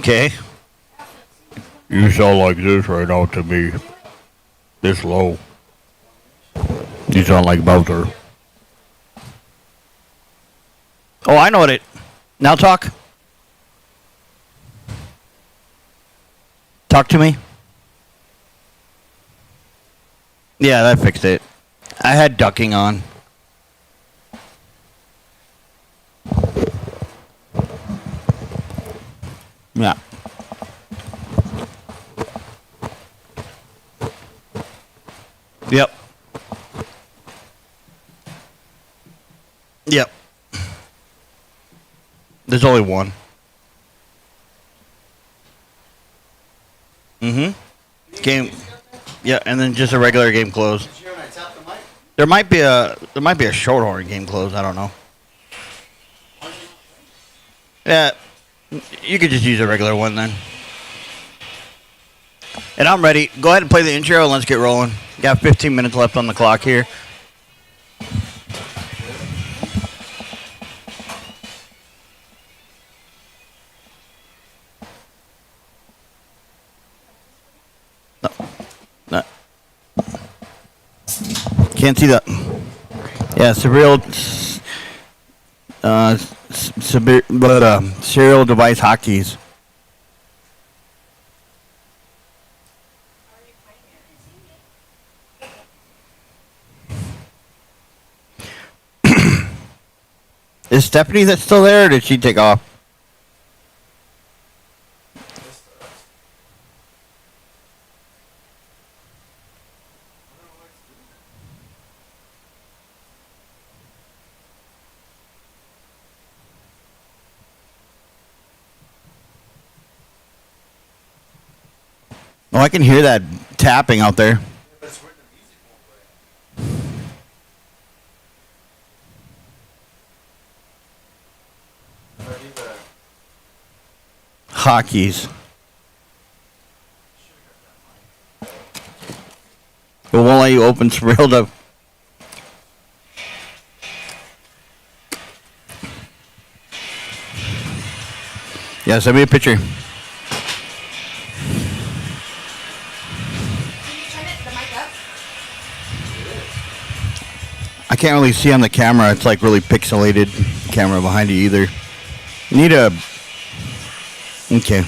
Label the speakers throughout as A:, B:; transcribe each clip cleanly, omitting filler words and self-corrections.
A: Okay.
B: You sound like this right now to me. This low. You sound like Bowser.
A: Oh, I know what it. Now talk. Talk to me. Yeah, that fixed it. I had ducking on. Yeah. Yep. Yep. There's only one. Mm-hmm. Game. Yeah, and then just a regular game close. There might be a Shorthorn game close. I don't know. Yeah, you could just use a regular one then. And I'm ready. Go ahead and play the intro and let's get rolling. Got 15 minutes left on the clock here. No. Can't see that. Yeah, serial device hotkeys. Is Stephanie that still there, or did she take off? Oh, I can hear that tapping out there. Hotkeys. It won't let you open Surreal up. Yeah, send me a picture. I can't really see on the camera. It's like really pixelated camera behind you either. You need a... Okay.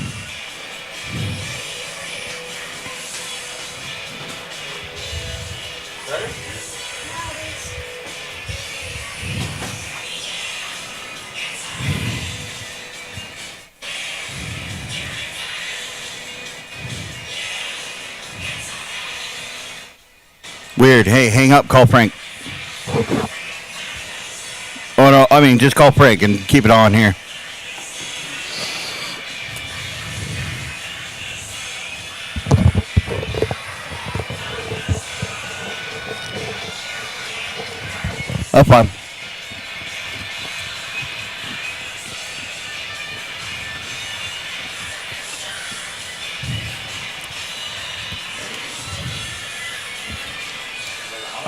A: Weird. Hey, hang up. Call Frank. Oh, no. I mean, just call Frank and keep it on here. That's fine.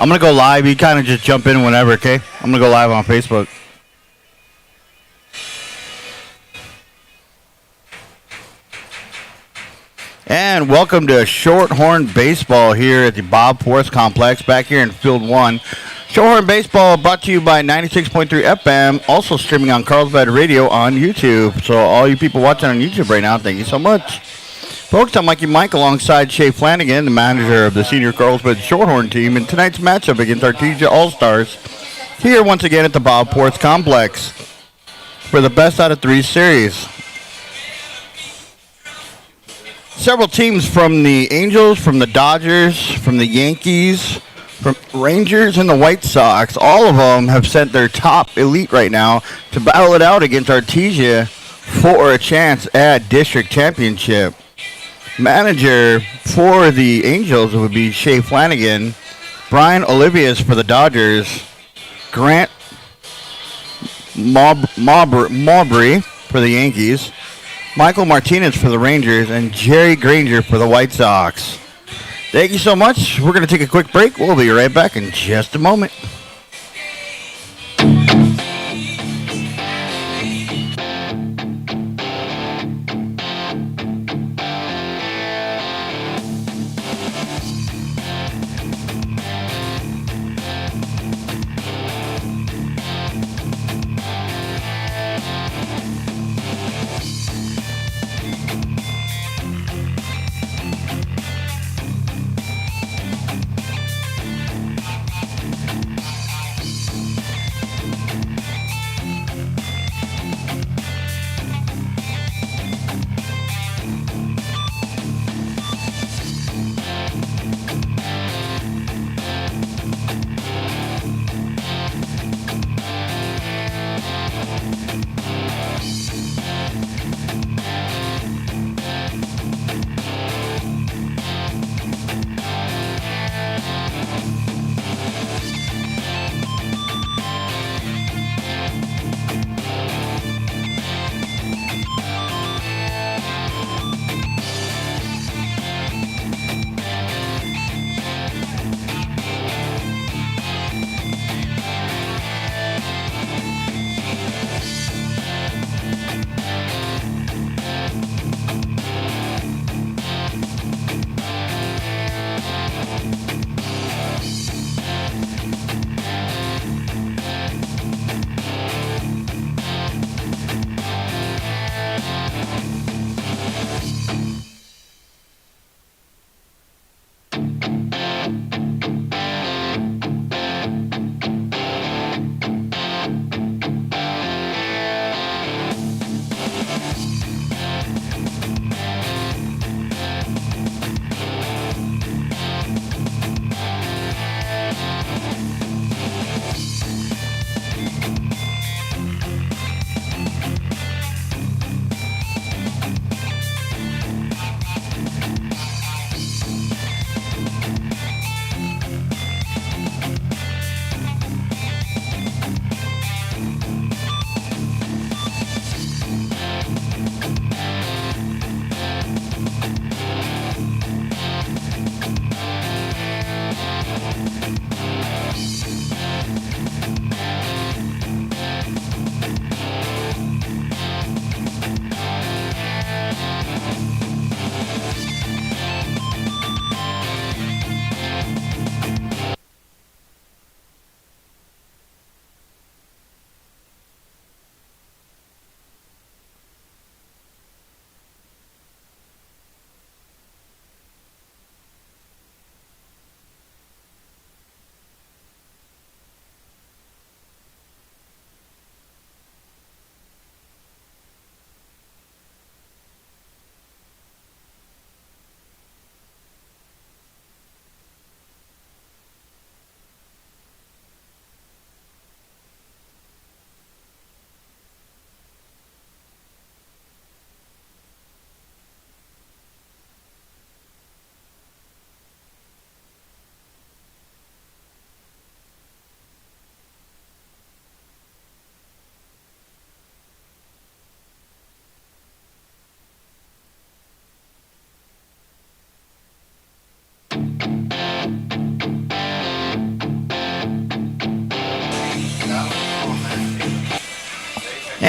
A: I'm going to go live. You kind of just jump in whenever, okay? I'm going to go live on Facebook. And welcome to Shorthorn Baseball here at the Bob Forrest Complex back here in Field 1. Shorthorn Baseball brought to you by 96.3 FM, also streaming on Carlsbad Radio on YouTube. So all you people watching on YouTube right now, thank you so much. Folks, I'm Mikey Mike alongside Shay Flanagan, the manager of the senior Carlsbad Shorthorn team, in tonight's matchup against Artesia All-Stars here once again at the Bob Forrest Complex for the best out of 3 series. Several teams from the Angels, from the Dodgers, from the Yankees, from Rangers, and the White Sox, all of them have sent their top elite right now to battle it out against Artesia for a chance at district championship. Manager for the Angels would be Shay Flanagan, Brian Olivius for the Dodgers, Grant Maubrey for the Yankees, Michael Martinez for the Rangers, and Jerry Granger for the White Sox. Thank you so much. We're going to take a quick break. We'll be right back in just a moment.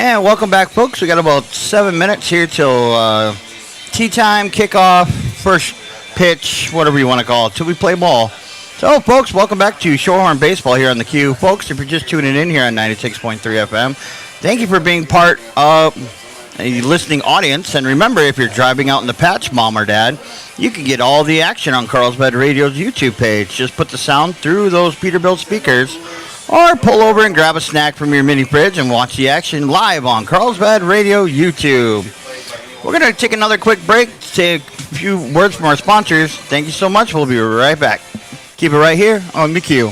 A: And welcome back, folks. We got about 7 minutes here till tea time, kickoff, first pitch, whatever you want to call it, till we play ball. So, folks, welcome back to Shorthorn Baseball here on the Q. Folks, if you're just tuning in here on 96.3 FM, thank you for being part of a listening audience. And remember, if you're driving out in the patch, Mom or Dad, you can get all the action on Carlsbad Radio's YouTube page. Just put the sound through those Peterbilt speakers, or pull over and grab a snack from your mini fridge and watch the action live on Carlsbad Radio YouTube. We're going to take another quick break to take a few words from our sponsors. Thank you so much. We'll be right back. Keep it right here on the Q.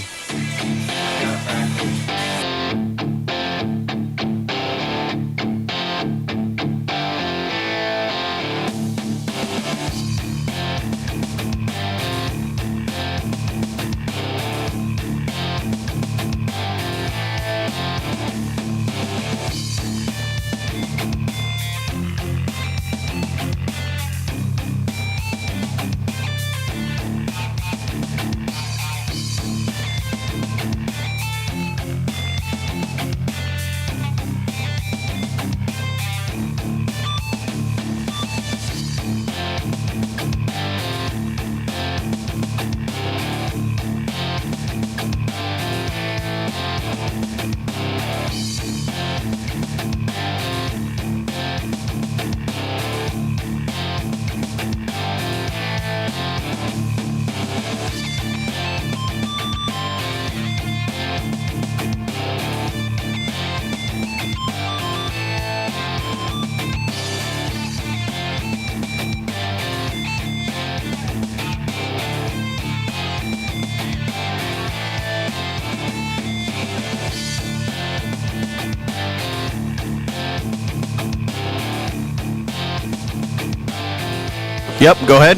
A: Yep, go ahead.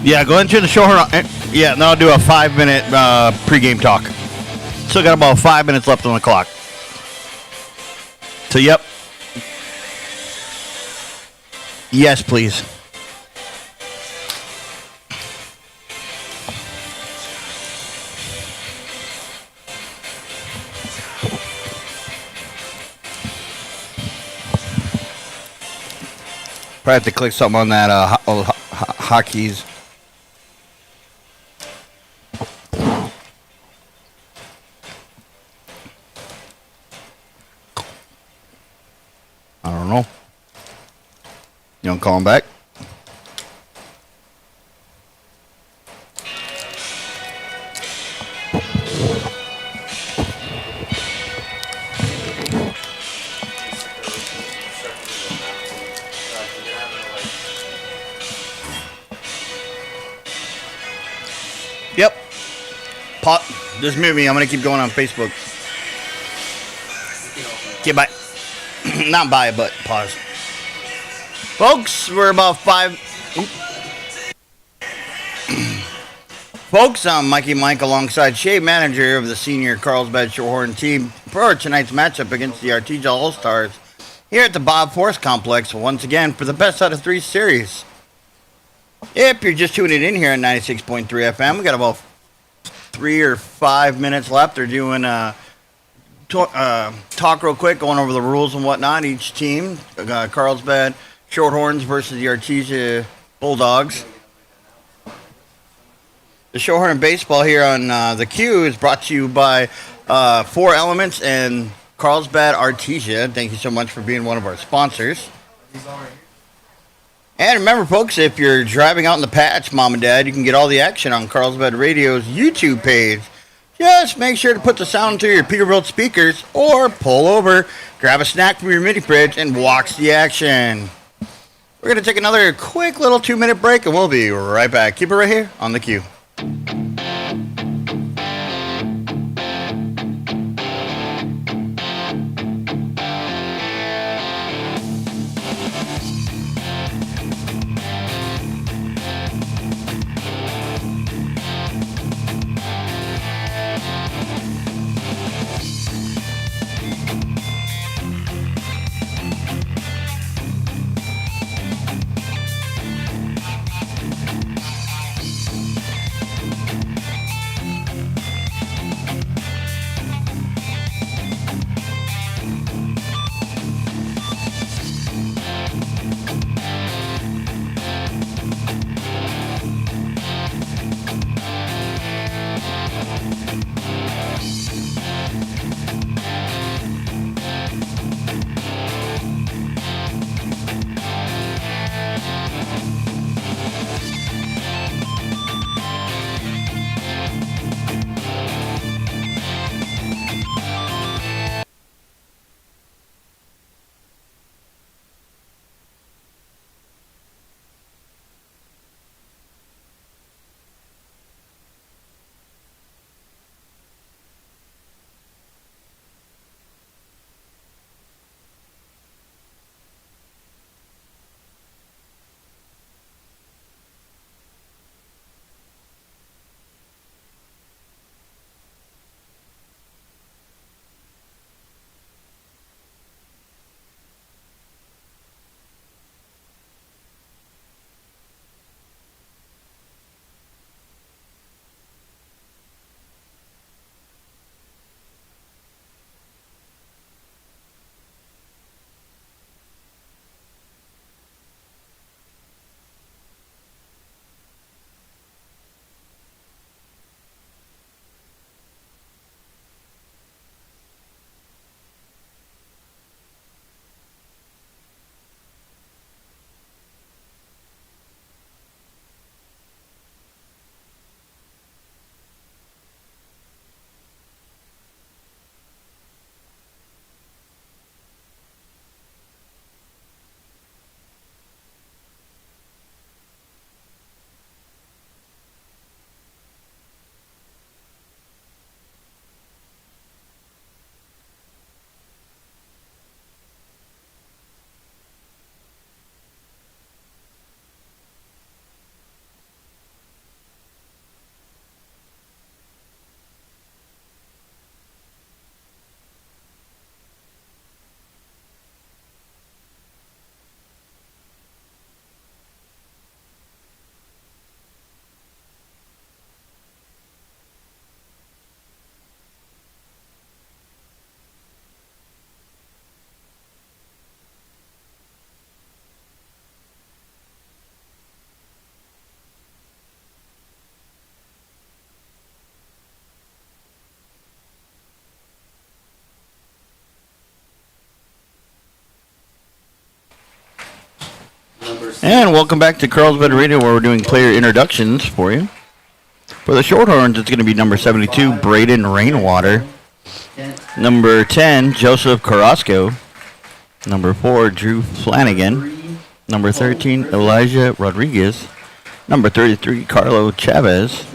A: Yeah, go into the show. Yeah, and I'll do a 5-minute pregame talk. Still got about 5 minutes left on the clock. So, yep. Yes, please. Probably have to click something on that hotkeys. I don't know. You want to call him back? Yep. Just mute me. I'm going to keep going on Facebook. Okay, bye. Not bye, but pause. Folks, we're about 5... Folks, I'm Mikey Mike alongside Shea, manager of the senior Carlsbad Shorthorn team for tonight's matchup against the Artesia All-Stars here at the Bob Forrest Complex once again for the best out of 3 series. If you're just tuning in here on 96.3 FM, we got about 3 or 5 minutes left. They're doing talk real quick, going over the rules and whatnot. Each team, Carlsbad Shorthorns versus the Artesia Bulldogs. The Shorthorn Baseball here on the Q is brought to you by 4 Elements and Carlsbad Artesia. Thank you so much for being one of our sponsors. And remember, folks, if you're driving out in the patch, Mom and Dad, you can get all the action on Carlsbad Radio's YouTube page. Just make sure to put the sound through your Peterbilt speakers or pull over, grab a snack from your mini fridge, and watch the action. We're going to take another quick little 2-minute break, and we'll be right back. Keep it right here on the Q. And welcome back to Carlsbad Radio, where we're doing player introductions for you. For the Shorthorns, it's going to be number 72, Braden Rainwater. Number 10, Joseph Carrasco. Number 4, Drew Flanagan. Number 13, Elijah Rodriguez. Number 33, Carlo Chavez.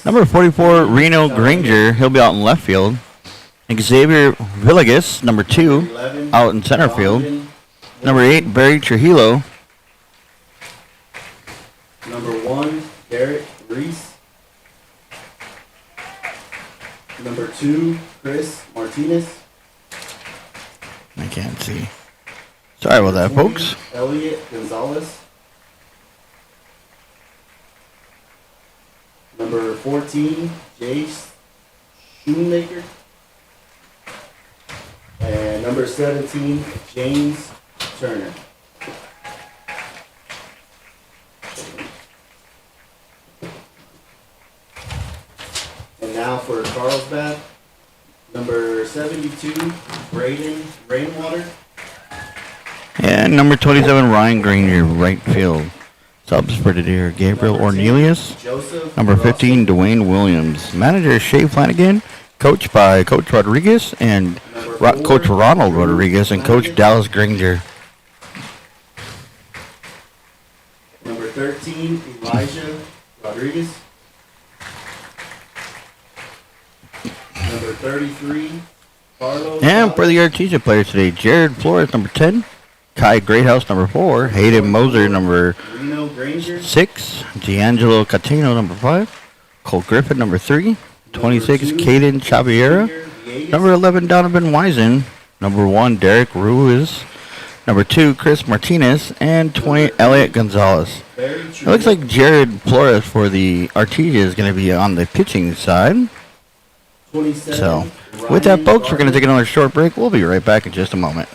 A: Number 44, Reno Granger. He'll be out in left field. Xavier Villegas, number 2, out in center field. Number 8, Barry Trujillo.
C: Number 1, Garrett Reese. Number 2, Chris Martinez.
A: I can't see. Sorry about that, folks.
C: Elliot Gonzalez. Number 14, Jace Shoemaker. And number 17, James Turner. And now for Carlsbad, number 72, Braden Rainwater.
A: And number 27, Ryan Granger, right field. Subs for today, Gabriel Ornelius. Number 15, Dwayne Williams. Manager Shea Flanagan. Coached by Coach Rodriguez and Coach Ronald Rodriguez and Coach Dallas Granger.
C: Number 13, Elijah Rodriguez. Number 33, Carlo.
A: And for the Artesia players today, Jared Flores, number 10. Kai Greathouse, number 4. Hayden Moser, number 6. D'Angelo Catino, number 5. Cole Griffin, number 3. 26, Caden Chaviera. Number 11, Donovan Wisen. Number 1, Derek Ruiz. Number 2, Chris Martinez. And 20, Elliot Gonzalez. It looks like Jared Flores for the Artesia is going to be on the pitching side. So, with that, folks, we're going to take another short break. We'll be right back in just a moment.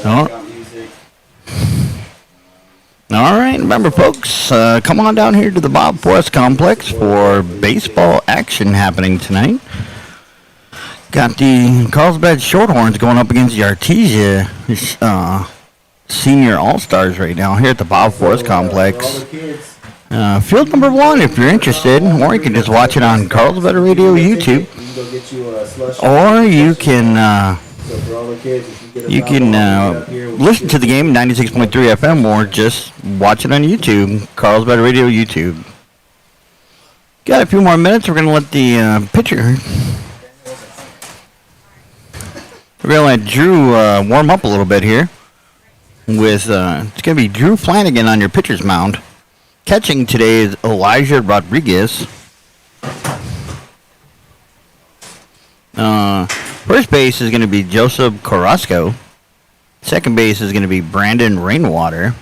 C: walkout music.
A: All right, remember, folks, come on down here to the Bob Forrest Complex for baseball action happening tonight. Got the Carlsbad Shorthorns going up against the Artesia Senior All-Stars right now here at the Bob Forrest Complex. Field number 1 if you're interested, or you can just watch it on Carlsbad Radio YouTube, or you can listen to the game 96.3 FM, or just watch it on YouTube, Carlsbad Radio YouTube. Got a few more minutes. We're going to let the pitcher... We're going to let Drew warm up a little bit here. With it's going to be Drew Flanagan on your pitcher's mound. Catching today is Elijah Rodriguez. First base is going to be Joseph Carrasco. Second base is going to be Brandon Rainwater.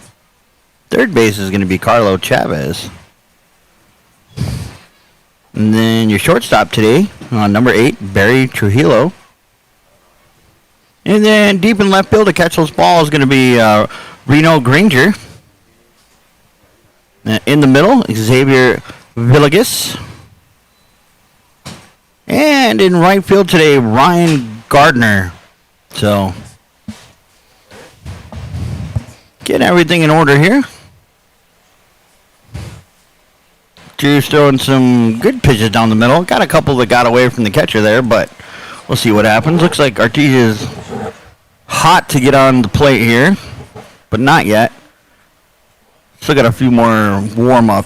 A: Third base is going to be Carlo Chavez. And then your shortstop today, number 8, Barry Trujillo. And then deep in left field to catch those balls is going to be Reno Granger. In the middle, Xavier Villegas. And in right field today, Ryan Gardner. So, getting everything in order here. Drew's throwing some good pitches down the middle. Got a couple that got away from the catcher there, but we'll see what happens. Looks like Artesia's hot to get on the plate here, but not yet. Still got a few more warm-up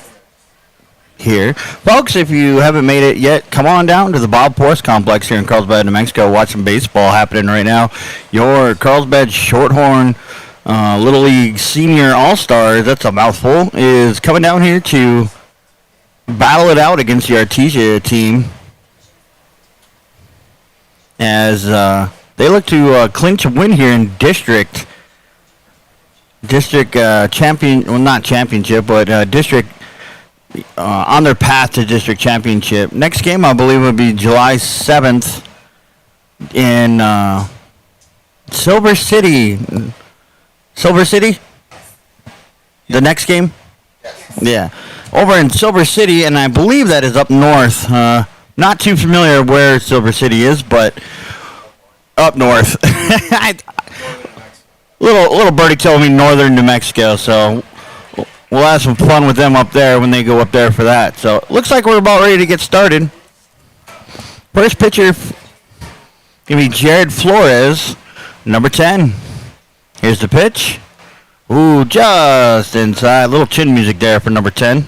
A: here. Folks, if you haven't made it yet, come on down to the Bob Forrest Complex here in Carlsbad, New Mexico. Watch some baseball happening right now. Your Carlsbad Shorthorn Little League Senior All-Stars, that's a mouthful, is coming down here to battle it out against the Artesia team as they look to clinch a win here in district champion, well, not championship, but district on their path to district championship. Next game, I believe, will be July 7th in Silver City. Silver City? The next game? Yeah. Over in Silver City, and I believe that is up north. Not too familiar where Silver City is, but up north. Little birdie told me northern New Mexico, so we'll have some fun with them up there when they go up there for that. So looks like we're about ready to get started. First pitcher gonna be Jared Flores, number 10. Here's the pitch. Ooh, just inside. Little chin music there for number 10.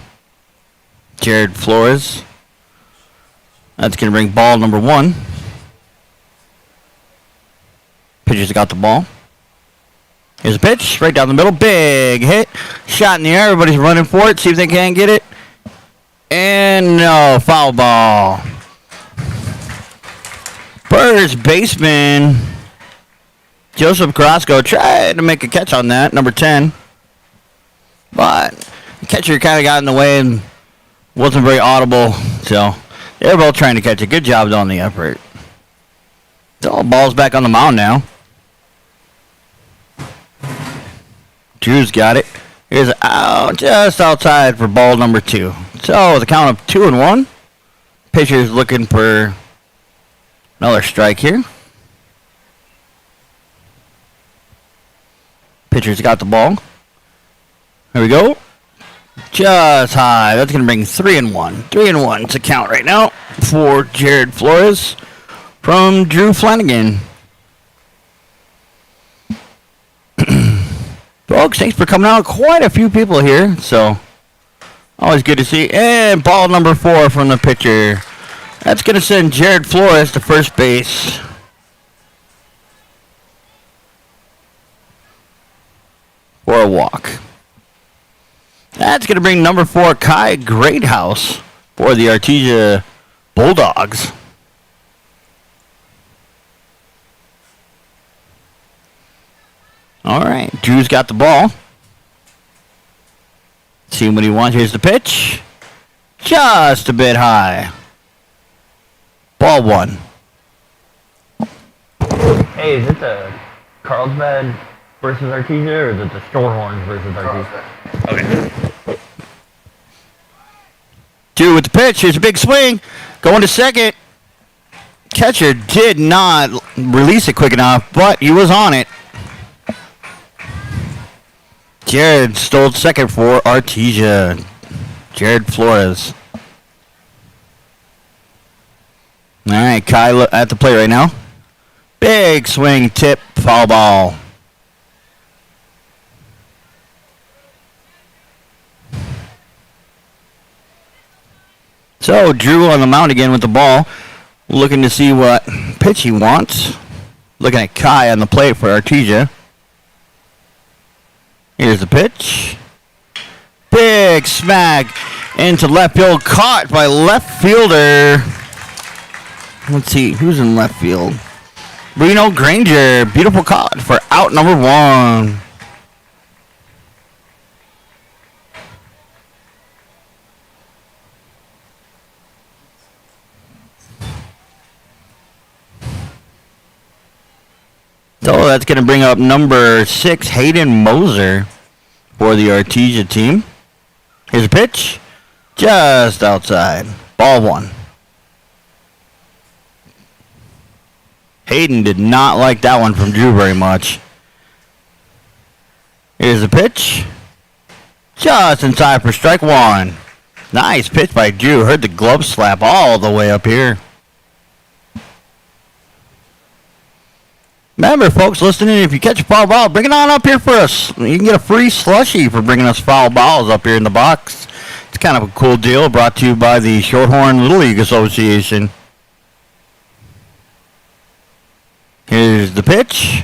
A: Jared Flores. That's gonna bring ball number 1. Pitcher's got the ball. Here's a pitch, right down the middle, big hit, shot in the air, everybody's running for it, see if they can't get it, and no, foul ball. First baseman, Joseph Carrasco tried to make a catch on that, number 10, but the catcher kind of got in the way and wasn't very audible, so they were both trying to catch it. Good job on the effort. So, ball's back on the mound now. Drew's got it. Here's out, just outside for ball number 2. So, the count of 2-1. Pitcher's looking for another strike here. Pitcher's got the ball. Here we go. Just high. That's going to bring 3-1. 3-1 to count right now for Jared Flores from Drew Flanagan. Folks, thanks for coming out. Quite a few people here, so always good to see. And ball number 4 from the pitcher. That's going to send Jared Flores to first base. For a walk. That's going to bring number 4, Kai Greathouse, for the Artesia Bulldogs. All right, Drew's got the ball. See what he wants. Here's the pitch. Just a bit high. Ball 1.
D: Hey, is it the Carlsbad
A: versus Artesia, or is it the Shorthorns versus Artesia? Okay. Two with the pitch. Here's a big swing. Going to second. Catcher did not release it quick enough, but he was on it. Jared stole second for Artesia. Jared Flores. All right, Kai at the plate right now. Big swing, tip, foul ball. So Drew on the mound again with the ball, looking to see what pitch he wants. Looking at Kai on the plate for Artesia. Here's the pitch. Big smack into left field, caught by left fielder. Let's see, who's in left field? Reno Granger. Beautiful caught for out number one. So that's going to bring up number 6, Hayden Moser, for the Artesia team. Here's a pitch. Just outside. Ball one. Hayden did not like that one from Drew very much. Here's the pitch. Just inside for strike one. Nice pitch by Drew. Heard the glove slap all the way up here. Remember, folks listening, if you catch a foul ball, bring it on up here for us. You can get a free slushie for bringing us foul balls up here in the box. It's kind of a cool deal, brought to you by the Shorthorn Little League Association. Here's the pitch.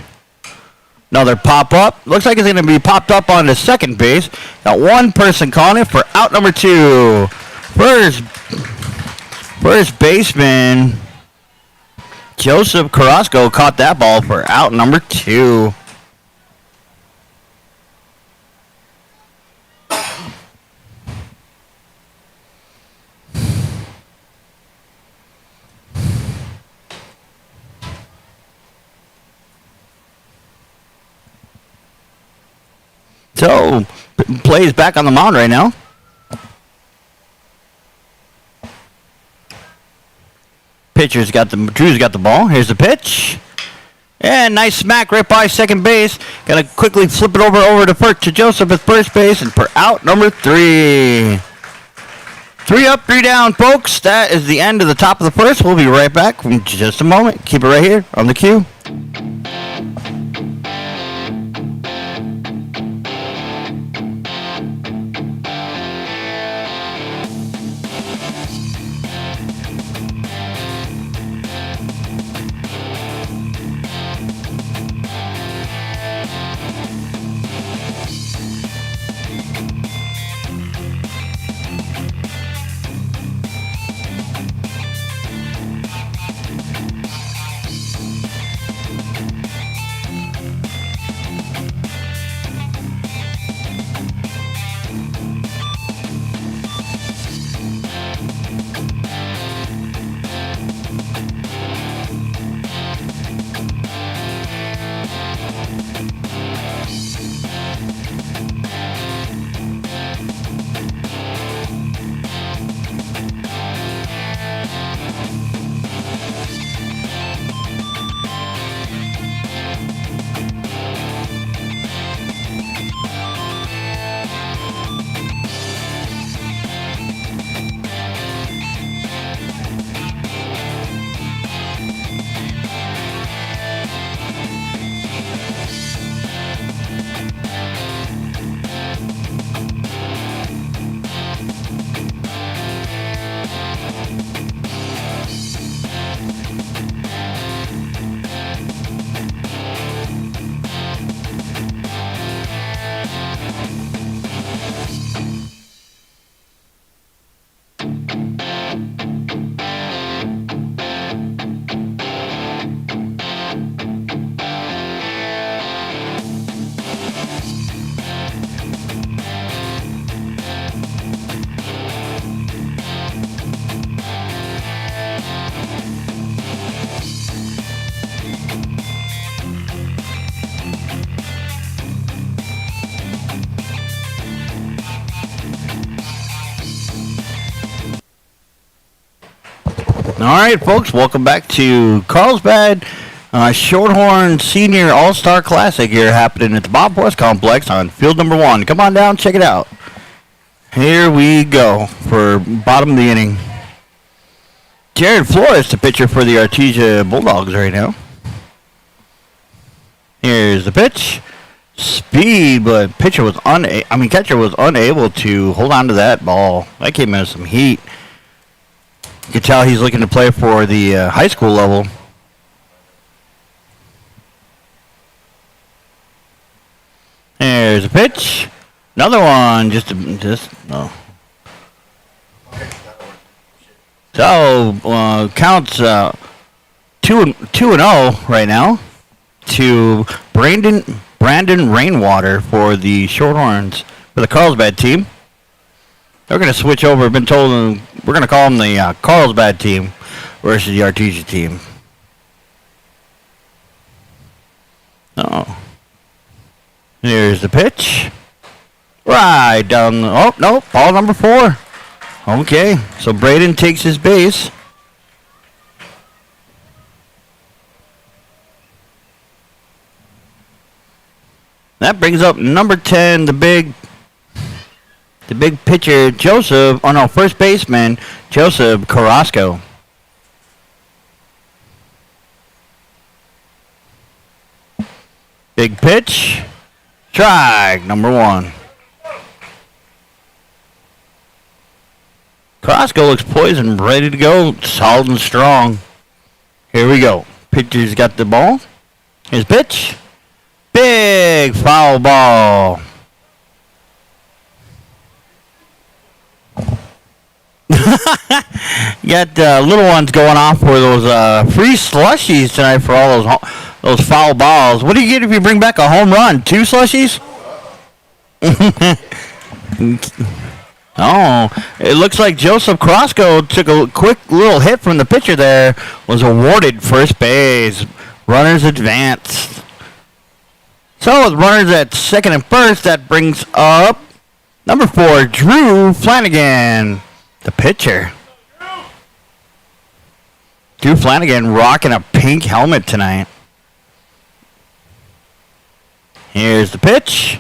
A: Another pop-up. Looks like it's going to be popped up onto second base. Got one person calling it for out number 2. First baseman Joseph Carrasco caught that ball for out number 2. So, plays back on the mound right now. Drew's got the ball. Here's the pitch. And nice smack right by second base. Gotta quickly flip it over to Joseph at first base and for out number 3. 3 up, 3 down, folks. That is the end of the top of the first. We'll be right back in just a moment. Keep it right here on the queue. All right, folks, welcome back to Carlsbad Shorthorn Senior All-Star Classic here happening at the Bob Porras Complex on field number 1. Come on down, check it out. Here we go for bottom of the inning. Jared Flores, the pitcher for the Artesia Bulldogs right now. Here's the pitch. Speed, but catcher was unable to hold on to that ball. That came in with some heat. You can tell he's looking to play for the high school level. There's a pitch. Another one. No. So counts 2-0 right now to Brandon Rainwater for the Shorthorns for the Carlsbad team. They're going to switch over. I've been told we're going to call them the Carlsbad team versus the Artesia team. Oh. Here's the pitch. Right down. Oh, no. Ball number 4. Okay. So Braden takes his base. That brings up number 10, the big pitcher, Joseph. Oh, no, first baseman, Joseph Carrasco. Big pitch. Strike, number 1. Carrasco looks poised and ready to go. Solid and strong. Here we go. Pitcher's got the ball. His pitch. Big foul ball. You got little ones going off for those free slushies tonight for all those foul balls. What do you get if you bring back a home run? 2 slushies? Oh, it looks like Joseph Carrasco took a quick little hit from the pitcher there. Was awarded first base. Runners advanced. So with runners at second and first, that brings up number 4, Drew Flanagan, the pitcher. Drew Flanagan rocking a pink helmet tonight. Here's the pitch.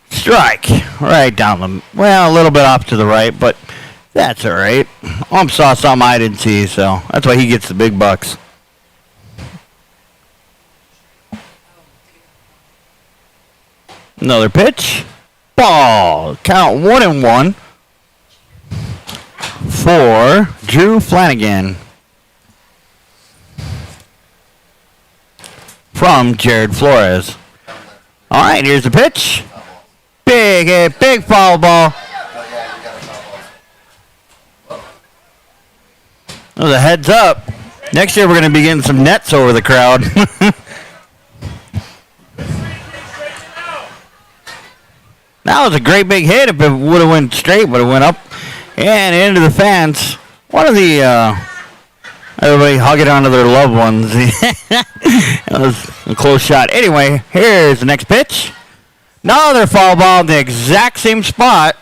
A: Strike. Right down the... Well, a little bit off to the right, but that's all right. Saw something I didn't see, so that's why he gets the big bucks. Another pitch. Ball. Count 1-1 for Drew Flanagan from Jared Flores. All right, here's the pitch. Big foul ball. That was a heads up. Next year we're going to be getting some nets over the crowd. That was a great big hit. If it would have went straight, but it went up and into the fence. One of the everybody hugging onto their loved ones. That was a close shot. Anyway, here's the next pitch. Another foul ball in the exact same spot.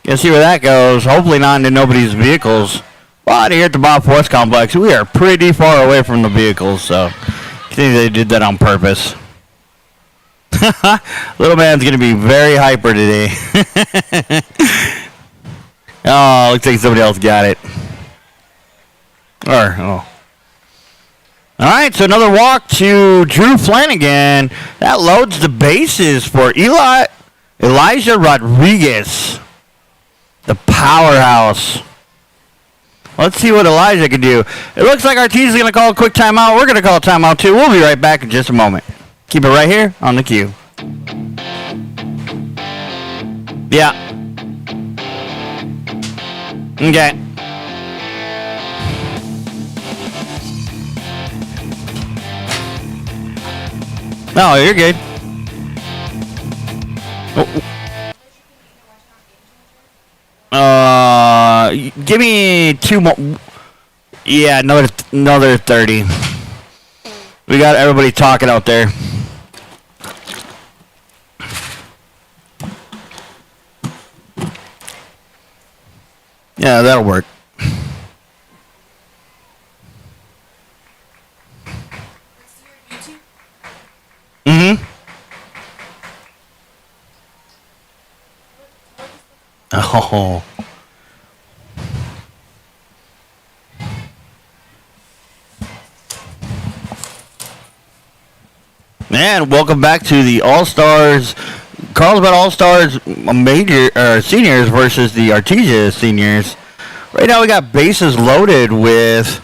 A: You'll see where that goes. Hopefully not into nobody's vehicles. But here at the Bob Porras Complex, we are pretty far away from the vehicles, so I think they did that on purpose. Little man's going to be very hyper today. Oh, looks like somebody else got it. All right, so another walk to Drew Flanagan. That loads the bases for Elijah Rodriguez, the powerhouse. Let's see what Elijah can do. It looks like Artesia is going to call a quick timeout. We're going to call a timeout, too. We'll be right back in just a moment. Keep it right here on the queue. Yeah. Okay. No, you're good. Give me 2 more. Yeah, another 30. We got everybody talking out there. Yeah, that'll work. Oh. And welcome back to the All-Stars, Carlsbad All-Stars major seniors versus the Artesia seniors. Right now we got bases loaded with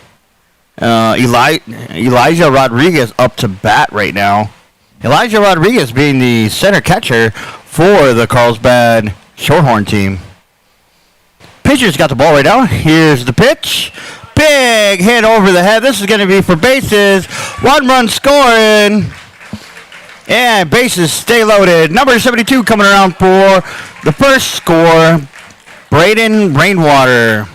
A: Elijah Rodriguez up to bat right now. Elijah Rodriguez being the center catcher for the Carlsbad Shorthorn team. Pitcher's got the ball right now. Here's the pitch. Big hit over the head. This is going to be for bases. 1 run scoring. And bases stay loaded. Number 72 coming around for the first score. Braden Rainwater.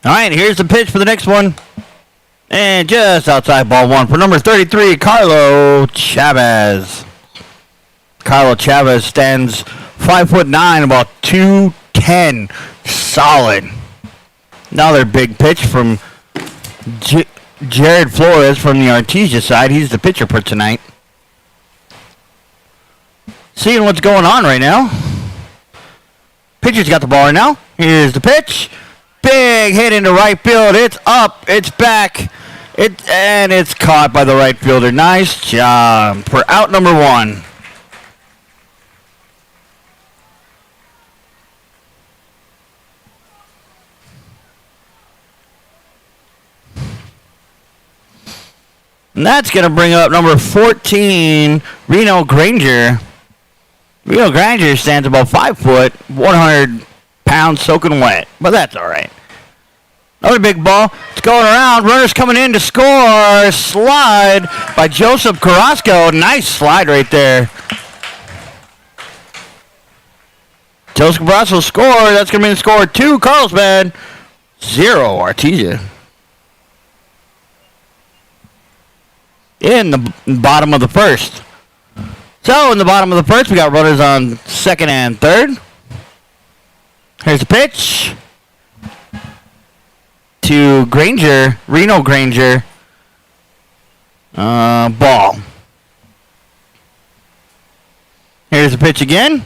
A: All right, here's the pitch for the next one. And just outside ball one for number 33, Carlo Chavez. Carlo Chavez stands 5'9", about 210. Solid. Another big pitch from Jared Flores from the Artesia side. He's the pitcher for tonight. Seeing what's going on right now. Pitcher's got the ball right now. Here's the pitch. Big hit into right field. It's up. It's back. And it's caught by the right fielder. Nice job for out number 1. And that's going to bring up number 14, Reno Granger. Reno Granger stands about 5 foot, 100 pounds soaking wet, but that's all right. Another big ball. It's going around. Runners coming in to score. Slide by Joseph Carrasco. Nice slide right there. Joseph Carrasco score. That's going to be the score 2 Carlsbad, 0 Artesia. In the bottom of the first. So in the bottom of the first, we got runners on second and third. Here's the pitch to Granger, Reno Granger. Ball. Here's the pitch again.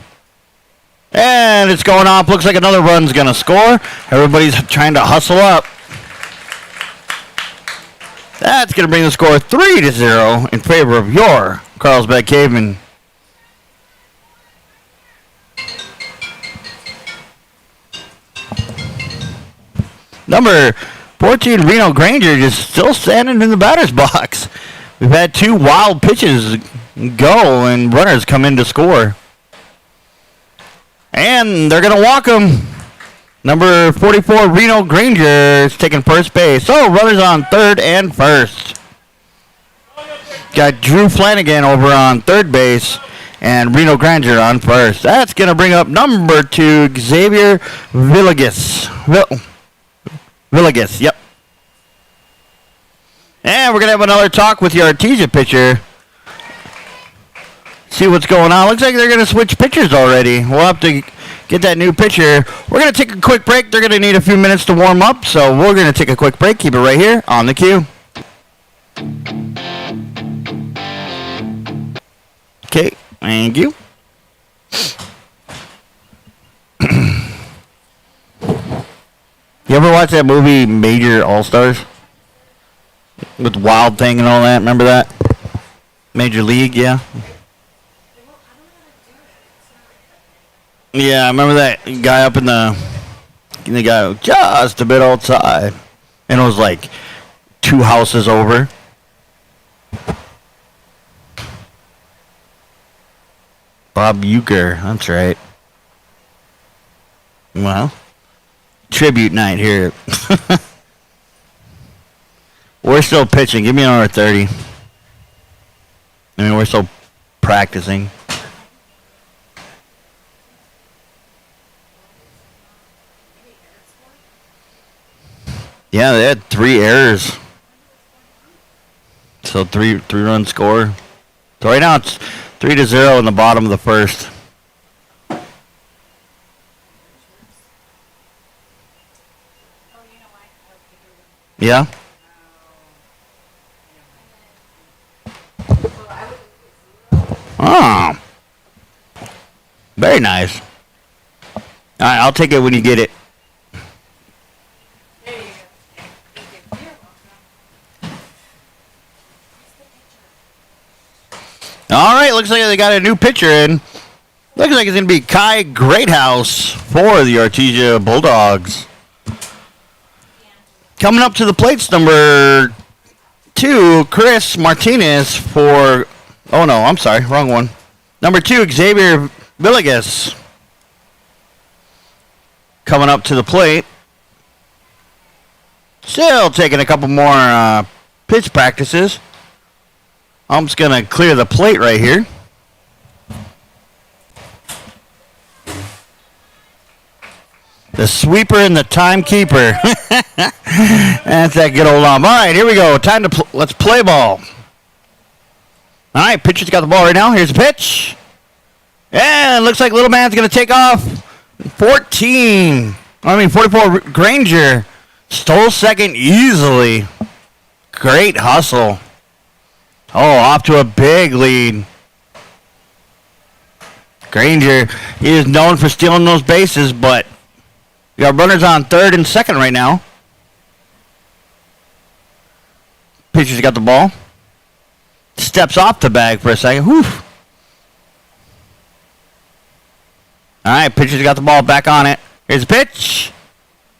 A: And it's going off. Looks like another run's going to score. Everybody's trying to hustle up. That's going to bring the score 3-0 in favor of your Carlsbad Cavemen. Number 14, Reno Granger, just still standing in the batter's box. We've had 2 wild pitches go and runners come in to score. And they're going to walk him. Number 44, Reno Granger, is taking first base. So runners on third and first. Got Drew Flanagan over on third base and Reno Granger on first. That's going to bring up number 2, Xavier Villegas. Villegas, yep. And we're going to have another talk with your Artesia pitcher. See what's going on. Looks like they're going to switch pitchers already. We'll have to get that new pitcher. We're going to take a quick break. They're going to need a few minutes to warm up, so we're going to take a quick break. Keep it right here on the queue. Okay, thank you. You ever watch that movie Major All-Stars? With Wild Thing and all that, remember that? Major League, yeah. Yeah, I remember that guy up in the guy just a bit outside. And it was like 2 houses over. Bob Uecker, that's right. Well, tribute night here. We're still pitching. Give me another 30. I mean, we're still practicing. Yeah, they had 3 errors. So 3-run score. So right now it's 3-0 in the bottom of the first. Yeah. Oh. Very nice. All right, I'll take it when you get it. All right, looks like they got a new pitcher in. Looks like it's going to be Kai Greathouse for the Artesia Bulldogs. Coming up to the plates, number 2, Chris Martinez for... Oh, no, I'm sorry, wrong one. Number 2, Xavier Villegas. Coming up to the plate. Still taking a couple more pitch practices. I'm just going to clear the plate right here. The sweeper and the timekeeper. That's that good old arm. All right, here we go. Time to let's play ball. All right, pitcher's got the ball right now. Here's the pitch. And looks like little man's going to take off. 44 Granger. Stole second easily. Great hustle. Oh, off to a big lead. Granger, he is known for stealing those bases, but we got runners on third and second right now. Pitcher's got the ball. Steps off the bag for a second. Whew. All right, pitcher's got the ball back on it. Here's the pitch.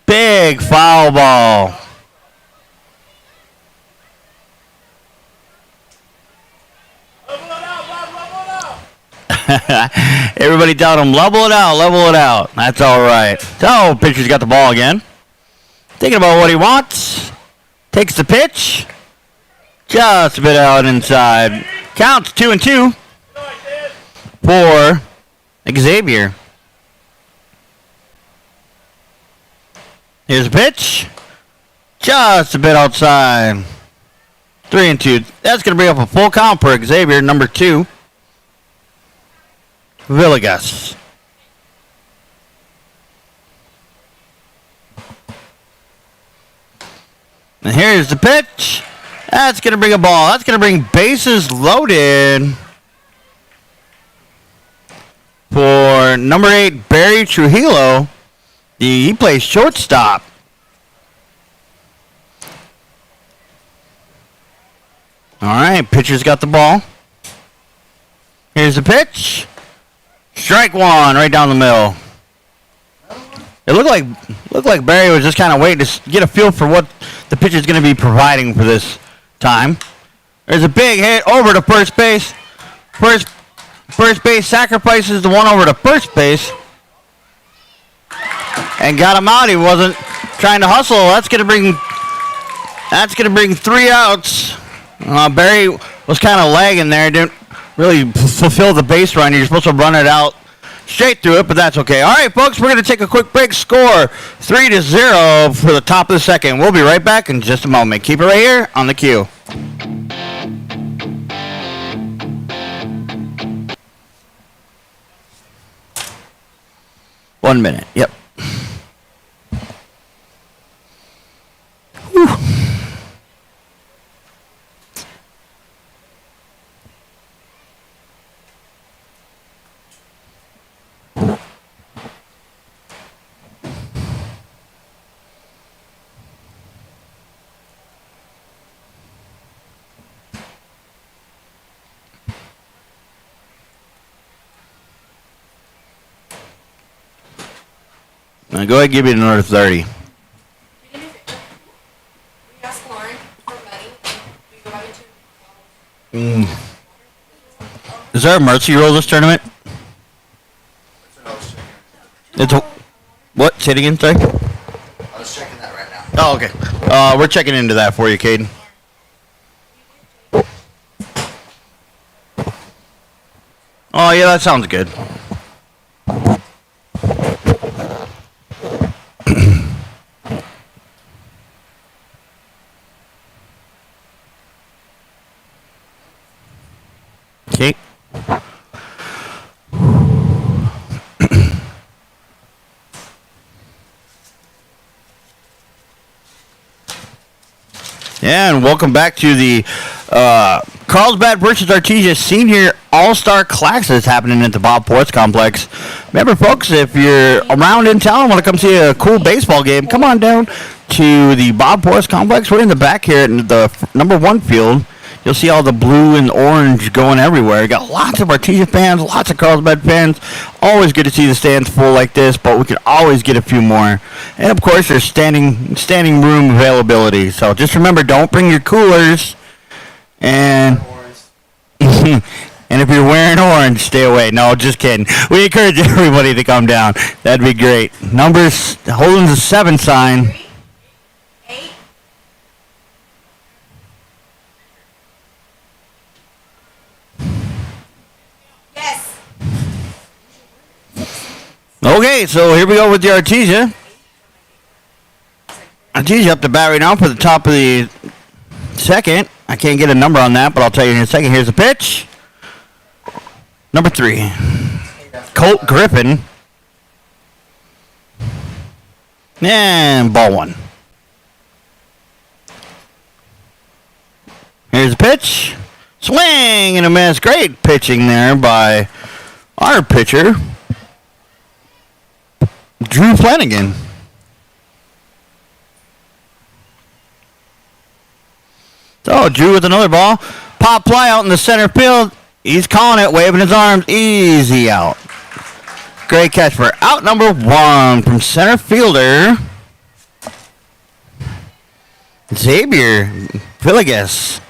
A: Big foul ball. Everybody tell him, level it out, level it out. That's all right. So, pitcher's got the ball again. Thinking about what he wants. Takes the pitch. Just a bit out inside. Counts 2-2 for Xavier. Here's a pitch. Just a bit outside. 3-2. That's going to bring up a full count for Xavier, number 2. Villegas. And here's the pitch. That's going to bring a ball. That's going to bring bases loaded for number 8, Barry Trujillo. He plays shortstop. All right, pitcher's got the ball. Here's the pitch. Strike one, right down the middle. It looked like Barry was just kind of waiting to get a feel for what the pitcher's going to be providing for this time. There's a big hit over to first base. First base sacrifices the one over to first base. And got him out. He wasn't trying to hustle. That's going to bring 3 outs. Barry was kind of lagging there. Didn't really fulfill the base run. You're supposed to run it out straight through it, but that's okay. All right, folks, we're going to take a quick break. Score 3-0 for the top of the second. We'll be right back in just a moment. Keep it right here on the queue. One minute. Yep. Whew. Now go ahead and give me another 30. Is there a mercy roll this tournament? It's a, what? Say it again, sorry?
D: I was checking that right now.
A: Oh, okay. We're checking into that for you, Caden. Oh, yeah, that sounds good. Okay. And welcome back to the Carlsbad versus Artesia Senior All-Star Classic that's happening at the Bob Ports Complex. Remember, folks, if you're around in town and want to come see a cool baseball game, come on down to the Bob Ports Complex. We're in the back here at the number 1 field. You'll see all the blue and orange going everywhere. You got lots of Artesia fans, lots of Carlsbad fans. Always good to see the stands full like this, but we can always get a few more. And of course, there's standing room availability. So just remember, don't bring your coolers. And and if you're wearing orange, stay away. No, just kidding. We encourage everybody to come down. That'd be great. Numbers holding the 7 sign. Okay, so here we go with the Artesia. Artesia up the bat right now for the top of the second. I can't get a number on that, but I'll tell you in a second. Here's the pitch. Number 3. Colt Griffin. And ball 1. Here's the pitch. Swing and a miss. Great pitching there by our pitcher, Drew Flanagan. So Drew with another ball. Pop fly out in the center field. He's calling it, waving his arms. Easy out. Great catch for out number 1 from center fielder Xavier Villegas.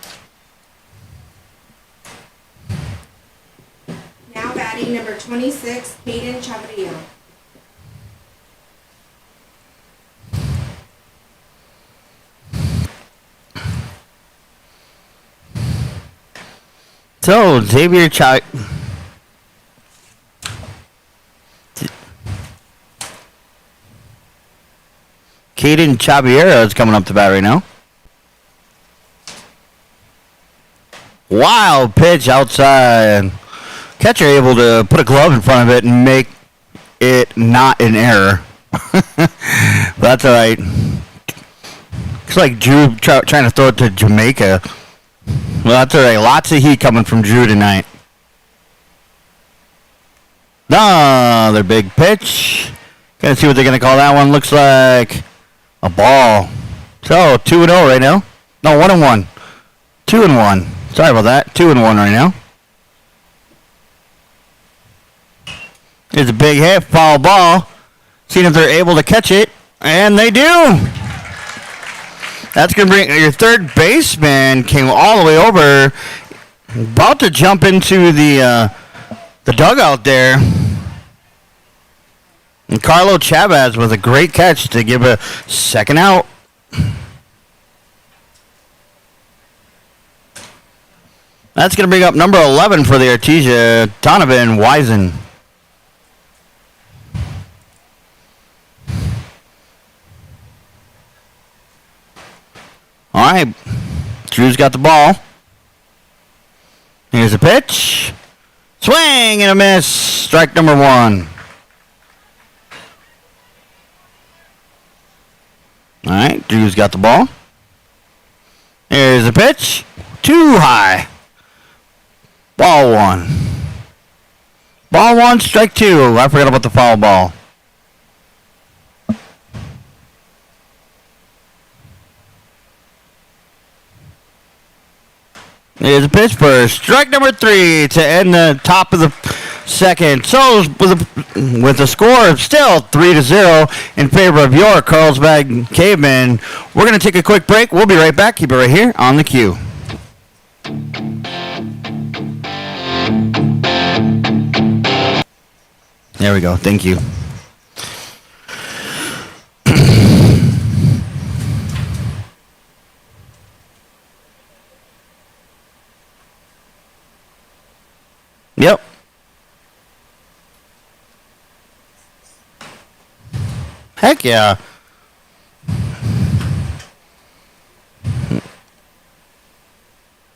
E: Now batting number 26, Hayden Chavarria.
A: So, Xavier Caden Chabiera is coming up to bat right now. Wild pitch outside. Catcher able to put a glove in front of it and make it not an error. That's all right. Looks like Drew trying to throw it to Jamaica. Well, that's all right. Lots of heat coming from Drew tonight. Another big pitch. Gonna see what they're gonna call that one. Looks like a ball. So 2-0 right now. No, 1-1. 2-1. Sorry about that. 2-1 right now. Here's a big hit, foul ball. Seeing if they're able to catch it, and they do. That's going to bring your third baseman came all the way over, about to jump into the dugout there. And Carlo Chavez with a great catch to give a second out. That's going to bring up number 11 for the Artesia, Donovan Wisen. All right, Drew's got the ball. Here's a pitch. Swing and a miss. Strike number 1. All right, Drew's got the ball. Here's a pitch. Too high. Ball 1. Ball 1, strike 2. I forgot about the foul ball. Here's a pitch for strike number 3 to end the top of the second. So with the score of still 3-0 in favor of your Carlsbad Cavemen, we're going to take a quick break. We'll be right back. Keep it right here on the queue. There we go. Thank you. Yep. Heck yeah.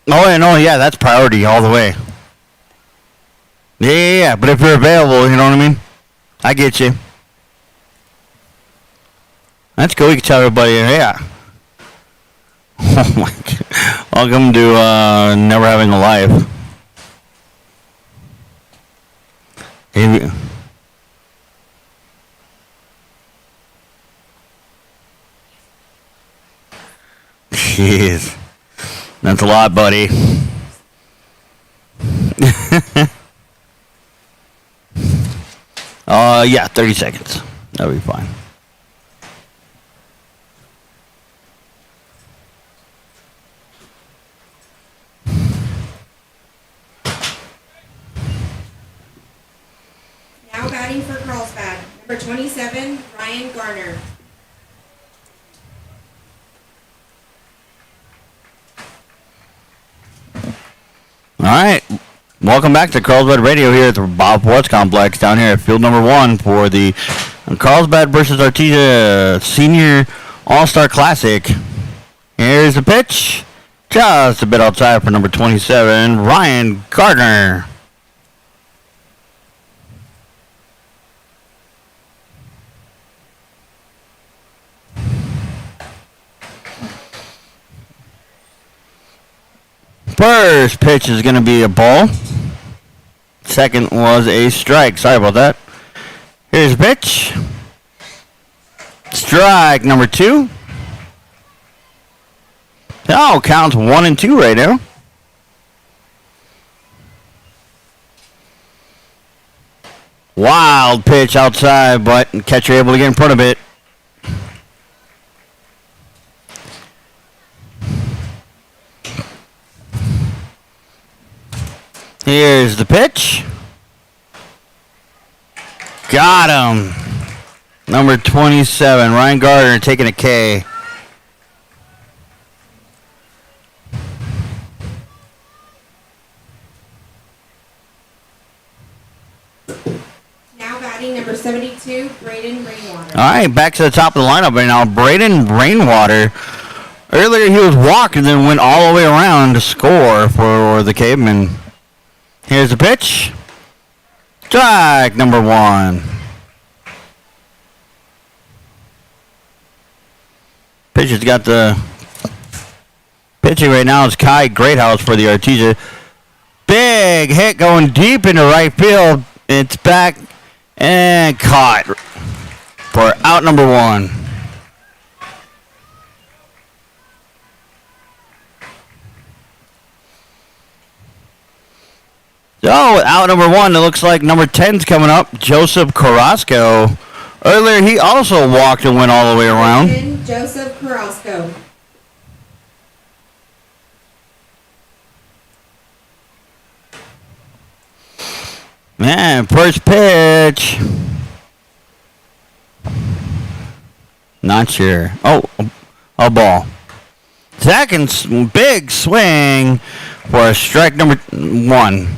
A: Oh, no, yeah, that's priority all the way. Yeah, but if you're available, you know what I mean? I get you. That's cool. We can tell everybody, yeah. Oh my God. Welcome to Never Having a Life. Jeez. That's a lot, buddy. Yeah, 30 seconds. That'll be fine.
E: Now batting for Carlsbad, number 27, Ryan Garner.
A: All right. Welcome back to Carlsbad Radio here at the Bob Ports Complex down here at field number 1 for the Carlsbad versus Artesia Senior All-Star Classic. Here's the pitch. Just a bit outside for number 27, Ryan Gardner. First pitch is going to be a ball. Second was a strike. Sorry about that. Here's the pitch. Strike number 2. Oh, counts 1 and 2 right now. Wild pitch outside, but catcher able to get in front of it. Here's the pitch. Got him. Number 27, Ryan Gardner taking a K.
E: Now batting, number 72, Braden Rainwater.
A: All right, back to the top of the lineup right now. Braden Rainwater. Earlier he was walked and then went all the way around to score for the Cavemen. Here's the pitch. Strike number 1. Pitcher's got the pitching right now is Kai Greathouse for the Artesia. Big hit going deep into right field. It's back and caught for out number 1. So, out number 1, it looks like number 10's coming up, Joseph Carrasco. Earlier, he also walked and went all the way around.
E: Joseph Carrasco.
A: Man, first pitch. Not sure. Oh, a ball. Second big swing for a strike number 1.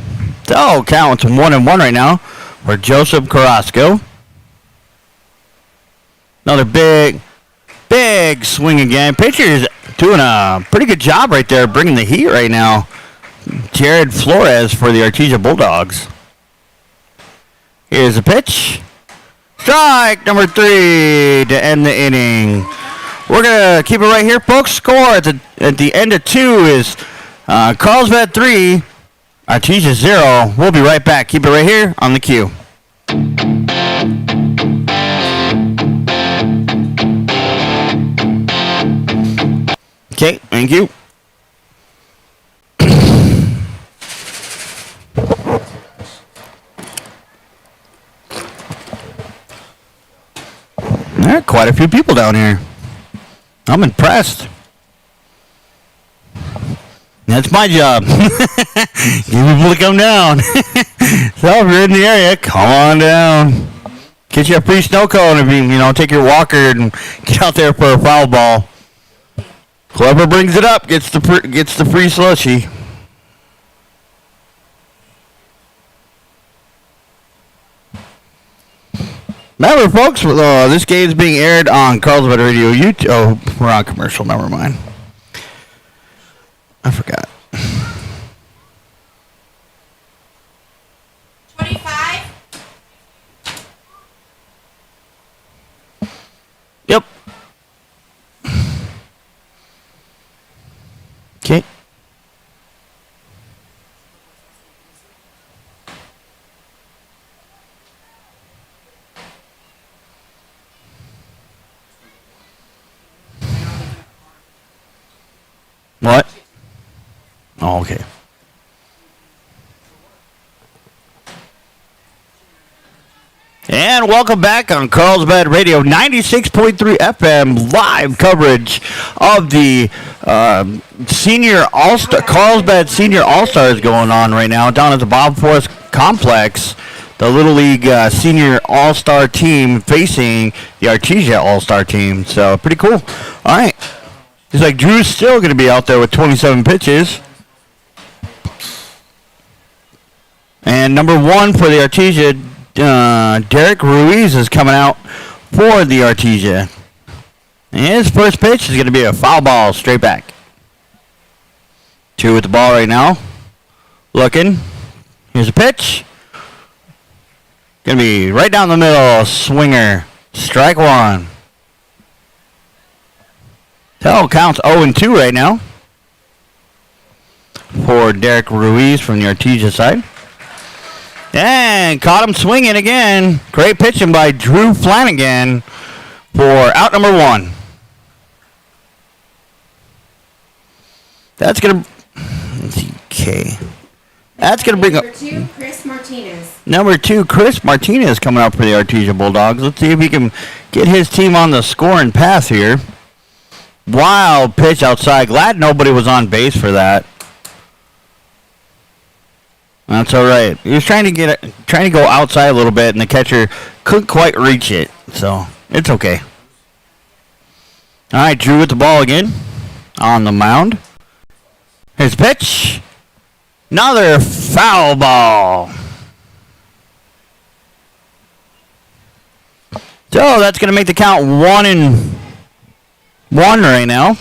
A: So, counts 1 and 1 right now for Joseph Carrasco. Another big swing again. Pitcher is doing a pretty good job right there, bringing the heat right now. Jared Flores for the Artesia Bulldogs. Here's a pitch. Strike number 3 to end the inning. We're going to keep it right here, folks. Score at the end of 2 is Carlsbad 3, Artesia 0. We'll be right back. Keep it right here on the queue. Okay, thank you. There are quite a few people down here. I'm impressed. That's my job. Get people to come down. So if you're in the area, come on down. Get you a free snow cone if you take your walker and get out there for a foul ball. Whoever brings it up gets the free slushy. Remember, folks, this game is being aired on Carlsbad Radio. Oh, we're on commercial. Never mind. I forgot.
E: 25.
A: Yep. Oh, okay. And welcome back on Carlsbad Radio, 96.3 FM, live coverage of the Senior All-Star, Carlsbad Senior All-Stars going on right now down at the Bob Forrest Complex. The Little League Senior All-Star team facing the Artesia All-Star team. So, pretty cool. All right. It's like Drew's still going to be out there with 27 pitches. And number 1 for the Artesia, Derek Ruiz is coming out for the Artesia. And his first pitch is going to be a foul ball straight back. 2 with the ball right now. Looking. Here's a pitch. Going to be right down the middle. Swinger. Strike 1. Tell counts 0-2 right now for Derek Ruiz from the Artesia side. And caught him swinging again. Great pitching by Drew Flanagan for out number 1. That's going to... Let's see, K. That's going to bring up...
E: Number 2, Chris Martinez.
A: Number 2, Chris Martinez coming up for the Artesia Bulldogs. Let's see if he can get his team on the scoring path here. Wild pitch outside. Glad nobody was on base for that. That's all right. He was trying to go outside a little bit, and the catcher couldn't quite reach it. So it's okay. All right, Drew with the ball again on the mound. His pitch. Another foul ball. So that's going to make the count 1-1 right now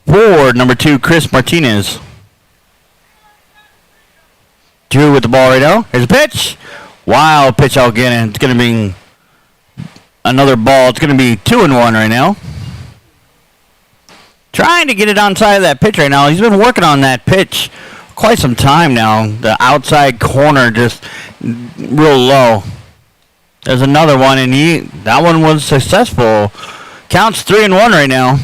A: for number 2, Chris Martinez. Drew with the ball right now. Here's a pitch. Wild pitch out again. It's going to be another ball. It's going to be 2-1 right now. Trying to get it onside of that pitch right now. He's been working on that pitch quite some time now. The outside corner just real low. There's another one, and that one was successful. Counts 3-1 right now.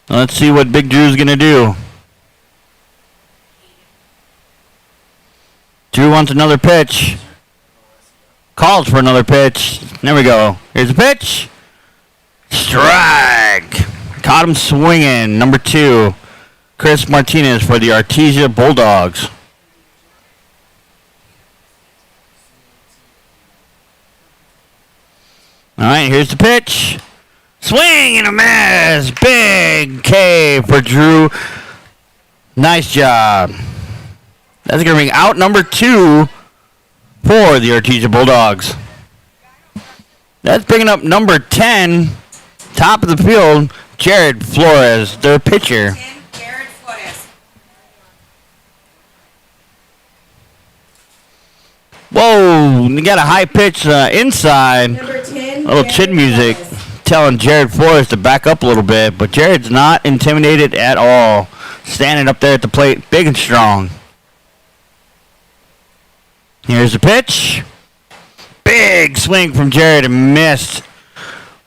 A: Let's see what Big Drew's going to do. Drew wants another pitch. Calls for another pitch. There we go. Here's a pitch. Strike. Caught him swinging. Number 2, Chris Martinez for the Artesia Bulldogs. All right, here's the pitch. Swing and a miss. Big K for Drew. Nice job. That's going to bring out number 2 for the Artesia Bulldogs. That's bringing up number 10, top of the field, Jared Flores, their pitcher.
E: 10, Jared Flores.
A: Whoa, you got a high pitch inside.
E: Number 10,
A: A little
E: Jared
A: chin music
E: Flores.
A: telling Jared Flores to back up a little bit, but Jared's not intimidated at all. Standing up there at the plate, big and strong. Here's the pitch. Big swing from Jared and missed.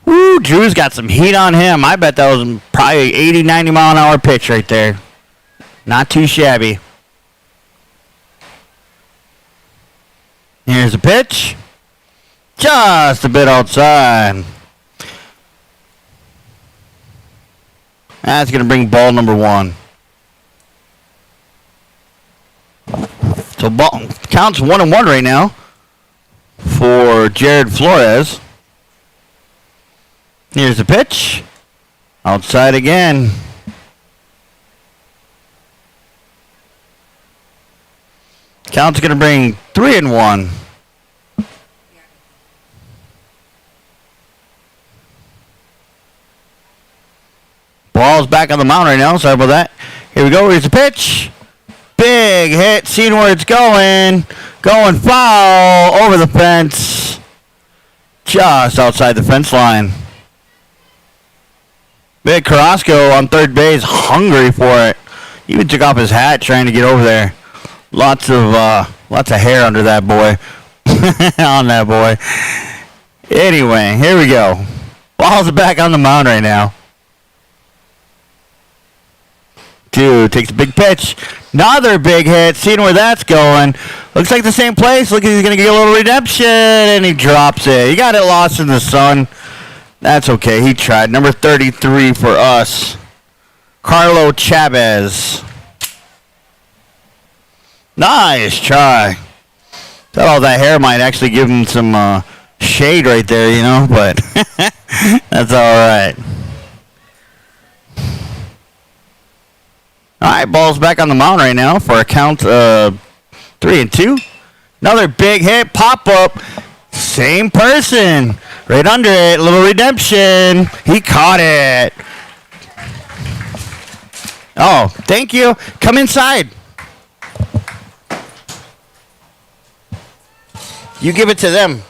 A: Woo, Drew's got some heat on him. I bet that was probably 80, 90 mile an hour pitch right there. Not too shabby. Here's the pitch. Just a bit outside. That's going to bring ball number 1. So ball counts 1-1 right now for Jared Flores. Here's the pitch. Outside again. Count's going to bring 3-1. Ball's back on the mound right now. Sorry about that. Here we go. Here's the pitch. Big hit. Seeing where it's going. Going foul over the fence. Just outside the fence line. Big Carrasco on third base. Hungry for it. Even took off his hat trying to get over there. Lots of hair under that boy. On that boy. Anyway, here we go. Ball's back on the mound right now. 2 takes a big pitch. Another big hit. Seeing where that's going. Looks like the same place. Look, he's going to get a little redemption, and he drops it. He got it lost in the sun. That's okay. He tried. Number 33 for us, Carlo Chavez. Nice try. Thought all that hair might actually give him some shade right there, you know, but that's all right. All right, ball's back on the mound right now for a count of 3-2. Another big hit, pop up. Same person. Right under it, little redemption. He caught it. Oh, thank you. Come inside. You give it to them.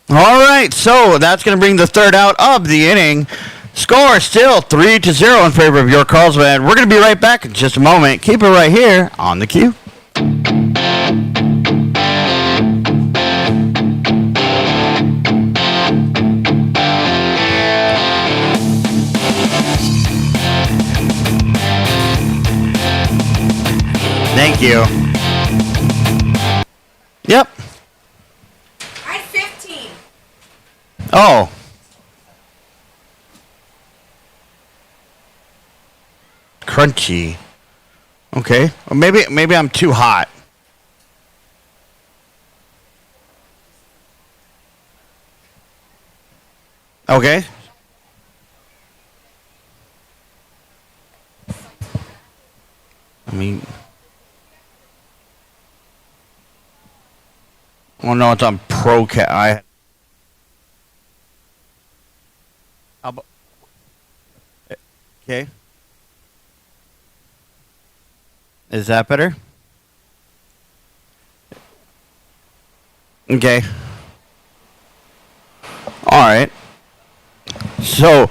A: All right, so that's going to bring the third out of the inning. Score still 3-0 in favor of your Carlsbad. We're going to be right back in just a moment. Keep it right here on the queue. Thank you. Yep.
E: I had 15.
A: Oh. Crunchy. Okay. Well, maybe I'm too hot. Okay. I mean, well, no, it's on Pro Cat. How about? Okay. Is that better? Okay. All right. So,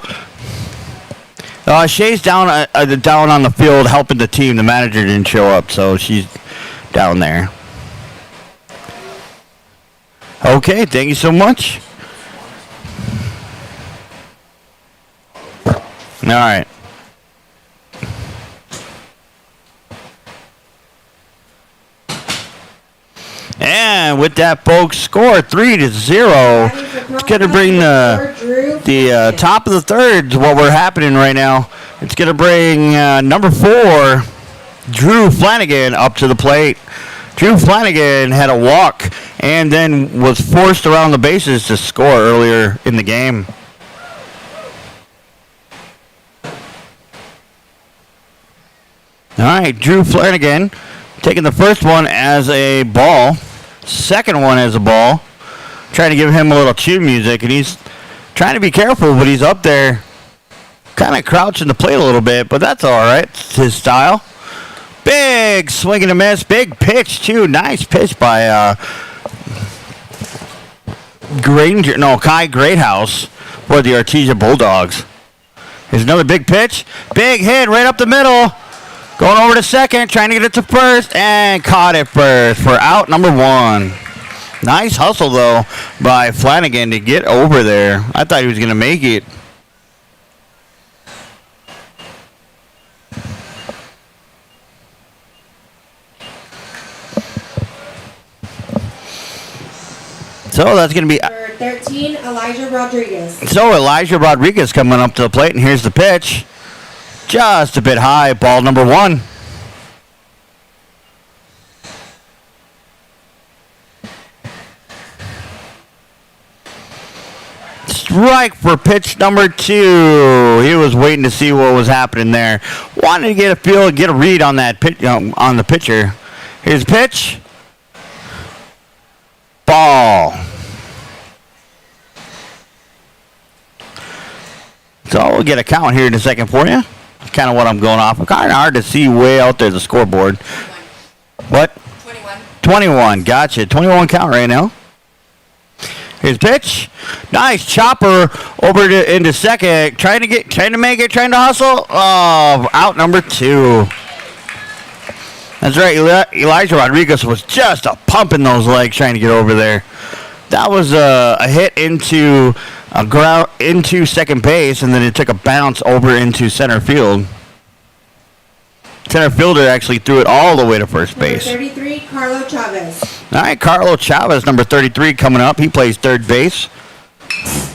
A: Shay's down on the field helping the team. The manager didn't show up, so she's down there. Okay, thank you so much. All right. And with that, folks, score 3-0. It's going to bring the top of the third, what we're happening right now. It's going to bring number 4, Drew Flanagan, up to the plate. Drew Flanagan had a walk and then was forced around the bases to score earlier in the game. All right, Drew Flanagan taking the first one as a ball, second one as a ball. Trying to give him a little cue music, and he's trying to be careful, but he's up there kind of crouching the plate a little bit, but that's all right. It's his style. Big swing and a miss. Big pitch, too. Nice pitch by Kai Greathouse for the Artesia Bulldogs. Here's another big pitch. Big hit right up the middle. Going over to second, trying to get it to first, and caught it first for out number 1. Nice hustle, though, by Flanagan to get over there. I thought he was going to make it. So that's going to be...
E: Number 13, Elijah Rodriguez.
A: So Elijah Rodriguez coming up to the plate, and here's the pitch. Just a bit high, ball number 1. Strike for pitch number 2. He was waiting to see what was happening there. Wanted to get a feel, get a read on that pitch, on the pitcher. Here's the pitch. Ball. So we'll get a count here in a second for you. That's kind of what I'm going off. It's kind of hard to see way out there the scoreboard.
E: 21.
A: What?
E: 21.
A: 21. Gotcha. 21 count right now. Here's pitch. Nice chopper over into second. Trying to hustle. Oh, out number 2. That's right. Elijah Rodriguez was just pumping those legs trying to get over there. That was a hit into ground into second base, and then it took a bounce over into center field. Center fielder actually threw it all the way to first
E: Number
A: base.
E: 33, Carlo Chavez.
A: All right, Carlo Chavez, number 33, coming up. He plays third base.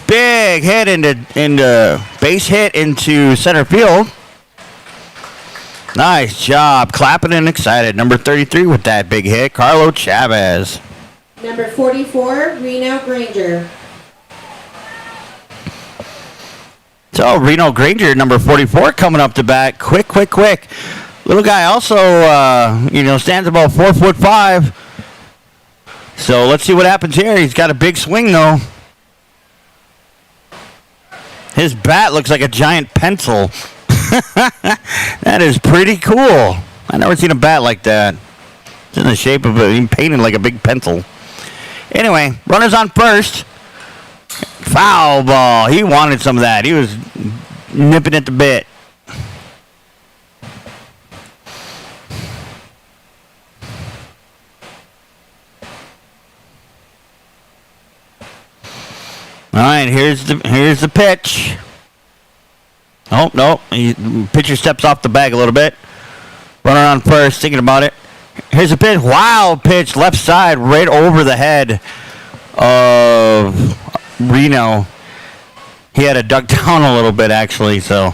A: Big hit into base hit into center field. Nice job, clapping and excited. Number 33 with that big hit, Carlo Chavez.
E: Number 44, Reno Granger.
A: So Reno Granger, number 44, coming up to bat. Quick. Little guy also, stands about 4'5". So let's see what happens here. He's got a big swing though. His bat looks like a giant pencil. That is pretty cool. I've never seen a bat like that. It's in the shape of it, painted like a big pencil. Anyway, runners on first. Foul ball. He wanted some of that. He was nipping at the bit. All right, here's the pitch. Oh, no. Pitcher steps off the bag a little bit. Runner on first, thinking about it. Here's a pitch. Wow, pitch. Left side, right over the head of Reno. He had to duck down a little bit, actually, so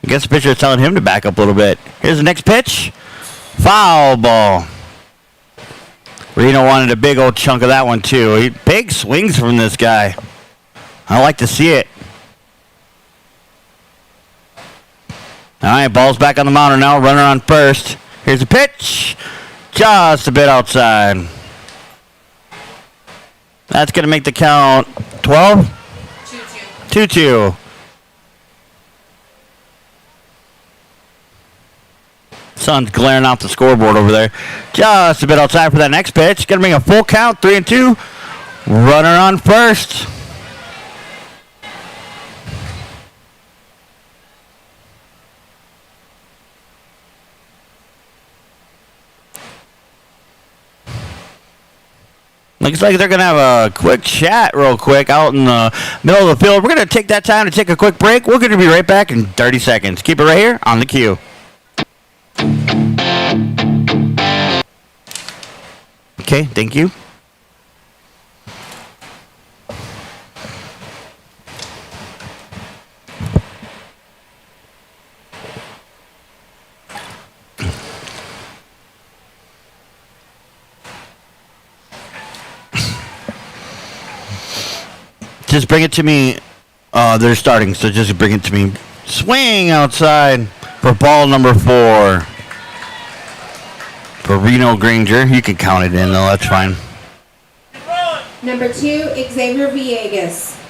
A: I guess the pitcher is telling him to back up a little bit. Here's the next pitch. Foul ball. Reno wanted a big old chunk of that one, too. Big swings from this guy. I like to see it. All right, ball's back on the mound now. Runner on first. Here's the pitch. Just a bit outside. That's going to make the count 12? 2-2. Sun's glaring out the scoreboard over there. Just a bit outside for that next pitch. Going to make a full count, 3-2. Runner on first. Looks like they're going to have a quick chat real quick out in the middle of the field. We're going to take that time to take a quick break. We're going to be right back in 30 seconds. Keep it right here on the queue. Okay, thank you. Just bring it to me. They're starting, so just bring it to me. Swing outside for ball number 4. For Reno Granger. You can count it in, though. That's fine.
E: Number 2, Xavier Villegas.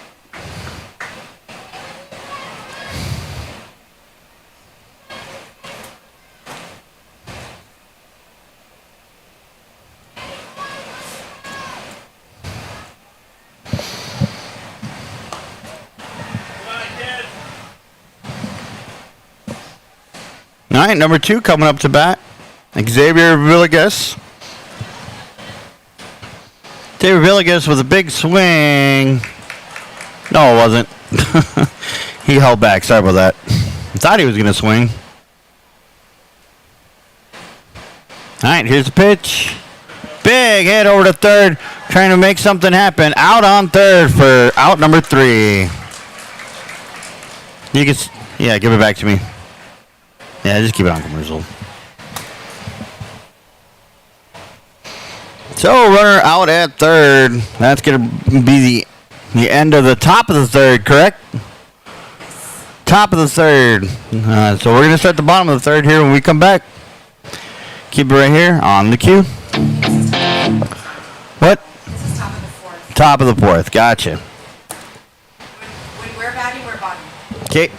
A: All right, number 2 coming up to bat. Xavier Villegas. Xavier Villegas with a big swing. No, it wasn't. He held back. Sorry about that. I thought he was going to swing. All right, here's the pitch. Big hit over to third. Trying to make something happen. Out on third for out number 3. You can, yeah, give it back to me. Yeah, just keep it on commercial. So, runner out at third. That's going to be the end of the top of the third, correct? Top of the third. So, we're going to start the bottom of the third here when we come back. Keep it right here on the queue. What?
F: This is top of the 4th.
A: Top of the 4th. Gotcha.
F: When we're batting, we're bottom.
A: Okay.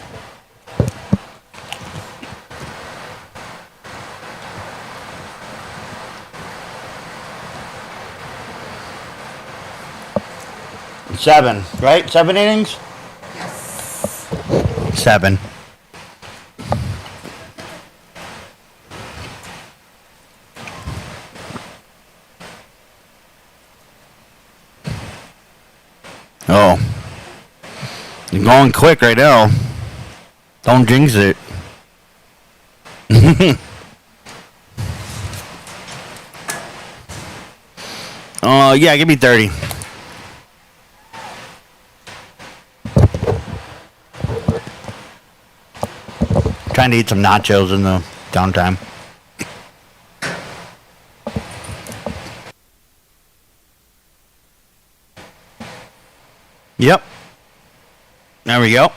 A: Seven, right? 7 innings?
F: Yes.
A: 7. Oh. You're going quick right now. Don't jinx it. Yeah, give me 30. Trying to eat some nachos in the downtime. Yep. There we go.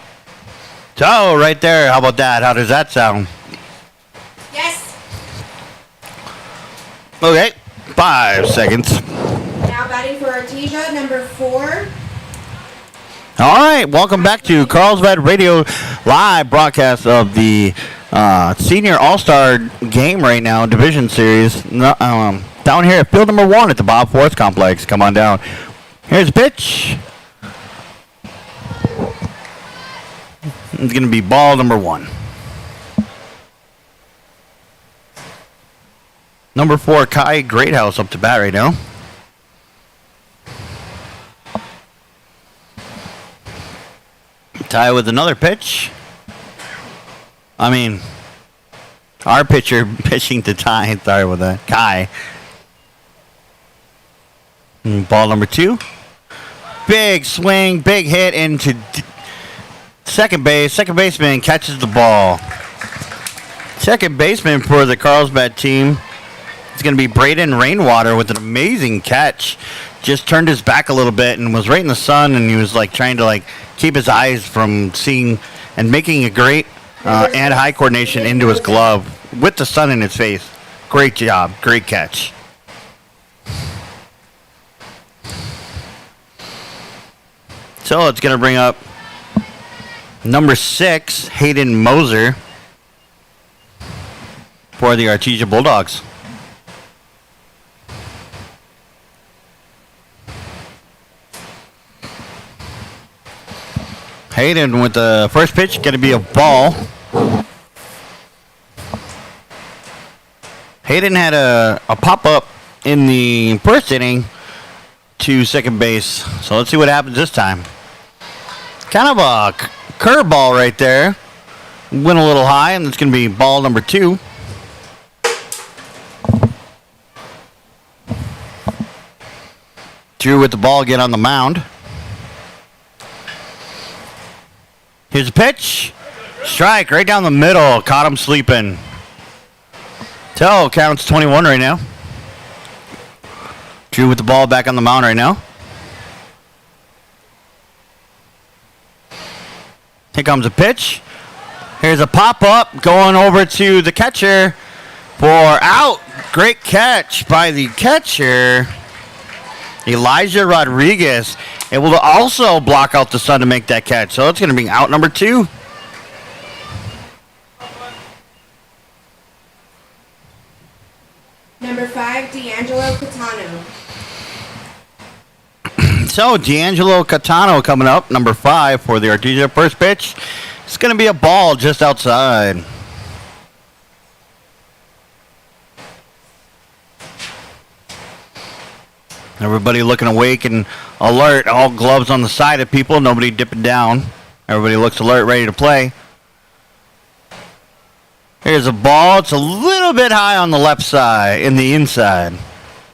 A: So, right there. How about that? How does that sound?
E: Yes.
A: Okay. 5 seconds.
E: Now batting for Artesia, number 4.
A: All right. Welcome back to Carlsbad Radio live broadcast of the Senior All-Star game right now, Division Series. Down here at field number 1 at the Bob Forrest Complex. Come on down. Here's a pitch. It's going to be ball number 1. Number 4, Kai Greathouse up to bat right now. Ty with another pitch. I mean, our pitcher pitching to Ty. Sorry with that. Kai. Ball number 2. Big swing, big hit into second base. Second baseman catches the ball. Second baseman for the Carlsbad team is going to be Braden Rainwater with an amazing catch. Just turned his back a little bit and was right in the sun, and he was like trying to like keep his eyes from seeing and making a great and high coordination into his glove with the sun in his face. Great job. Great catch. So it's going to bring up number 6, Hayden Moser for the Artesia Bulldogs. Hayden with the first pitch, going to be a ball. Hayden had a pop-up in the first inning to second base. So let's see what happens this time. Kind of a curveball right there. Went a little high, and it's going to be ball number 2. Drew with the ball again on the mound. Here's a pitch. Strike right down the middle. Caught him sleeping. So counts 21 right now. Drew with the ball back on the mound right now. Here comes a pitch. Here's a pop-up going over to the catcher for out. Great catch by the catcher, Elijah Rodriguez. Able to also block out the sun to make that catch. So it's going to be out number 2.
E: Number 5, D'Angelo Catano.
A: So D'Angelo Catano coming up, number 5 for the Artesia. First pitch. It's going to be a ball just outside. Everybody looking awake and alert. All gloves on the side of people. Nobody dipping down. Everybody looks alert, ready to play. Here's a ball. It's a little bit high on the left side, in the inside,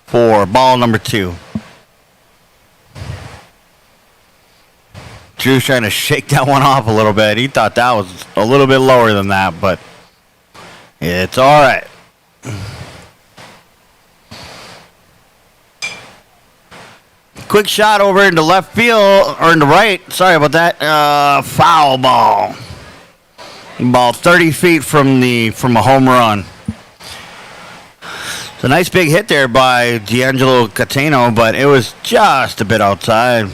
A: for ball number 2. Drew's trying to shake that one off a little bit. He thought that was a little bit lower than that, but it's all right. Quick shot over into left field, or into right. Sorry about that. Foul ball. Ball 30 feet from a home run. It's a nice big hit there by D'Angelo Catano, but it was just a bit outside.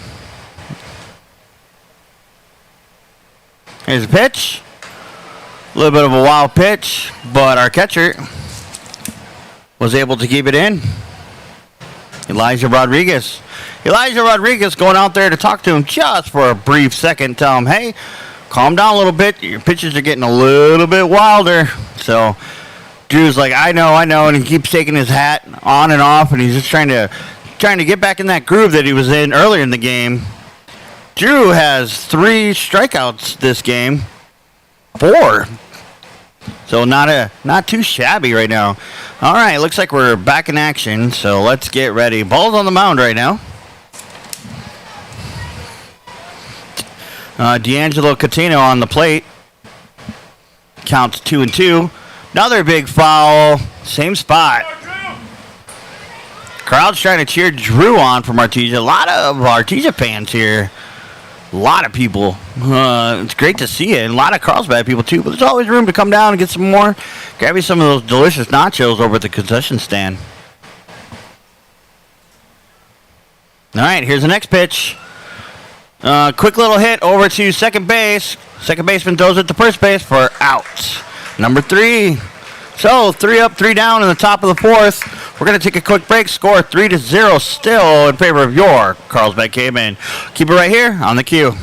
A: Here's a pitch. A little bit of a wild pitch, but our catcher was able to keep it in. Elijah Rodriguez. Elijah Rodriguez going out there to talk to him just for a brief second. Tell him, hey, calm down a little bit. Your pitches are getting a little bit wilder. So Drew's like, I know. And he keeps taking his hat on and off, and he's just trying to get back in that groove that he was in earlier in the game Drew has 3 strikeouts this game. 4. So not too shabby right now. All right, looks like we're back in action, so let's get ready. Ball's on the mound right now. D'Angelo Catino on the plate. Counts 2-2. Another big foul. Same spot. Crowd's trying to cheer Drew on from Artesia. A lot of Artesia fans here. A lot of people. It's great to see it. And a lot of Carlsbad people, too. But there's always room to come down and get some more. Grab me some of those delicious nachos over at the concession stand. All right, here's the next pitch. Quick little hit over to second base. Second baseman throws it to first base for out. Number 3. So 3 up, 3 down in the top of the 4th. We're going to take a quick break. Score 3-0 still in favor of your Carlsbad Cavemen. Keep it right here on the queue.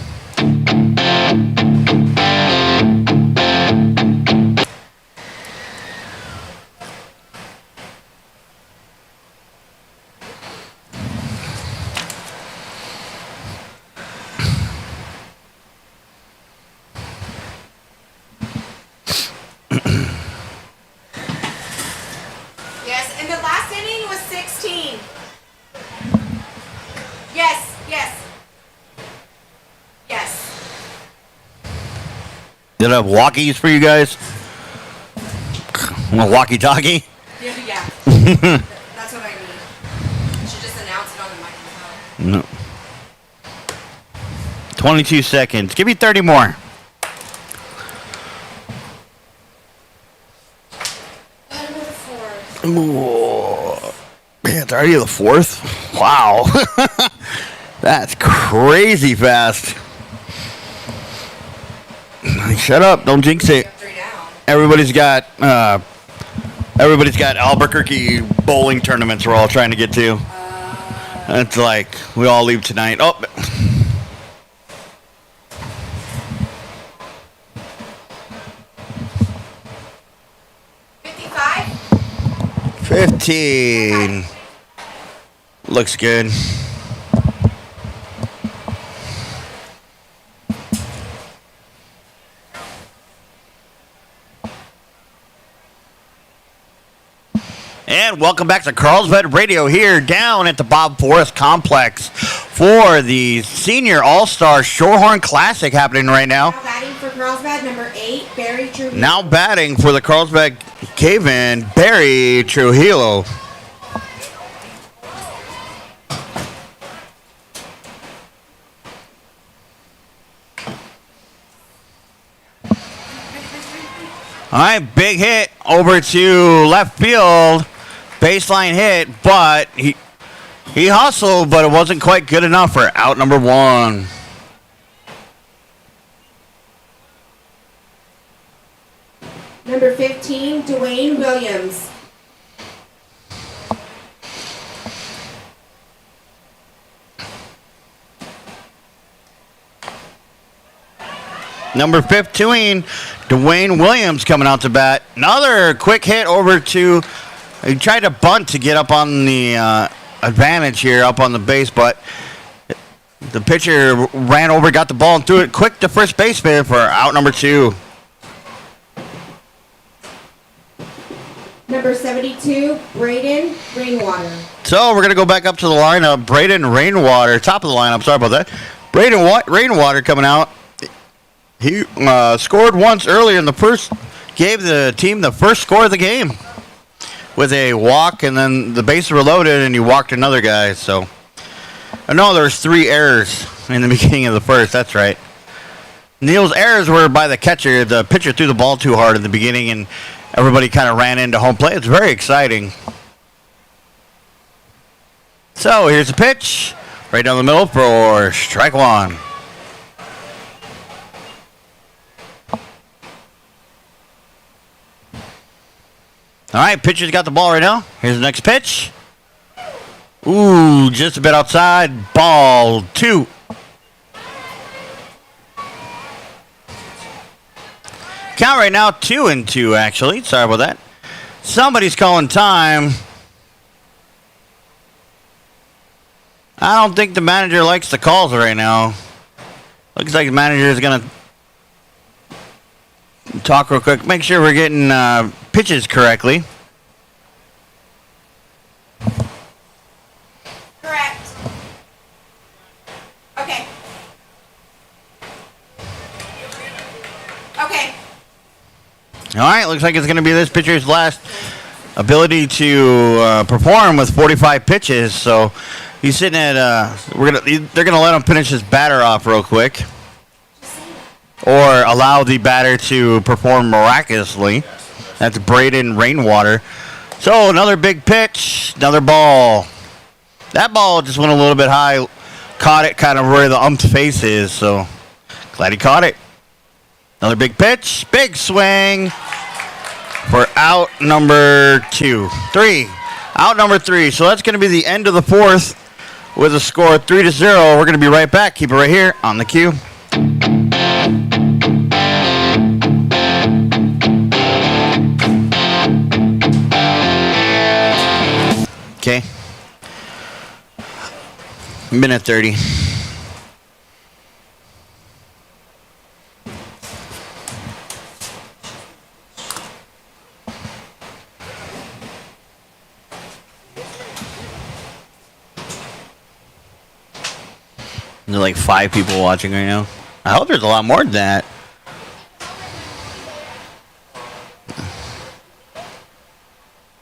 F: Yes, and the last inning was 16. Yes, yes. Yes.
A: Did I have walkies for you guys? A walkie-talkie?
F: Yeah. That's what I need. You should just announce it on the microphone.
A: No. 22 seconds. Give me 30 more.
F: Bottom of the 4th.
A: Ooh. Man, it's already the 4th? Wow. That's crazy fast. Shut up. Don't jinx it.
F: 3 down.
A: Everybody's got Albuquerque bowling tournaments we're all trying to get to. It's like we all leave tonight. Oh.
F: 55.
A: 15. Looks good. And welcome back to Carlsbad Radio here down at the Bob Forrest Complex for the Senior All-Star Shorthorn Classic happening right now.
E: Now batting for Carlsbad, number 8, Barry Trujillo.
A: Now batting for the Carlsbad Cavemen, Barry Trujillo. All right, big hit over to left field. Baseline hit, but he hustled, but it wasn't quite good enough for out number 1.
E: Number 15, Dwayne Williams.
A: Number 15, Dwayne Williams coming out to bat. Another quick hit over to, he tried to bunt to get up on the advantage here, up on the base, but the pitcher ran over, got the ball, and threw it quick to first baseman for out number 2.
E: Number 72, Braden Rainwater.
A: So we're going to go back up to the lineup. Braden Rainwater, top of the lineup, sorry about that. Braden Rainwater coming out. He scored once earlier in the first, gave the team the first score of the game with a walk, and then the bases were loaded, and he walked another guy. So, no, there was 3 errors in the beginning of the first. That's right. Neil's errors were by the catcher. The pitcher threw the ball too hard in the beginning, and everybody kind of ran into home plate. It's very exciting. So here's the pitch, right down the middle for strike 1. All right, pitcher's got the ball right now. Here's the next pitch. Ooh, just a bit outside. Ball 2. Count right now 2-2, actually. Sorry about that. Somebody's calling time. I don't think the manager likes the calls right now. Looks like the manager is going to talk real quick. Make sure we're getting pitches correctly.
F: Correct. Okay. Okay.
A: All right, looks like it's going to be this pitcher's last ability to perform with 45 pitches. So he's sitting at they're going to let him finish his batter off real quick, or allow the batter to perform miraculously. That's Braden Rainwater. So another big pitch, another ball. That ball just went a little bit high, caught it kind of where the ump's face is. So glad he caught it. Another big pitch, big swing for out number 3. Out number 3. So that's going to be the end of the fourth with a score of 3-0. We're going to be right back. Keep it right here on the Q. Okay. Minute 30. There's like 5 people watching right now. I hope there's a lot more than that.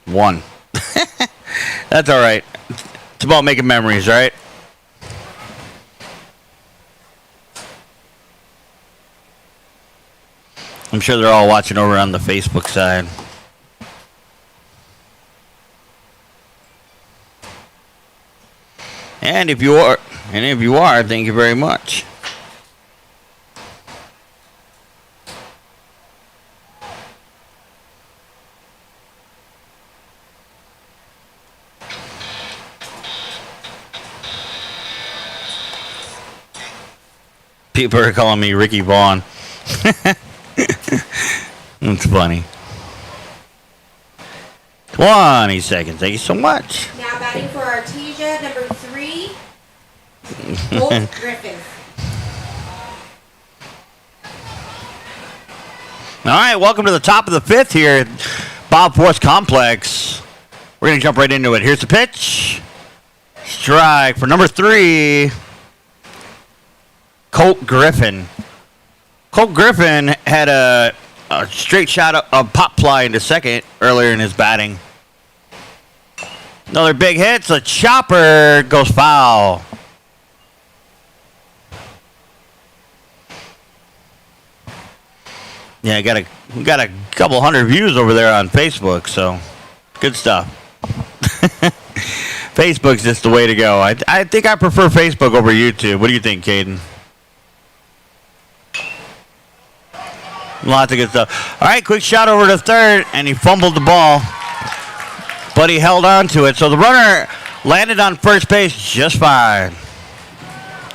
A: One. That's all right. It's about making memories, right? I'm sure they're all watching over on the Facebook side. And if you are, thank you very much. People are calling me Ricky Vaughn. That's funny. 20 seconds. Thank you so much.
E: Now batting for Artesia, number 3, Colt Griffin.
A: All right, welcome to the top of the 5th here at Bob Force Complex. We're going to jump right into it. Here's the pitch. Strike for number 3, Colt Griffin. Colt Griffin had a straight shot, a pop fly into second earlier in his batting. Another big hit. So chopper goes foul. Yeah, we got a couple hundred views over there on Facebook, so good stuff. Facebook's just the way to go. I think I prefer Facebook over YouTube. What do you think, Caden? Lots of good stuff. All right, quick shot over to third, and he fumbled the ball, but he held on to it. So the runner landed on first base just fine.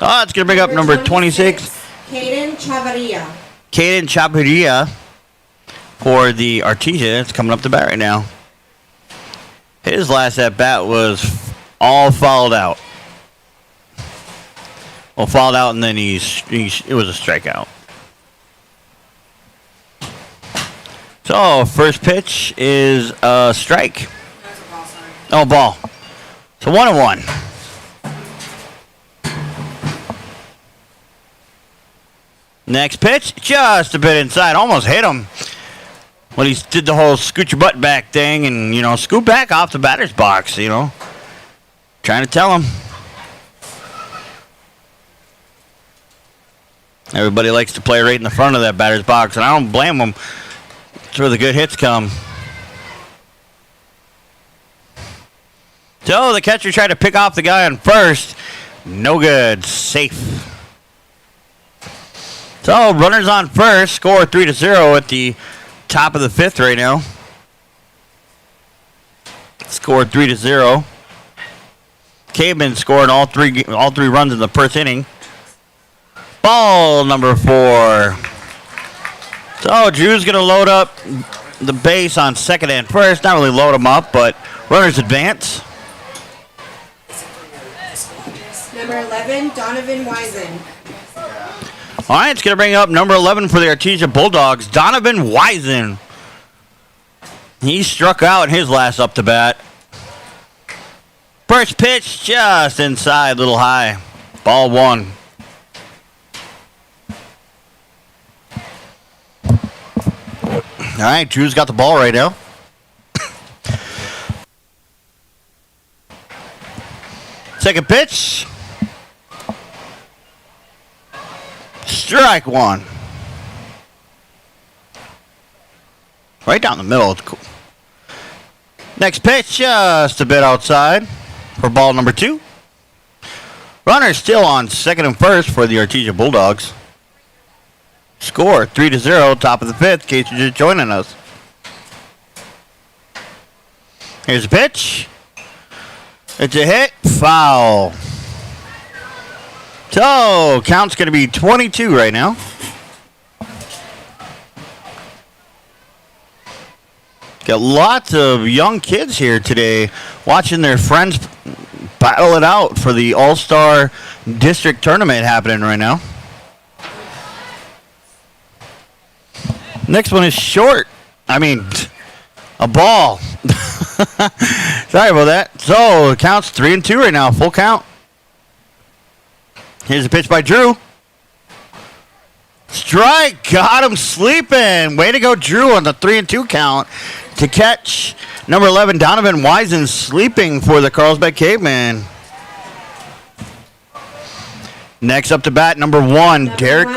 A: Oh, it's going to bring up number 26.
E: Caden Chavarria.
A: Caden Chavarria for the Artesia. It's coming up to bat right now. His last at bat was all fouled out. Well, fouled out, and then it was a strikeout. So, first pitch is a strike.
F: That's a ball, sorry.
A: Oh, ball. So, 1-1. Next pitch, just a bit inside. Almost hit him. When he did the whole scoot your butt back thing and, scoot back off the batter's box, Trying to tell him. Everybody likes to play right in the front of that batter's box, and I don't blame them. That's where the good hits come. So the catcher tried to pick off the guy on first. No good. Safe. So runners on first. Score 3-0 at the top of the 5th right now. Score 3-0. Caveman scoring all three runs in the first inning. Ball number 4. So Drew's going to load up the base on second and first. Not really load them up, but runners advance.
E: Number 11, Donovan Wisen.
A: All right, it's going to bring up number 11 for the Artesia Bulldogs, Donovan Wisen. He struck out in his last up to bat. First pitch just inside, little high. Ball 1. All right, Drew's got the ball right now. Second pitch. Strike 1. Right down the middle. It's cool. Next pitch, just a bit outside for ball number 2. Runner still on second and first for the Artesia Bulldogs. Score 3-0, top of the 5th, in case you're just joining us. Here's a pitch. It's a hit, foul. So, count's going to be 22 right now. Got lots of young kids here today watching their friends battle it out for the All-Star District Tournament happening right now. Next one is short. I mean, a ball. Sorry about that. So, it counts 3-2 right now, full count. Here's a pitch by Drew. Strike, got him sleeping. Way to go, Drew, on the 3-2 count to catch number 11, Donovan Wisen, sleeping for the Carlsbad Caveman. Next up to bat, number 1, Derek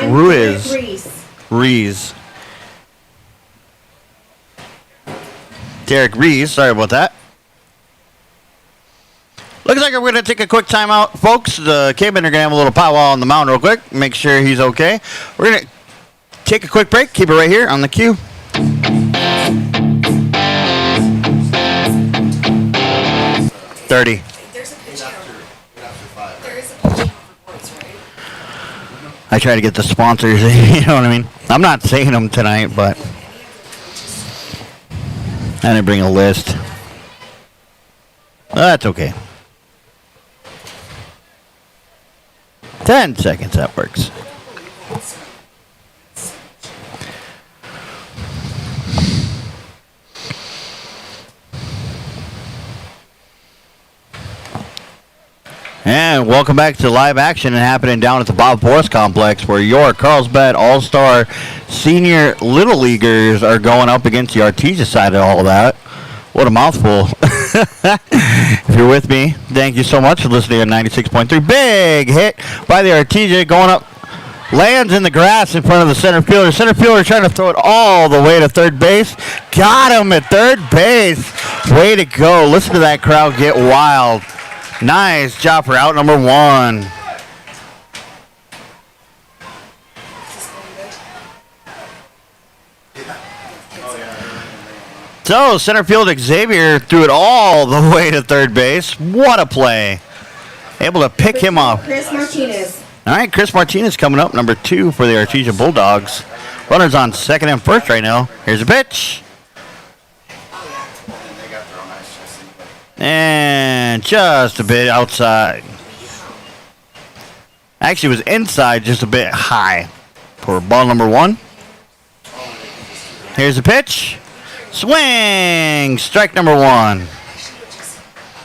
A: Rees. Derek Rees, sorry about that. Looks like we're going to take a quick timeout, folks. The Cavemen are going to have a little powwow on the mound real quick. Make sure he's okay. We're going to take a quick break. Keep it right here on the queue.
F: There's a pitch out. There is a pitch out reports, right?
A: I try to get the sponsors, you know what I mean? I'm not saying them tonight, but I didn't bring a list. Well, that's okay. 10 seconds, that works. And welcome back to live action and happening down at the Bob Forrest Complex, where your Carlsbad All-Star Senior Little Leaguers are going up against the Artesia side of all that. What a mouthful. If you're with me, thank you so much for listening on 96.3. Big hit by the Artesia, going up, lands in the grass in front of the center fielder. Center fielder trying to throw it all the way to third base. Got him at third base. Way to go. Listen to that crowd get wild. Nice job for out number 1. So, center field Xavier threw it all the way to third base. What a play. Able to pick him off.
E: Chris Martinez.
A: All right, Chris Martinez coming up, number 2 for the Artesia Bulldogs. Runners on second and first right now. Here's a pitch. And just a bit outside. Actually, it was inside, just a bit high for ball number 1. Here's a pitch. Swing. Strike number 1.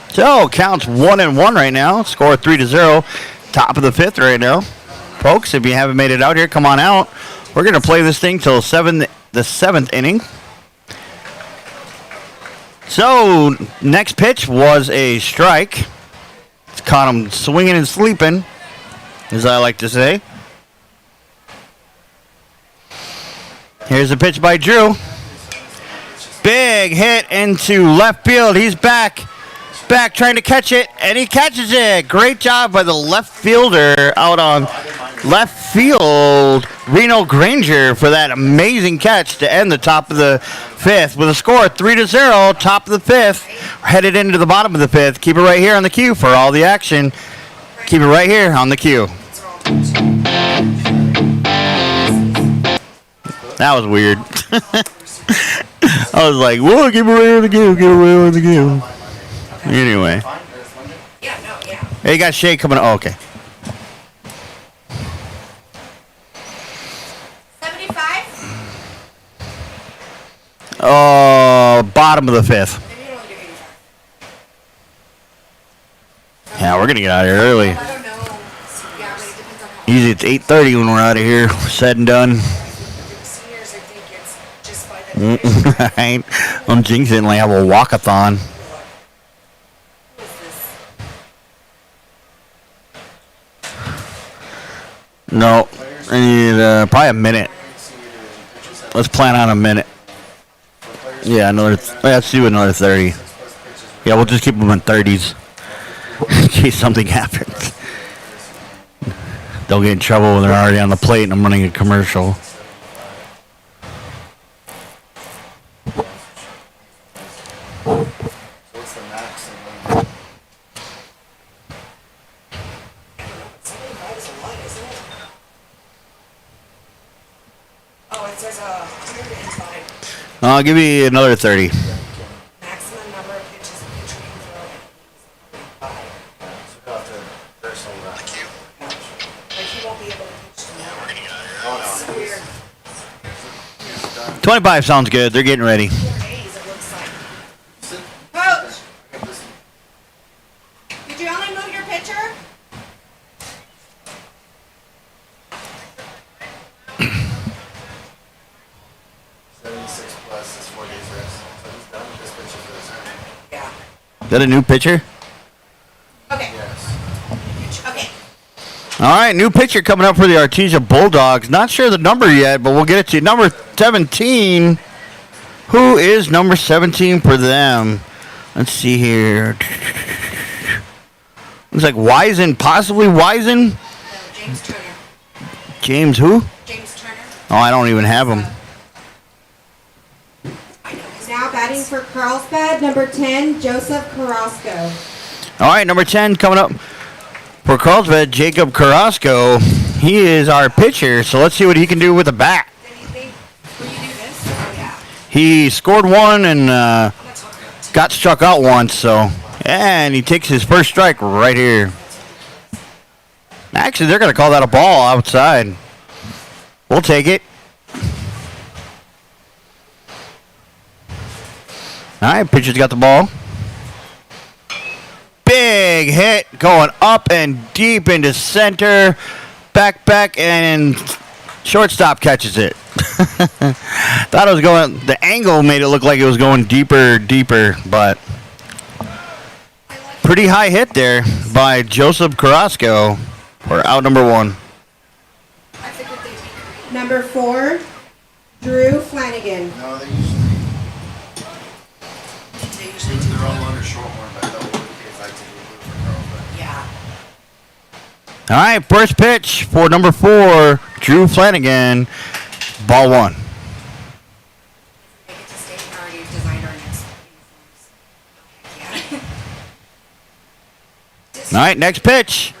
A: So, counts 1-1 right now. Score 3-0. Top of the 5th right now. Folks, if you haven't made it out here, come on out. We're going to play this thing till the 7th inning. So, next pitch was a strike. It's caught him swinging and sleeping, as I like to say. Here's a pitch by Drew. Big hit into left field. He's back trying to catch it, and he catches it. Great job by the left fielder out on left field, Reno Granger, for that amazing catch to end the top of the 5th with a score 3-0, top of the 5th. We're headed into the bottom of the 5th. Keep it right here on the queue for all the action. Keep it right here on the queue. That was weird. I was like, whoa, keep it right on the queue, keep it right on the queue. Anyway.
F: Yeah, no, yeah.
A: Hey, you got Shay coming. Oh, okay. Bottom of the fifth.
F: Maybe you don't want to do 85.
A: Yeah, we're gonna get out of here early.
F: I don't know. Yeah, but it depends on how.
A: Usually it's 8:30 when we're out of here, said and done.
F: For the seniors, I think it's just by the division.
A: I'm jinxing like have a walkathon.
F: Who is this?
A: No, I need probably a minute. Let's plan on a minute. Yeah, let's do another 30. Yeah, we'll just keep them in 30s in case something happens. They'll get in trouble when they're already on the plate and I'm running a commercial.
D: What's the maximum?
F: Oh, it says 105.
A: I'll give you another 30.
F: Maximum number of pitches a pitcher can throw at innings is 105.
D: So we'll have to personally run.
F: Like he won't be able to pitch tomorrow. It's weird.
A: 25 sounds good. They're getting ready.
F: 4 days it looks like. Coach! Did you only move your pitcher?
D: Plus is 4 days rest. So he's done with this pitcher for this time.
F: Yeah.
A: Is that a new pitcher?
F: Okay.
D: Yes.
F: Okay.
A: All right, new pitcher coming up for the Artesia Bulldogs. Not sure the number yet, but we'll get it to you. Number 17. Who is number 17 for them? Let's see here. Looks like Wisen, possibly Wisen.
F: No, James Turner.
A: James who?
F: James Turner.
A: Oh, I don't even have him.
F: I know his
E: Now batting for Carlsbad, number 10, Joseph Carrasco.
A: All right, number 10 coming up for Carlsbad, Jacob Carrasco. He is our pitcher, so let's see what he can do with the bat.
F: Did he think, will you do this? Oh, yeah.
A: He scored one and
F: Let's hook it.
A: got struck out once, so. And he takes his first strike right here. Actually, they're going to call that a ball outside. We'll take it. All right, pitcher's got the ball. Big hit going up and deep into center. Back, and shortstop catches it. Thought it was going, the angle made it look like it was going deeper, but pretty high hit there by Joseph Carrasco for out number 1.
F: I figured they'd be great.
E: Number 4, Drew Flanagan.
D: No, they usually do. They're all under Shorthorn, but that would be if I take a blue for Carlsbad.
F: Yeah.
A: All right, first pitch for number 4, Drew Flanagan. Ball 1.
F: Make it to state and already designed our next uniforms. Yeah.
A: All right, next pitch.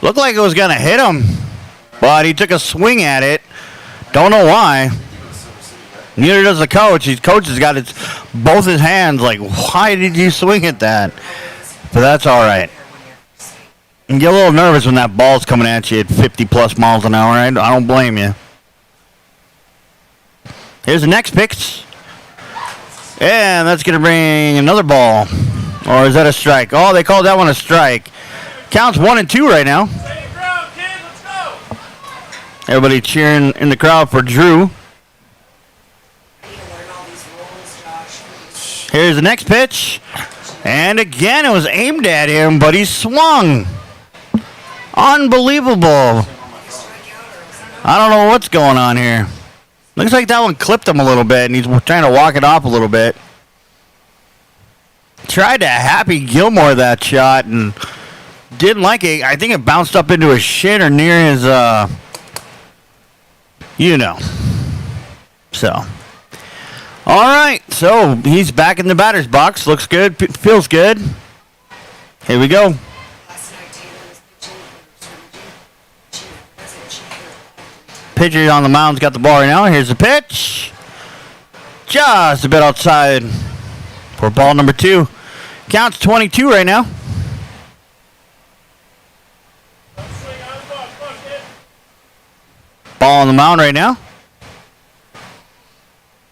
A: Looked like it was going to hit him, but he took a swing at it. Don't know why. Neither does the coach. His coach has got both his hands like, why did you swing at that? But that's all right. You get a little nervous when that ball's coming at you at 50-plus miles an hour. I don't blame you. Here's the next pitch. And that's going to bring another ball. Or is that a strike? Oh, they called that one a strike. Counts 1-2 right now. Everybody cheering in the crowd for Drew.
F: I need to learn all these rules, Josh.
A: Here's the next pitch. And again, it was aimed at him, but he swung. Unbelievable. I don't know what's going on here. Looks like that one clipped him a little bit, and he's trying to walk it off a little bit. Tried to Happy Gilmore that shot and didn't like it. I think it bounced up into his shin or near his, So. All right, so he's back in the batter's box. Looks good, feels good. Here we go.
F: Last night, Taylor was pitching.
A: Pitcher on the mound's got the ball right now. Here's the pitch. Just a bit outside for ball number 2. Counts 22 right now. Ball on the mound right now.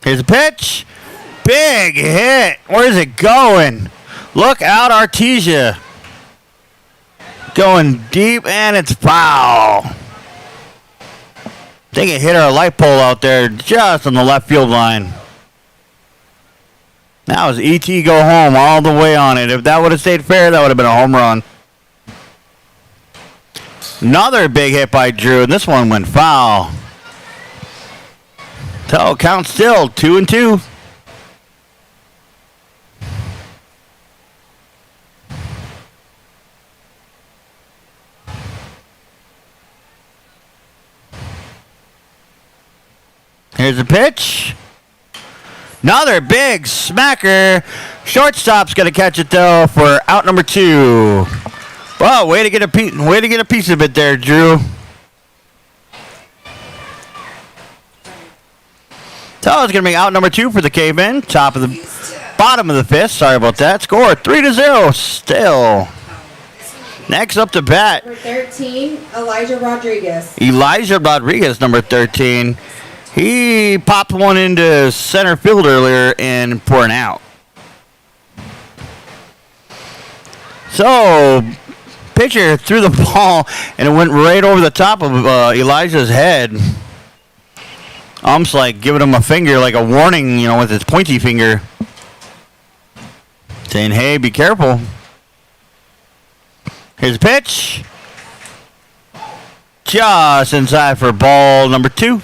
A: Here's a pitch. big hit. Where's it going? Look out, Artesia. Going deep, and it's foul. I think it hit our light pole out there just on the left field line. That was E.T. go home all the way on it. If that would have stayed fair, that would have been a home run. Another big hit by Drew, and this one went foul. So count still 2-2. Here's the pitch. Another big smacker. Shortstop's gonna catch it though for out number 2. Well, way to get a piece of it there, Drew. So it's gonna be out number 2 for the Cavemen. Bottom of the 5th. Sorry about that. Score 3-0. Still. Next up to bat.
E: Number 13, Elijah Rodriguez.
A: Elijah Rodriguez, number 13. He popped one into center field earlier and for an out. So, pitcher threw the ball and it went right over the top of Elijah's head. Almost like giving him a finger, like a warning, you know, with his pointy finger. Saying, hey, be careful. Here's the pitch. Just inside for ball number 2.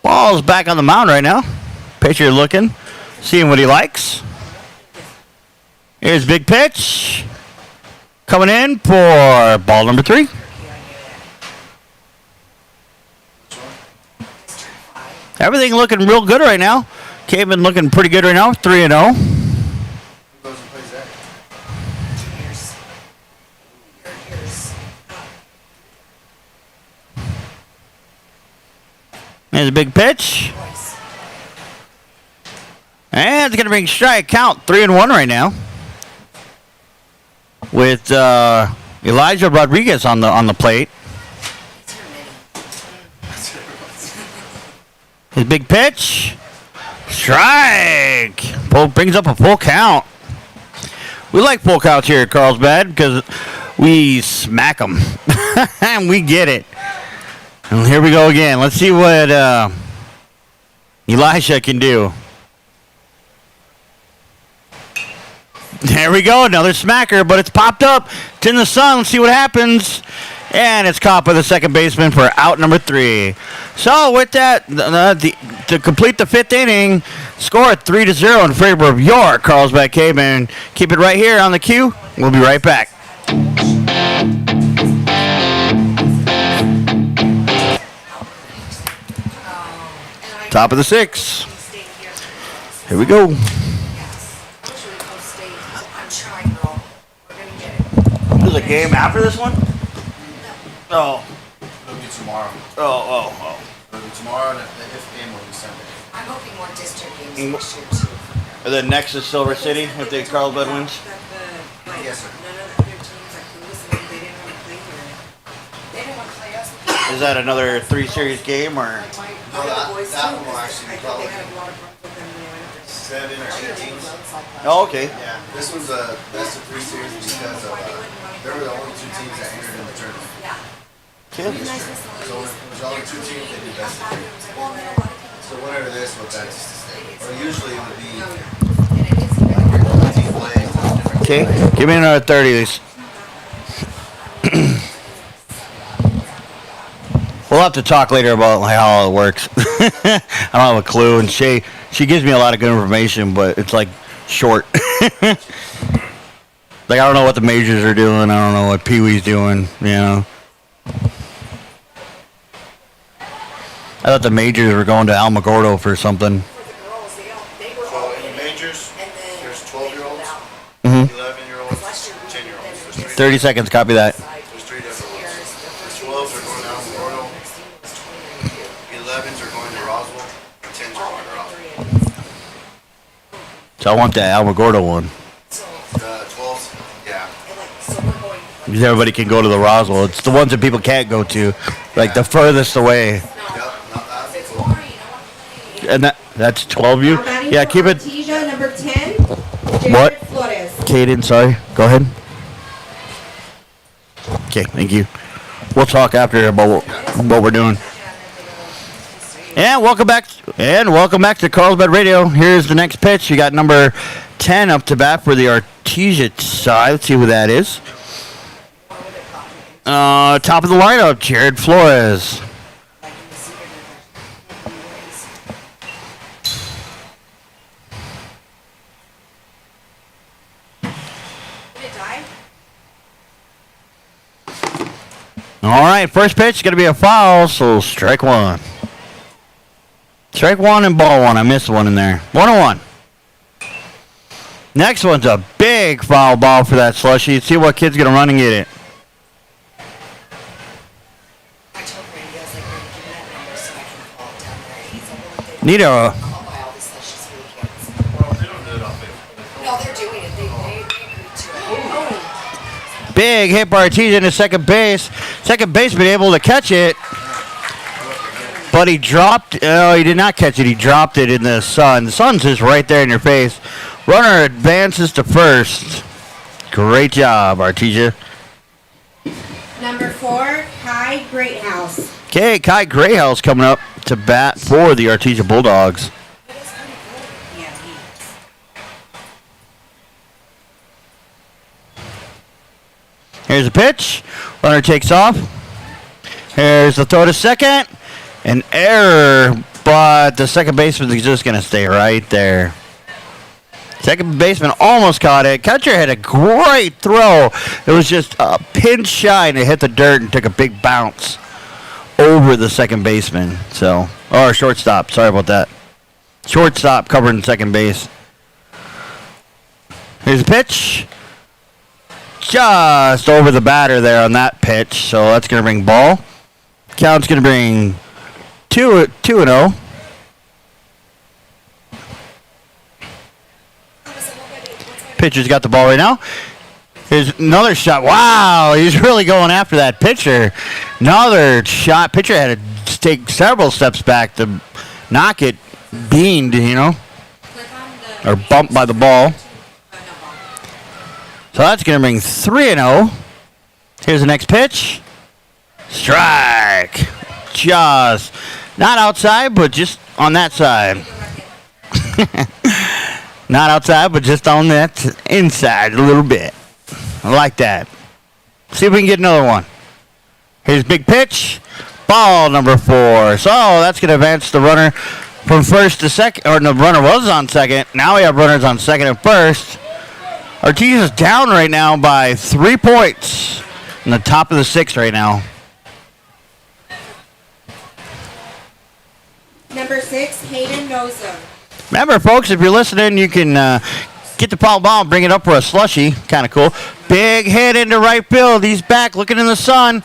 A: Ball's back on the mound right now. Pitcher looking, seeing what he likes. Here's big pitch. Coming in for ball number 3. Everything looking real good right now. Caveman looking pretty good right now, 3-0.
D: Who goes and plays that?
A: There's a big pitch. And it's going to bring strike count 3-1 right now. With Elijah Rodriguez on the plate. His big pitch. Strike. Brings up a full count. We like full counts here at Carlsbad because we smack them. And we get it. And here we go again. Let's see what Elisha can do. There we go. Another smacker, but it's popped up. It's in the sun. Let's see what happens. And it's caught by the second baseman for out number 3. So with that, to complete the 5th inning, score 3-0 in favor of your Carlsbad Cavemen. Keep it right here on the queue. We'll be right back. Top of the 6th. Here we go. There's a game after this one? Oh.
D: It'll be tomorrow.
A: Oh.
D: It'll be tomorrow, and the 5th game will be Sunday.
F: I'm hoping more district games next year too.
A: And then next is Silver City if the Carlsbad wins.
D: Yes, sir.
F: None of the other teams like Lewis, they didn't want to play here. They didn't want to play us.
A: Is that another 3-series game or?
F: Like my
D: No,
F: other boys
D: that
F: too,
D: one will
F: 'cause
D: actually
F: I
D: be
F: think they
D: probably
F: had a lot of problems with them when they went up.
D: 7 or 8 teams.
A: Oh, okay.
D: Yeah, this one's a best of 3 series because of, they were the only 2 teams that entered in the tournament.
F: Yeah.
A: Okay.
D: There's only 2 teams that do best of 3. So whenever this, what that's, or usually it would be like your 15 plays, different.
A: Okay. Give me another 30. We'll have to talk later about how it works. I don't have a clue, and she gives me a lot of good information, but it's like short. Like I don't know what the majors are doing. I don't know what Pee Wee's doing. You know. I thought the majors were going to Alamogordo for something.
D: So in the majors, there's 12-year-olds,
A: Mhm.
D: 11-year-olds, 10-year-olds. There's 3
A: 30 seconds. Copy that.
D: There's 3 different ones. The 12s are going to Alamogordo, 11s are going to Roswell, and 10s are going to Roswell.
A: So I want that Alamogordo one.
D: The 12s, yeah.
A: Because everybody can go to the Roswell. It's the ones that people can't go to, like the furthest away.
D: Yep.
A: And that's 12 you.
E: Now batting
A: Yeah,
E: for
A: keep it.
E: Artesia, number 10. Jared
A: What?
E: Flores.
A: Caden, sorry. Go ahead. Okay, thank you. We'll talk after about what we're doing. And welcome back. And welcome back to Carlsbad Radio. Here's the next pitch. You got number 10 up to bat for the Artesia side. Let's see who that is. Top of the lineup, Jared Flores. All right, first pitch is going to be a foul, so strike one. Strike one and ball one. I missed one in there. 1-1. Next one's a big foul ball for that slushy. Let's see what kid's going to run and get it.
F: I told Randy, I was like, Randy, give me that number so I can call it down there. He's like, well, if they
A: Need a-
F: call by all these slushies for the kids.
D: Well, they don't do it on Facebook.
F: No, they're doing it. They agreed to it.
A: Big hit by Artesia into second base. Second baseman able to catch it. But he dropped. Oh, he did not catch it. He dropped it in the sun. The sun's just right there in your face. Runner advances to first. Great job, Artesia.
E: Number 4, Kai Greathouse.
A: Okay, Kai Grayhouse coming up to bat for the Artesia Bulldogs.
E: Yeah, he is.
A: Here's a pitch. Runner takes off. Here's the throw to second. An error, but the second baseman is just going to stay right there. Second baseman almost caught it. Catcher had a great throw. It was just a pin shy and it hit the dirt and took a big bounce over the second baseman. Or shortstop. Sorry about that. Shortstop covering second base. Here's a pitch. Just over the batter there on that pitch. So that's going to bring ball. Count's going to bring 2-0. Pitcher's got the ball right now. Here's another shot. Wow, he's really going after that pitcher. Another shot. Pitcher had to take several steps back to knock it beamed,
F: Click on the
A: or bumped by the ball. So that's going to bring 3-0. Here's the next pitch. Strike. Just not outside, but just on that side. Not outside, but just on that inside a little bit. I like that. See if we can get another one. Here's a big pitch. Ball number 4. So that's going to advance the runner from first to second. Or the runner was on second. Now we have runners on second and first. Artesia's down right now by 3 points. In the top of the 6th right now.
E: Number 6, Hayden Noza.
A: Remember, folks, if you're listening, you can get the foul ball and bring it up for a slushy. Kind of cool. Big hit into right field. He's back looking in the sun.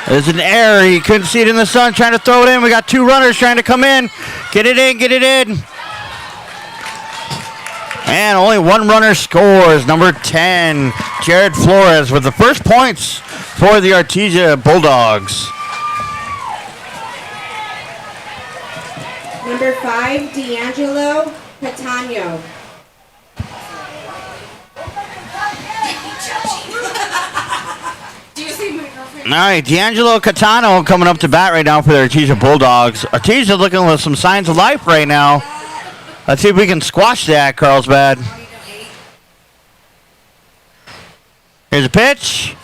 A: There's an error. He couldn't see it in the sun. Trying to throw it in. We got 2 runners trying to come in. Get it in. Get it in. And only 1 runner scores. Number 10, Jared Flores with the first points for the Artesia Bulldogs.
E: Number 5, D'Angelo Catano.
F: Do you see my girlfriend?
A: All right, D'Angelo Catano coming up to bat right now for the Artesia Bulldogs. Artesia looking with some signs of life right now. Let's see if we can squash that, Carlsbad. Here's a pitch.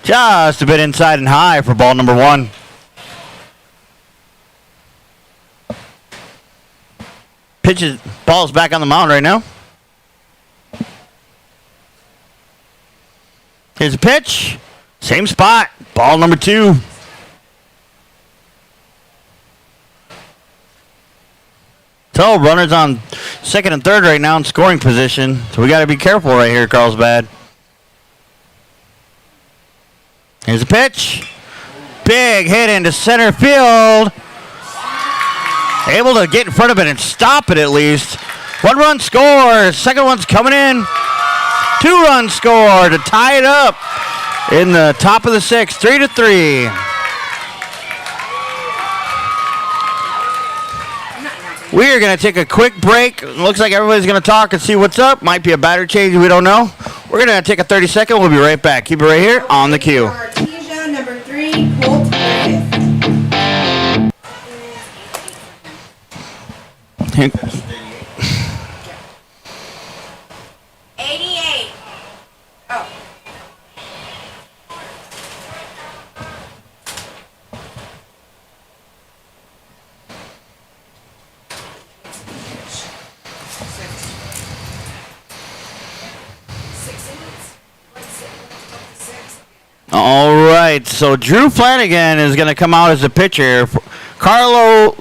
A: Just a bit inside and high for ball number 1. Pitches, ball's back on the mound right now. Here's a pitch. Same spot. Ball number 2. So runners on second and third right now in scoring position. So we got to be careful right here, Carlsbad. Here's a pitch. Big hit into center field. Able to get in front of it and stop it at least. 1 run score. Second one's coming in. 2 run score to tie it up in the top of the 6th. 3-3. We are going to take a quick break. Looks like everybody's going to talk and see what's up. Might be a batter change. We don't know. We're going to take a 30-second. We'll be right back. Keep it right here on the queue.
E: Artesia, number 3, Colt Griffith.
F: 88. Oh.
A: All right, so Drew Flanagan is going to come out as a pitcher. Carlo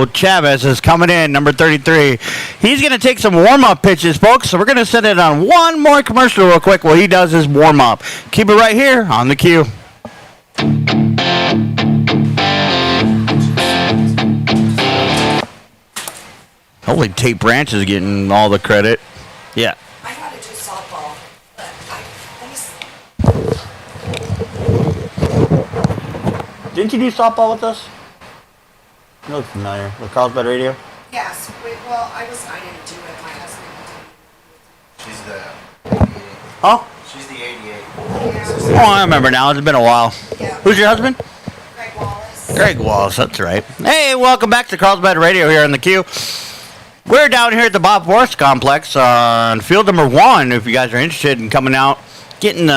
A: Chavez is coming in, number 33. He's going to take some warm-up pitches, folks, so we're going to send it on one more commercial real quick while he does his warm-up. Keep it right here on the queue. Holy Tate Branch is getting all the credit. Yeah.
F: I had to do softball, but I just.
A: Didn't you do softball with us? You look familiar. With Carlsbad Radio?
F: Yes. Well, I didn't do it. My husband did.
D: She's the
A: Huh?
D: she's the 88.
A: Oh, I remember now. It's been a while.
F: Yeah.
A: Who's your husband?
F: Greg Wallace.
A: Greg Wallace, that's right. Hey, welcome back to Carlsbad Radio here in the queue. We're down here at the Bob Forrest Complex on field number 1. If you guys are interested in coming out, getting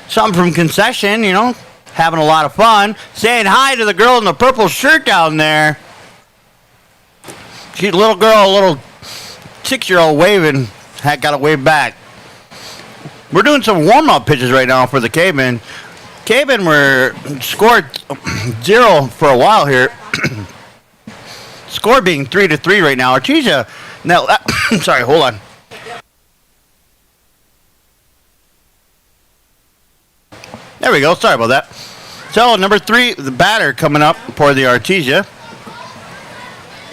A: something from concession, you know, having a lot of fun, saying hi to the girl in the purple shirt down there. She's a little girl, a little 6-year-old waving. Got to wave back. We're doing some warm-up pitches right now for the Cavemen. Cavemen were scored 0 for a while here. Score being 3-3 right now. Artesia, now, sorry, hold on. There we go. Sorry about that. So, number 3, the batter coming up for the Artesia.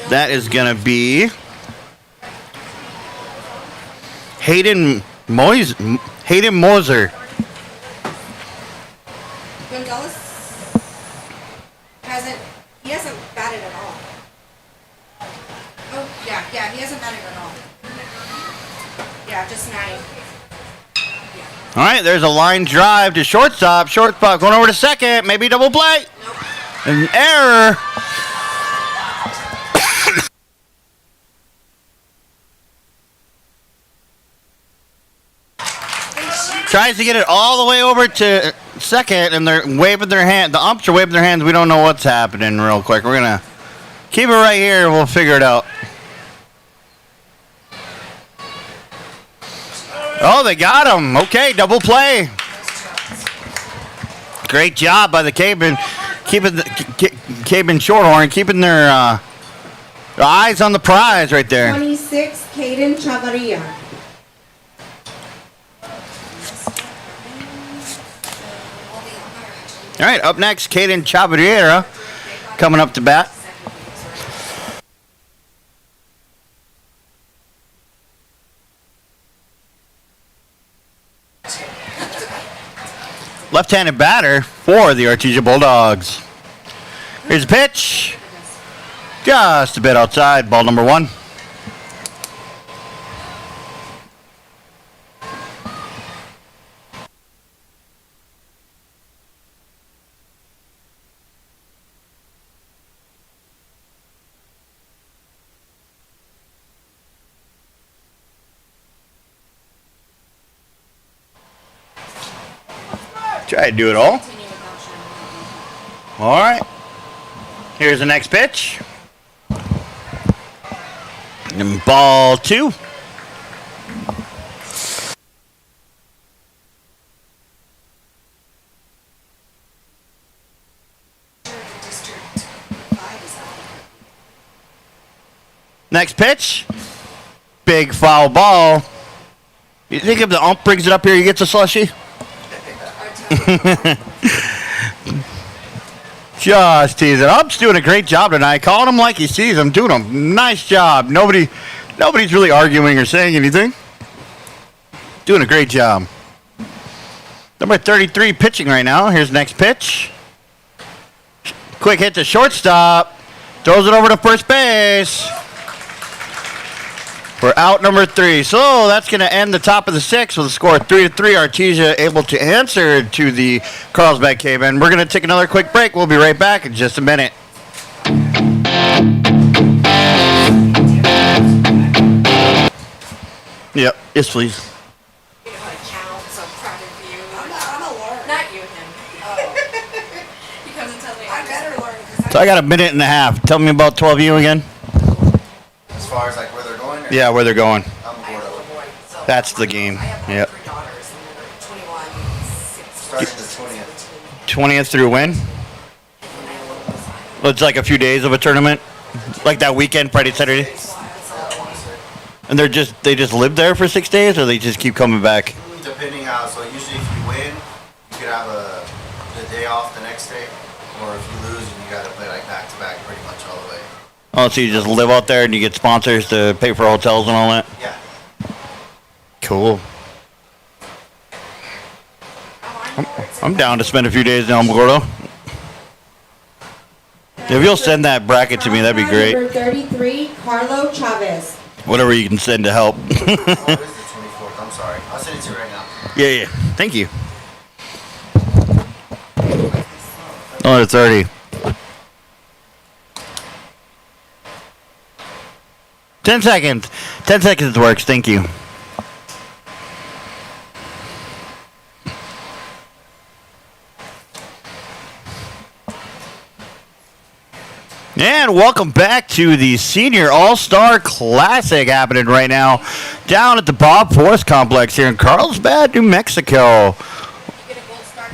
A: That is going to be Hayden Moser.
F: Gonzalez he hasn't batted at all. Oh, yeah, he hasn't batted at all. Yeah, just 9.
A: All right, there's a line drive to shortstop. Shortstop going over to second. Maybe double play.
F: Nope.
A: An error. Tries to get it all the way over to second, and they're waving their hand. The umps are waving their hands. We don't know what's happening real quick. We're going to keep it right here, and we'll figure it out. Oh, they got him. Okay, double play. Great job by the Cavemen, keeping the Cavemen Shorthorn, keeping their eyes on the prize right there.
E: 26, Caden Chavarria.
A: All right, up next, Caden Chavarria coming up to bat. Left-handed batter for the Artesia Bulldogs. Here's a pitch. Just a bit outside, ball number 1. Try to do it all. All right. Here's the next pitch. And ball 2. Next pitch. Big foul ball. You think if the ump brings it up here, he gets a slushy? Just teasing. Ump's doing a great job tonight. Calling him like he sees him. Doing a nice job. Nobody's really arguing or saying anything. Doing a great job. Number 33 pitching right now. Here's the next pitch. Quick hit to shortstop. Throws it over to first base. For out number 3. So that's going to end the top of the 6th with a score of 3-3. Artesia able to answer to the Carlsbad Cavemen. We're going to take another quick break. We'll be right back in just a minute. Yep. Yes, please.
F: You know how to count, so I'm proud of you.
E: I'm a learner.
F: Not you, him.
E: Oh.
F: He comes and tells me.
E: I better learn because
A: So I got a minute and a half. Tell me about 12U again.
D: As far as like where they're going? Or
A: Yeah, where they're going.
D: I'm
E: I have a
D: bored
E: little
D: of it.
E: boy. So
A: That's the game.
E: I have
A: Yep.
E: 3 daughters, and they're 21, 6,
D: Starting the 20th.
A: 20th through when?
E: and I have a little son.
A: Well, it's like a few days of a tournament. Like that weekend, Friday, Saturday.
E: So
D: Yeah, I want to say.
A: And they just live there for 6 days, or they just keep coming back?
D: Depending how, so usually if you win, you could have the day off the next day, or if you lose, you got to play like back to back pretty much all the way.
A: Oh, so you just live out there and you get sponsors to pay for hotels and all that?
D: Yeah.
A: Cool. I'm down to spend a few days in El Gordo. If you'll send that bracket to me, that'd be great.
G: Number 33, Carlo Chavez.
A: Whatever you can send to help.
D: Oh, it is the 24th. I'm sorry. I'll send it to you right now.
A: Yeah. Thank you. Oh, it's 30. 10 seconds. 10 seconds works. Thank you. And welcome back to the Senior All-Star Classic happening right now down at the Bob Force Complex here in Carlsbad, New Mexico.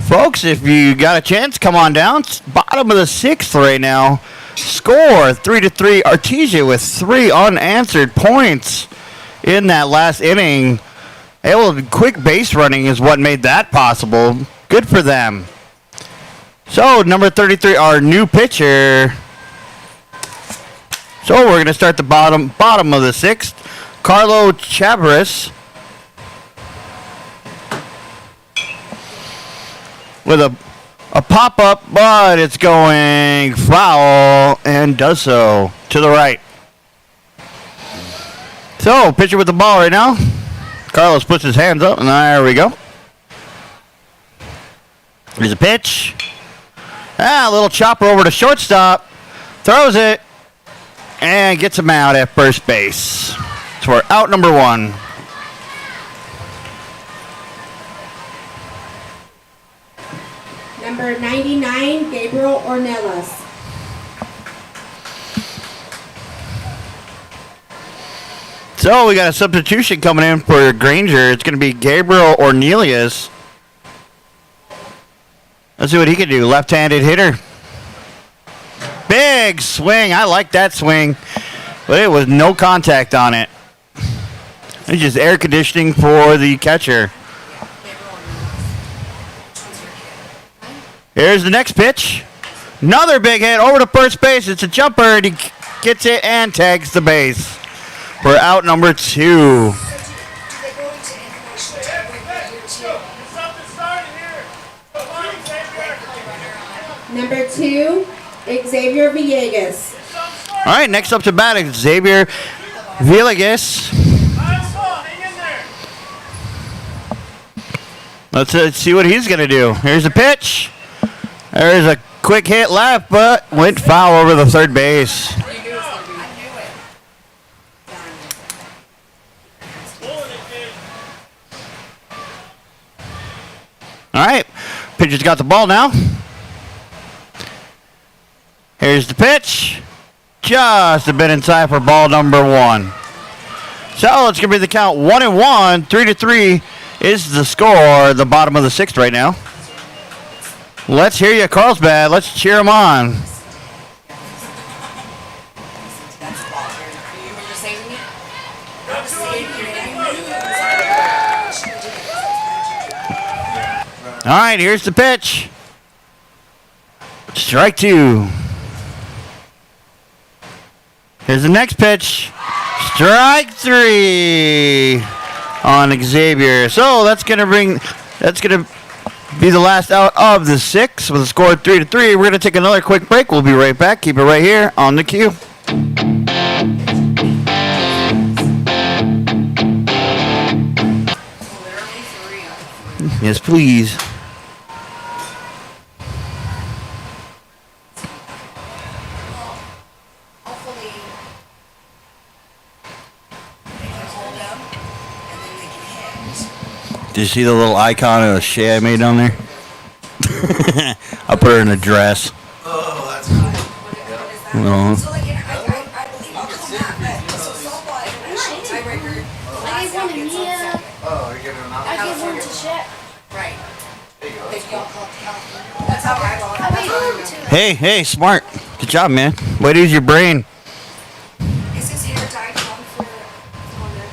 A: Folks, if you got a chance, come on down. It's bottom of the 6th right now. Score 3-3. Artesia with 3 unanswered points in that last inning. Quick base running is what made that possible. Good for them. So, number 33, our new pitcher. So we're going to start the bottom of the 6th. Carlo Chavez with a pop-up, but it's going foul and does so to the right. So, pitcher with the ball right now. Carlos puts his hands up, and there we go. Here's a pitch. A little chopper over to shortstop. Throws it. And gets him out at first base. So we're out number 1.
G: Number 99, Gabriel Ornelas.
A: So we got a substitution coming in for Granger. It's going to be Gabriel Ornelius. Let's see what he can do. Left-handed hitter. Big swing. I like that swing. But it was no contact on it. It's just air conditioning for the catcher. Here's the next pitch. Another big hit over to first base. It's a jumper, and he gets it and tags the base. We're out number 2.
G: Number 2, Xavier Villegas.
A: All right, next up to bat is Xavier Villegas. Let's see what he's going to do. Here's a pitch. There's a quick hit left, but went foul over the third base. All right, pitcher's got the ball now. Here's the pitch. Just a bit inside for ball number 1. So it's going to be the count 1-1. 3-3 is the score. The bottom of the 6th right now. Let's hear you, Carlsbad. Let's cheer them on. All right, here's the pitch. Strike 2. Here's the next pitch. Strike 3 on Xavier. So that's gonna Be the last out of the 6 with a score of 3-3. We're going to take another quick break. We'll be right back. Keep it right here on the queue.
F: Literally 3 out of 3.
A: Yes, please.
F: Hopefully, they can hold them, and then they can hit.
A: Did you see the little icon of the shit I made down there? I put her in a dress.
D: Oh, that's cool.
F: What is that?
A: No.
F: So, like, I believe I'll call that, but so softball, I can actually tiebreaker.
H: I gave one to Mia.
D: Oh, you're giving them out?
H: I gave one to Shep.
F: Right.
D: There you go.
F: They all call California. That's how I roll.
H: I
F: That's
H: gave
F: how I
H: one
F: know.
H: to.
A: Hey, smart. Good job, man. Way to use your brain.
F: Is his hair dyed blonde for the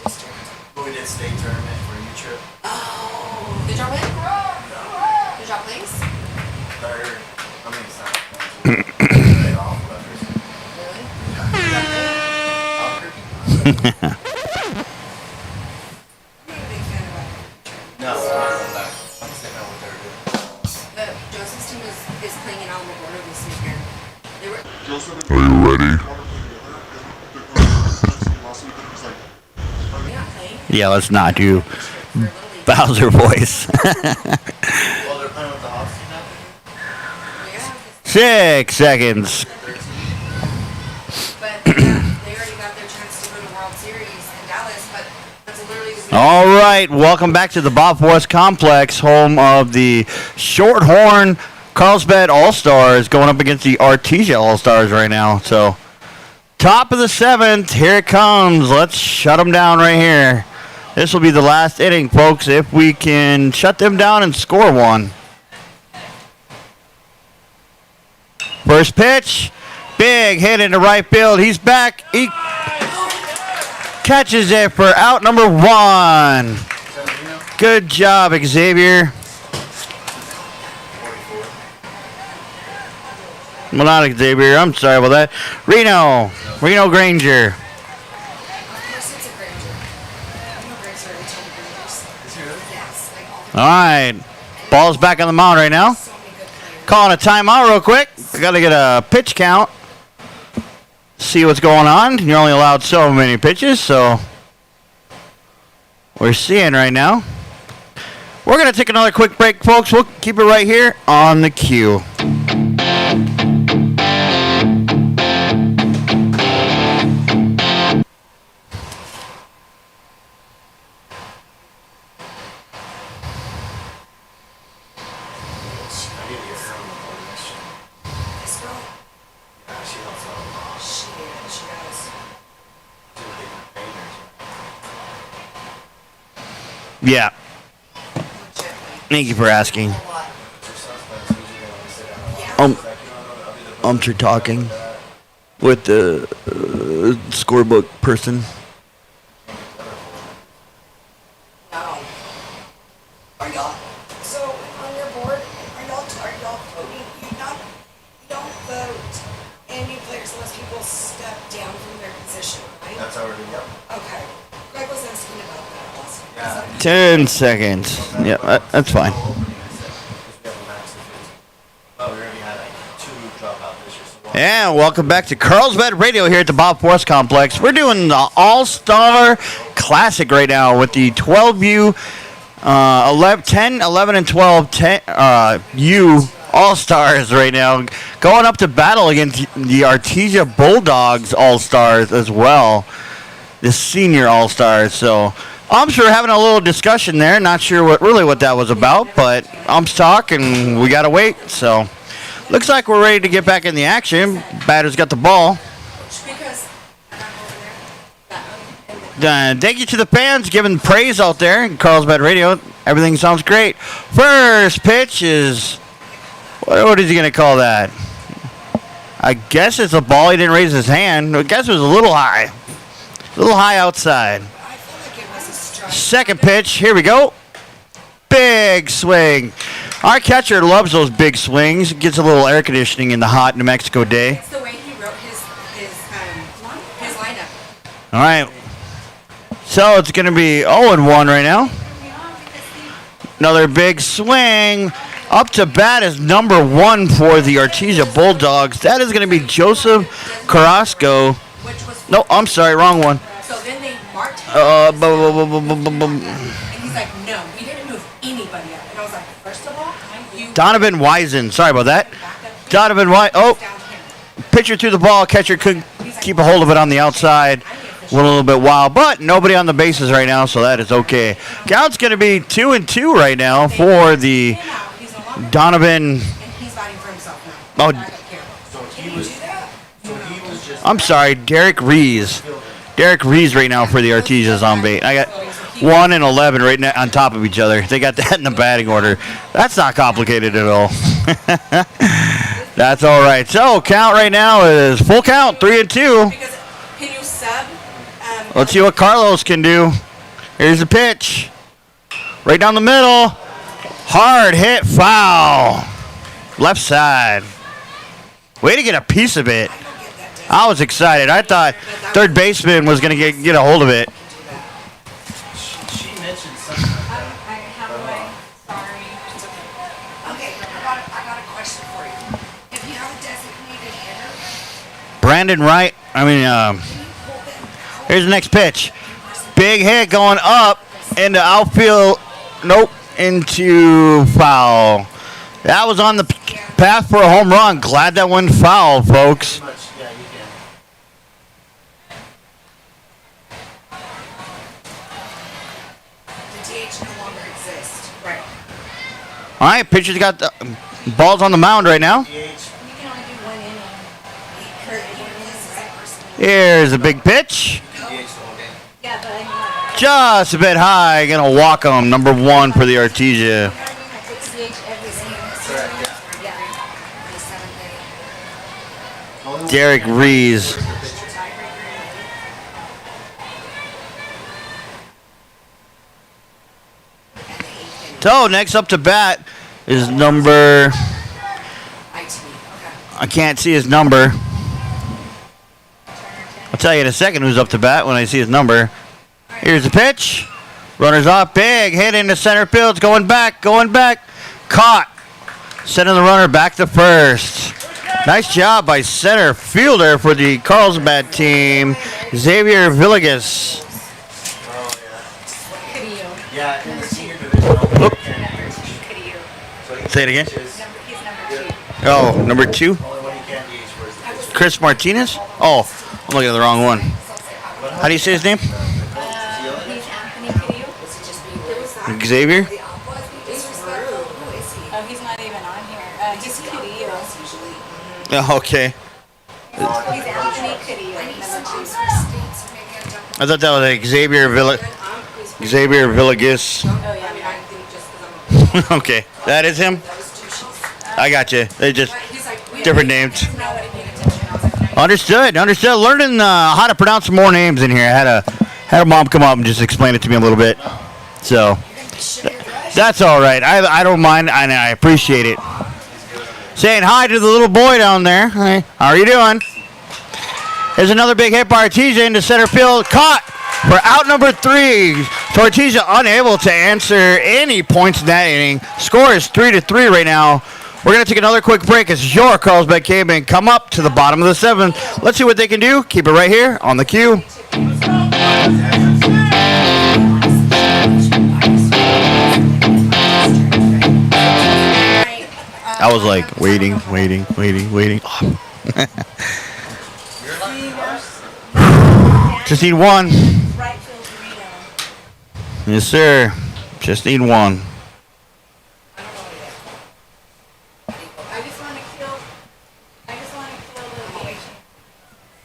F: district?
D: But we did state tournament for U-Trip.
F: Oh. Did y'all win? Did y'all place?
D: Third. I mean, it's not. They all left.
F: Really? I'm a big fan of it.
D: No, I'm saying that what they're doing.
F: Joseph's team is playing in Alamogordo this weekend. They were.
B: Are you ready?
F: They're not playing.
A: Yeah, let's not do
F: For Little League.
A: Bowser voice.
D: Well, they're playing with the Hawks team now?
F: Yeah.
A: 6 seconds.
F: But they already got their chance to go to World Series in Dallas, but that's literally the
A: All right, welcome back to the Bob Forrest Complex, home of the Shorthorn Carlsbad All-Stars going up against the Artesia All-Stars right now. So, top of the 7th, here it comes. Let's shut them down right here. This will be the last inning, folks, if we can shut them down and score one. First pitch, big hit into right field. He's back. He catches it for out number 1. Good job, Xavier. Well, not Xavier. I'm sorry about that. Reno Granger.
F: Of course it's a Granger. I'm a Granger every time Grangers. Yes, like all the
A: All right. Ball's back on the mound right now.
F: so many good players.
A: Calling a timeout real quick. We got to get a pitch count. See what's going on. You're only allowed so many pitches, so we're seeing right now. We're going to take another quick break, folks. We'll keep it right here on the queue.
D: I need to get her on the phone this shit.
F: This girl,
D: Yeah, she helps out a lot.
F: she does.
D: She's a big painter.
A: Yeah.
F: Legit,
A: Thank you for asking.
F: like, a lot.
D: Your suspects usually gonna sit down.
F: Yeah.
D: I'll be the
A: Talking with the scorebook person.
F: No. Are y'all, so on your board, are y'all voting? You don't vote any players unless people step down from their position, right?
D: That's already, yep.
F: Okay. Greg was asking about that also.
D: Yeah.
A: 10 seconds. Yeah, that's fine.
D: Oh, we already had like 2 drop out this year. So one.
A: And welcome back to Carlsbad Radio here at the Bob Forrest Complex. We're doing the All-Star Classic right now with the 12U, 10, 11, and 12 U All-Stars right now. Going up to battle against the Artesia Bulldogs All-Stars as well. The Senior All-Stars. So umps were having a little discussion there. Not sure what that was about, but umps talk and we got to wait. So looks like we're ready to get back in the action. Batter's got the ball.
F: Because I'm over there. That one.
A: Thank you to the fans giving praise out there in Carlsbad Radio. Everything sounds great. First pitch is, what is he going to call that? I guess it's a ball. He didn't raise his hand. I guess it was a little high. A little high outside.
F: I feel like it was a strike.
A: Second pitch. Here we go. Big swing. Our catcher loves those big swings. Gets a little air conditioning in the hot New Mexico day.
F: It's the way he wrote his lineup.
A: All right. So it's going to be 0-1 right now. Another big swing. Up to bat is number 1 for the Artesia Bulldogs. That is going to be Joseph Carrasco. No, I'm sorry, wrong one.
E: So then they marked him.
A: Uh,
E: And he's like, no, we didn't move anybody up. And I was like, first of all, you
A: Donovan Wisen. Sorry about that. Donovan Wisen. Oh,
E: down here.
A: pitcher threw the ball. Catcher couldn't keep a hold of it on the outside. Went a little bit wild, but nobody on the bases right now, so that is okay. Count's going to be 2-2 right now for the Donovan.
E: And he's fighting for himself now.
A: Oh,
D: So he was just.
A: I'm sorry, Derek Rees. Derek Rees right now for the Artesia's on base. I got 1 and 11 right now on top of each other. They got that in the batting order. That's not complicated at all. That's all right. So count right now is full count, 3-2.
E: Because can you sub?
A: Let's see what Carlos can do. Here's the pitch. Right down the middle. Hard hit foul. Left side. Way to get a piece of it. I was excited. I thought third baseman was going to get a hold of it.
D: She mentioned something like that.
F: Okay, I got a question for you. If you have a designated hitter,
A: Brandon Wright. Here's the next pitch. Big hit going up into outfield. Nope. Into foul. That was on the path for a home run. Glad that went foul, folks.
D: Pretty much, yeah, you can.
F: the DH no longer exists. Right.
A: All right, pitcher's got the balls on the mound right now.
D: DH.
F: You can only do one inning. This is that person.
A: Here's a big pitch.
D: DH the whole game.
F: Yeah, but I
A: Just a bit high. Gonna walk him. Number 1 for the Artesia. Derek Rees. So next up to bat is number. I can't see his number. I'll tell you in a second who's up to bat when I see his number. Here's the pitch. Runners off, big hit into center field. It's going back. Caught. Sending the runner back to first. Nice job by center fielder for the Carlsbad team, Xavier Villegas.
D: Oh, yeah. Yeah, in the senior division, only so he
A: Say it again.
D: pitches.
A: Oh, number 2,
D: Only one he can DH for is the
A: Chris Martinez. Oh, I'm looking at the wrong one. How do you say his name? Xavier.
H: Oh, he's not even on here. He's Cadillo.
A: Oh, okay.
H: He's Anthony Cadillo.
A: I thought that was like Xavier Villegas.
H: Oh, yeah.
A: Okay, that is him. I got you. They just different names. Understood. Learning how to pronounce some more names in here. I had a mom come up and just explain it to me a little bit. So that's all right. I don't mind, and I appreciate it. Saying hi to the little boy down there. Hi. How are you doing? There's another big hit by Artesia into center field. Caught for out number 3. So Artesia unable to answer any points in that inning. Score is 3-3 right now. We're going to take another quick break as your Carlsbad Cavemen come up to the bottom of the 7th. Let's see what they can do. Keep it right here on the queue. I was like waiting. Just need one. Yes, sir. Just need one.
H: I just want to kill the DH.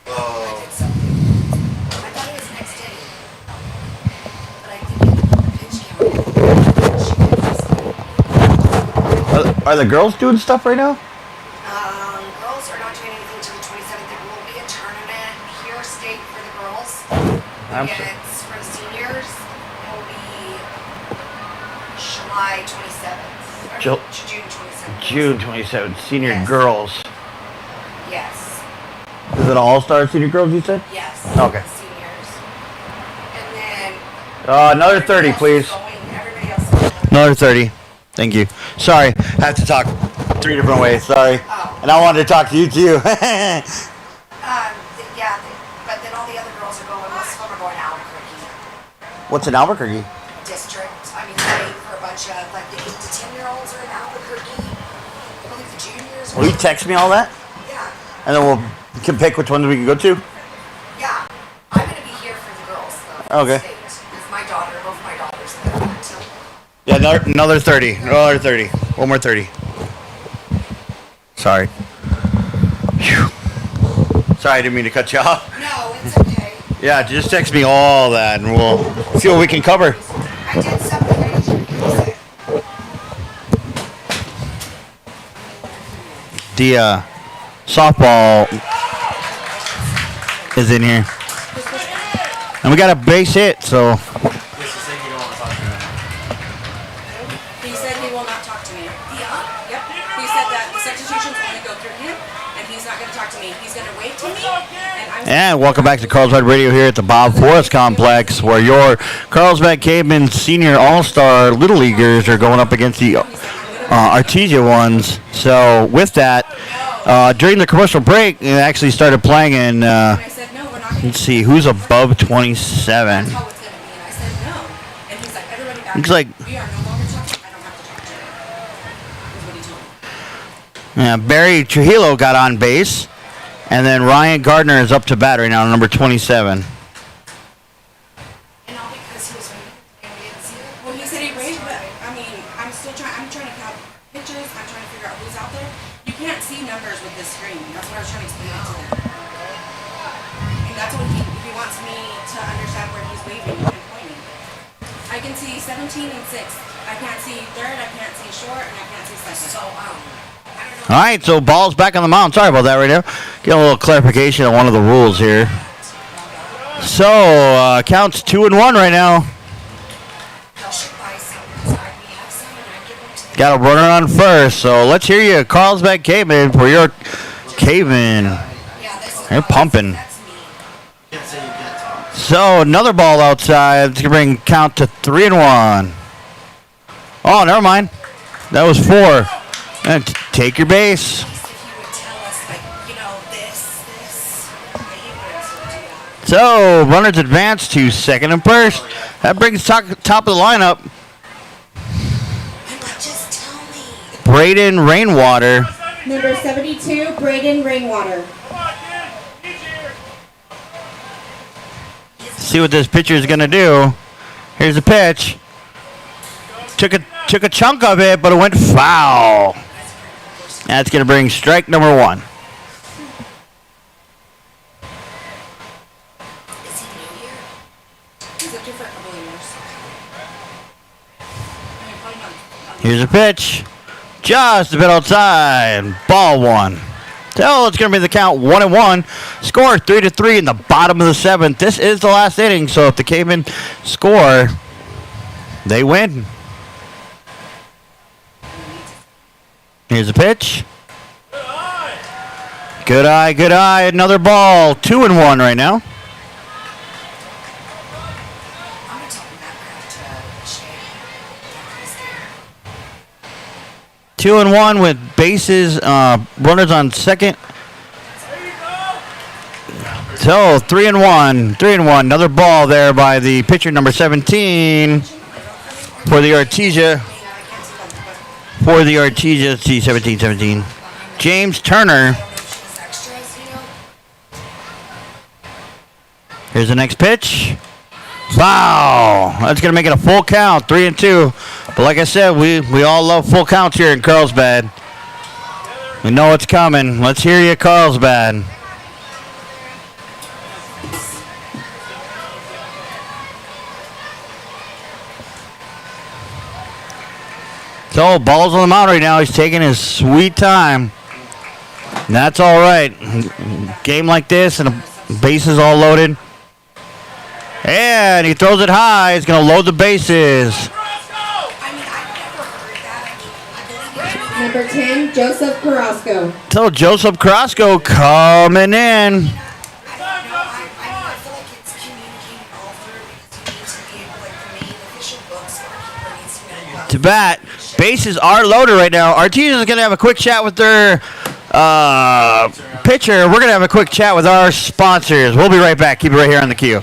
D: Oh,
F: I thought it was next day. But I think the pitch count.
A: Are the girls doing stuff right now?
F: Girls are not doing anything until the 27th. There will be a tournament here, state for the girls.
A: I'm
F: It's for the seniors. It will be July 27th.
A: Ju-
F: June 27th.
A: June 27th. Senior
F: Yes.
A: girls.
F: Yes.
A: Is it all-star senior girls, you said?
F: Yes.
A: Okay.
F: Seniors. And then
A: Another 30, please.
F: everybody else is going.
A: Another 30. Thank you. Sorry, I have to talk 3 different ways. Sorry.
F: Oh.
A: And I wanted to talk to you too.
F: Yeah, but then all the other girls are going, most of them are going Albuquerque
A: What's in Albuquerque?
F: district. I mean, they for a bunch of, like, the 8 to 10-year-olds are in Albuquerque. I believe the juniors are.
A: Will you text me all that?
F: Yeah,
A: And then we can pick which ones we can go to?
F: yeah. I'm going to be here for the girls, though.
A: Okay.
F: Because my daughter, both my daughters live so.
A: Yeah, another 30. Another 30. One more 30. Sorry. Phew. Sorry, I didn't mean to cut you off.
F: No, it's okay.
A: Yeah, just text me all that and we'll see what we can cover.
F: I did something I didn't say.
A: The softball is in here. And we got a base hit, so
E: He said he will not talk to me. Yeah? Yep. He said that the substitutions only go through him, and he's not going to talk to me. He's going to wait to me, and I'm.
A: and welcome back to Carlsbad Radio here at the Bob Forrest Complex, where your Carlsbad Caveman Senior All-Star Little Leaguers are going up against the Artesia ones. So with that, during the commercial break, it actually started playing, and
E: And I said, no, we're not going to.
A: let's see, who's above 27?
E: That's how it's going to be. And I said, no. And he's like, everybody back.
A: Looks like
E: We are no longer talking. I don't have to talk to you. Is what he told me.
A: yeah, Barry Trujillo got on base, and then Ryan Gardner is up to bat right now, number 27.
F: And all because he was waiting and we didn't see it.
E: Well, he said he raised, but I mean, I'm trying to count pictures. I'm trying to figure out who's out there. You can't see numbers with this screen. That's what I was trying to explain to them. And that's what if he wants me to understand where he's waving and pointing. I can see 17 and 6. I can't see third, I can't see short, and I can't see second.
F: So, I don't know.
A: All right, so ball's back on the mound. Sorry about that right now. Get a little clarification on one of the rules here. So, counts 2-1 right now.
F: Y'all should buy some. Sorry, we have some and I give them to the.
A: Got a runner on first, so let's hear you, Carlsbad Caveman, for your Caveman.
F: Yeah, this is.
A: They're pumping.
F: That's me.
D: Can't say you can't talk.
A: So, another ball outside. It's going to bring count to 3-1. Oh, never mind. That was 4. And take your base.
F: At least if you would tell us, like, you know, this, that you would do that.
A: So, runners advance to second and first. That brings top of the lineup,
F: I'm like, just tell me.
A: Braden Rainwater.
G: Number 72, Braden Rainwater.
A: See what this pitcher is going to do. Here's the pitch. Took a chunk of it, but it went foul. That's going to bring strike number 1.
F: Is he new here?
E: He's a different couple of years. I mean, probably not.
A: Here's a pitch. Just a bit outside. Ball 1. So it's going to be the count 1-1. Score 3-3 in the bottom of the 7th. This is the last inning, so if the Cavemen score, they win. Here's a pitch. Good eye, good eye. Another ball. 2-1 right now.
F: I'm gonna talk background to Shay. He's there.
A: 2-1 with bases, runners on second. So 3-1, 3-1. Another ball there by the pitcher number 17 for the Artesia. For the Artesia, let's see, 17. James Turner.
F: Those extras, you know?
A: Here's the next pitch. Foul. That's going to make it a full count, 3-2. But like I said, we all love full counts here in Carlsbad. We know it's coming. Let's hear you, Carlsbad. So, ball's on the mound right now. He's taking his sweet time. And that's all right. Game like this and the bases all loaded. And he throws it high. He's going to load the bases.
F: I mean, I've never heard that. I believe it.
G: Number 10, Joseph Carrasco.
A: So, Joseph Carrasco coming in.
F: I don't know. I feel like it's communicating all through because you need to be able, like, the main official book scorekeeper needs to know what
A: to bat. Bases are loaded right now. Artesia is going to have a quick chat with their pitcher. We're going to have a quick chat with our sponsors. We'll be right back. Keep it right here on the queue.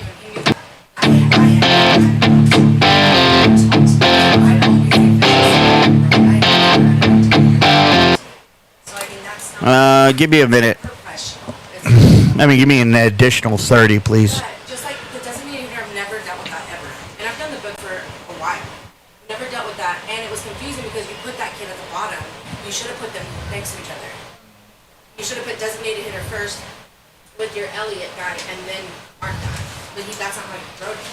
A: Give me a minute. Give me an additional 30, please.
E: Just like the designated hitter, I've never dealt with that ever. And I've done the book for a while. Never dealt with that. And it was confusing because you put that kid at the bottom. You should have put them next to each other. You should have put designated hitter first with your Elliott guy and then mark that. But that's not how you wrote it.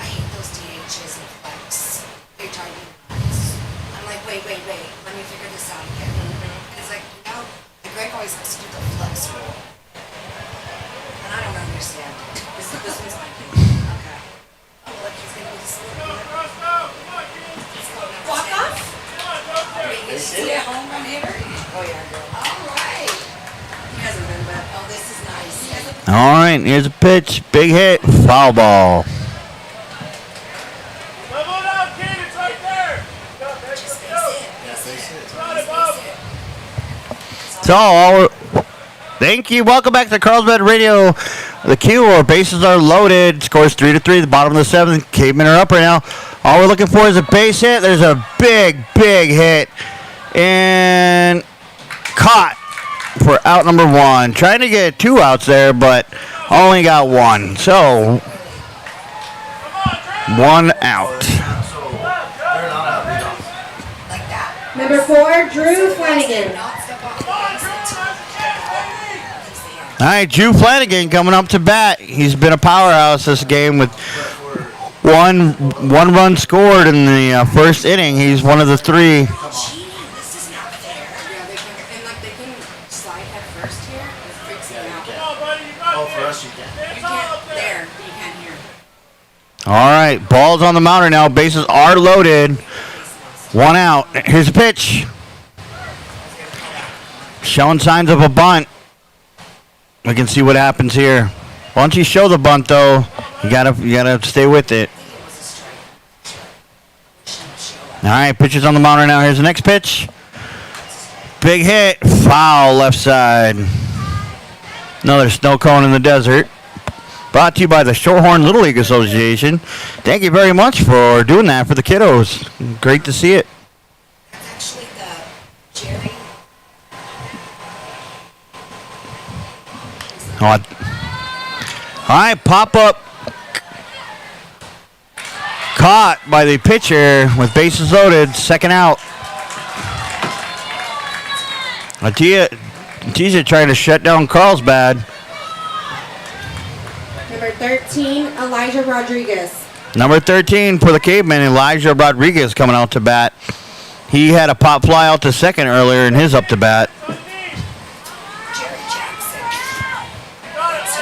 F: I hate those DHs and flex. They drive me nuts. I'm like, wait. Let me figure this out again. And it's like, Greg always has to do the flex rule. And I don't understand it.
E: This one's my kid. Okay.
F: Oh, look, he's going to be just
E: Walk off?
F: Is he a home run hitter?
E: Oh, yeah, girl.
F: All right.
E: He hasn't been bad.
F: Oh, this is nice.
A: All right, here's a pitch. Big hit. Foul ball.
I: Level it out, kid. It's right there.
F: Just face it.
A: So, thank you. Welcome back to Carlsbad Radio. The queue, or bases are loaded. Scores 3-3. The bottom of the seventh. Cavemen are up right now. All we're looking for is a base hit. There's a big hit. And caught for out number one. Trying to get 2 outs there, but only got 1. So, 1 out.
G: Number 4, Drew Flanagan.
A: All right, Drew Flanagan coming up to bat. He's been a powerhouse this game with one run scored in the first inning. He's one of the 3.
E: Cheating. This is not fair. Yeah, they can. And like they can slide head first here. It freaks me out.
I: Come on, buddy. You got
D: Oh, for us, you can.
E: You can't there, but you can't here.
A: All right, ball's on the mound right now. Bases are loaded. 1 out. Here's a pitch. Showing signs of a bunt. We can see what happens here. Once you show the bunt, though, you gotta stay with it. All right, pitcher's on the mound right now. Here's the next pitch. Big hit, foul left side. Another snow cone in the desert. Brought to you by the Shorthorn Little League Association. Thank you very much for doing that for the kiddos. Great to see it.
F: That's actually the Jerry.
A: All right, pop up. Caught by the pitcher with bases loaded. 2nd out. Artesia trying to shut down Carlsbad.
G: Number 13, Elijah Rodriguez.
A: Number 13 for the Cavemen, Elijah Rodriguez coming out to bat. He had a pop fly out to second earlier in his up to bat.
F: Jerry Jackson. That's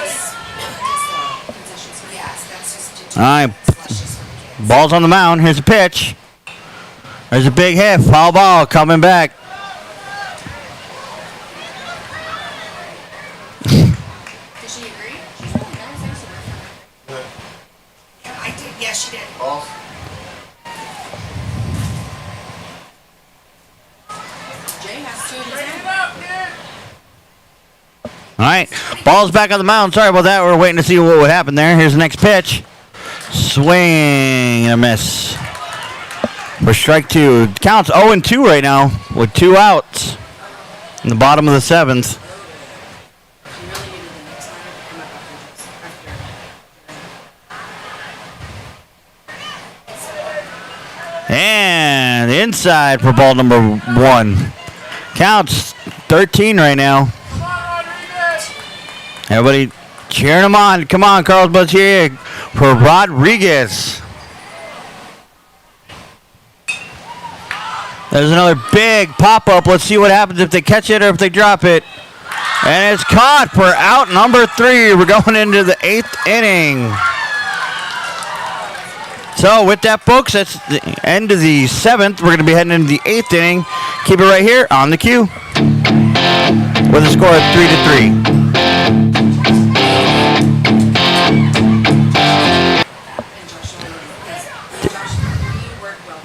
F: just, yes, that's just.
A: All right, ball's on the mound. Here's a pitch. There's a big hit. Foul ball coming back.
E: Does she agree? She's really nice.
F: Yeah, I did. Yeah, she did.
D: Balls.
E: Jay has 2 in his
I: Straighten
E: hand.
I: it up, kid.
A: All right, ball's back on the mound. Sorry about that. We're waiting to see what would happen there. Here's the next pitch. Swing and a miss. For strike 2. Counts 0-2 right now with 2 outs in the bottom of the 7th.
E: She really needed the next liner to come up after.
A: And inside for ball number 1. Counts 13 right now.
I: Come on, Rodriguez.
A: Everybody cheering him on. Come on, Carlsbad's here for Rodriguez. There's another big pop-up. Let's see what happens if they catch it or if they drop it. And it's caught for out number 3. We're going into the 8th inning. So with that, folks, that's the end of the 7th. We're going to be heading into the 8th inning. Keep it right here on the queue with a score of 3-3.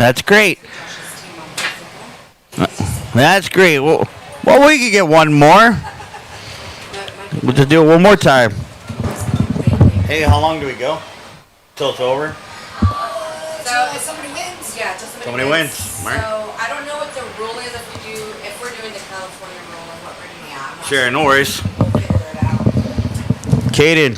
A: That's great.
E: Josh's team on Facebook.
A: That's great. Well, we could get one more. We'll just do it one more time. Hey, how long do we go? Till it's over?
F: So somebody wins.
E: Yeah, just
A: Somebody wins.
E: So I don't know what the rule is if we're doing the California rule and what we're doing. Yeah, I'm not
A: Sure, no worries.
E: We'll figure it out.
A: Caden.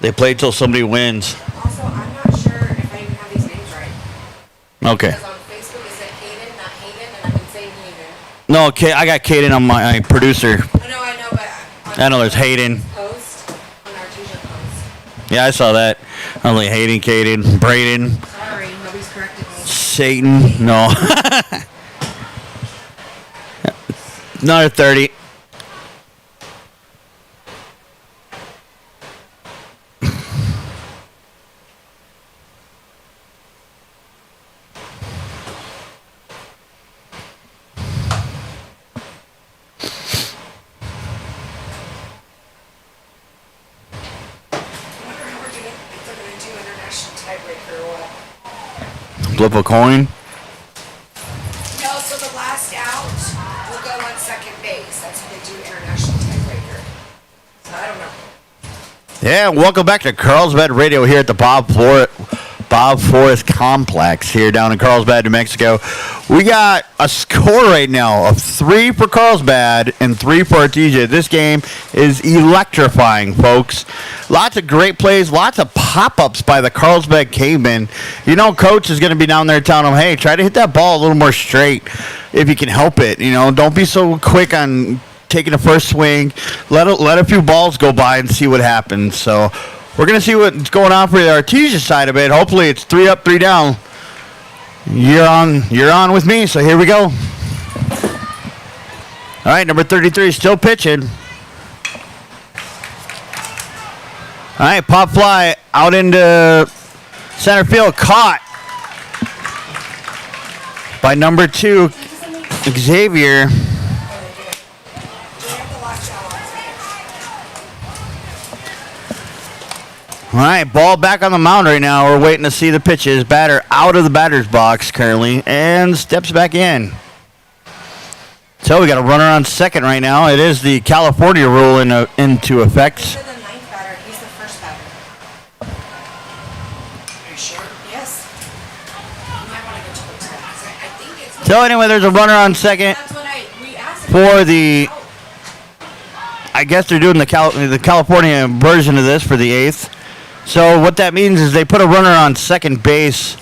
A: They play till somebody wins.
E: Also, I'm not sure if I even have these names right.
A: Okay.
E: Because on Facebook it said Hayden, not Hayden, and I've been saying Hayden.
A: No, I got Caden on my producer.
E: I know, but
A: I know there's Hayden.
E: Post on Artesia post.
A: Yeah, I saw that. Only Hayden, Caden, Braden,
E: Sorry, nobody's corrected me.
A: Satan. No. Another 30.
F: I wonder how if they're gonna do international tiebreaker or what.
A: Flip a coin.
F: No, so the last out will go on second base. That's how they do international tiebreaker. So I don't know.
A: Yeah, welcome back to Carlsbad Radio here at the Bob Forest Complex here down in Carlsbad, New Mexico. We got a score right now of 3 for Carlsbad and 3 for Artesia. This game is electrifying, folks. Lots of great plays, lots of pop-ups by the Carlsbad Cavemen. You know, Coach is going to be down there telling them, hey, try to hit that ball a little more straight if you can help it. You know, don't be so quick on taking the first swing. Let a few balls go by and see what happens. So we're going to see what's going on for the Artesia side of it. Hopefully it's 3 up, 3 down. You're on with me, so here we go. All right, number 33 is still pitching. All right, pop fly out into center field, caught by number 2, Xavier. All right, ball back on the mound right now. We're waiting to see the pitches. Batter out of the batter's box currently and steps back in. So we got a runner on second right now. It is the California rule into effect.
E: They're the 9th batter. He's the first batter.
F: Are you sure?
E: Yes.
F: You might want to go to the top, 'cause I think it's
A: So anyway, there's a runner on second
E: That's what we asked.
A: for the. I guess they're doing the California version of this for the 8th. So what that means is they put a runner on second base,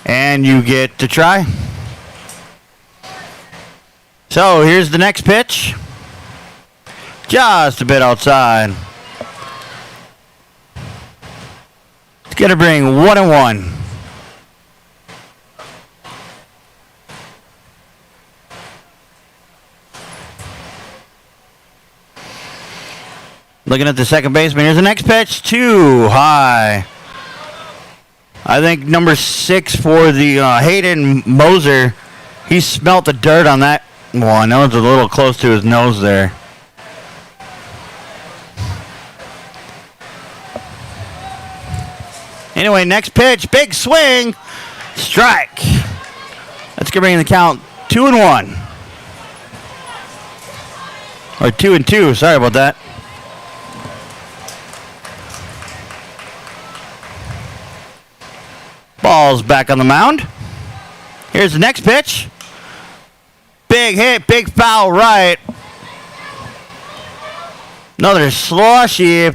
A: and you get to try. So here's the next pitch. Just a bit outside. It's going to bring 1-1. Looking at the second baseman. Here's the next pitch. Too high. I think number 6 for the Hayden Moser. He smelt the dirt on that one. That was a little close to his nose there. Anyway, next pitch. Big swing. Strike. That's going to bring the count 2-1. Or 2-2. Sorry about that. Ball's back on the mound. Here's the next pitch. Big hit, big foul right. Another slushy.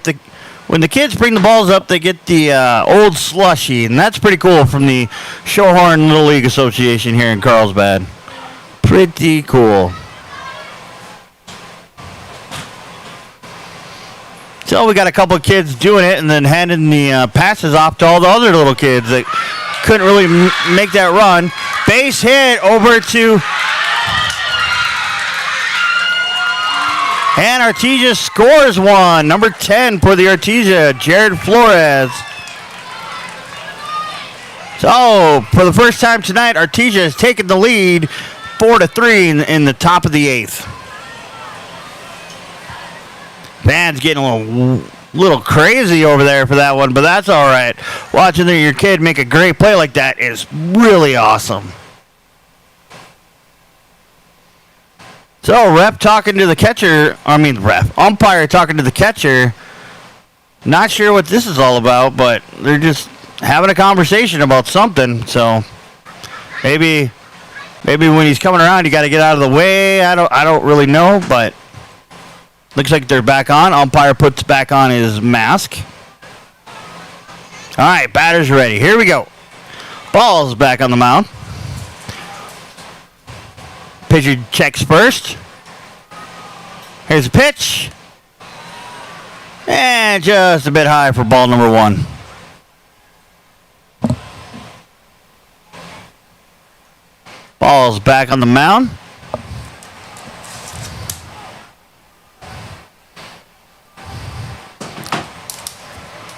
A: When the kids bring the balls up, they get the old slushy, and that's pretty cool from the Shorthorn Little League Association here in Carlsbad. Pretty cool. So we got a couple of kids doing it and then handing the passes off to all the other little kids that couldn't really make that run. Base hit over to... And Artesia scores one. Number 10 for the Artesia, Jared Flores. So, for the first time tonight, Artesia has taken the lead 4-3 in the top of the 8th. Fans getting a little little crazy over there for that one, but that's all right. Watching your kid make a great play like that is really awesome. So, umpire talking to the catcher. Not sure what this is all about, but they're just having a conversation about something. So, maybe when he's coming around, you got to get out of the way. I don't really know, but looks like they're back on. Umpire puts back on his mask. All right, batter's ready. Here we go. Ball's back on the mound. Pitcher checks first. Here's the pitch. And just a bit high for ball number 1. Ball's back on the mound.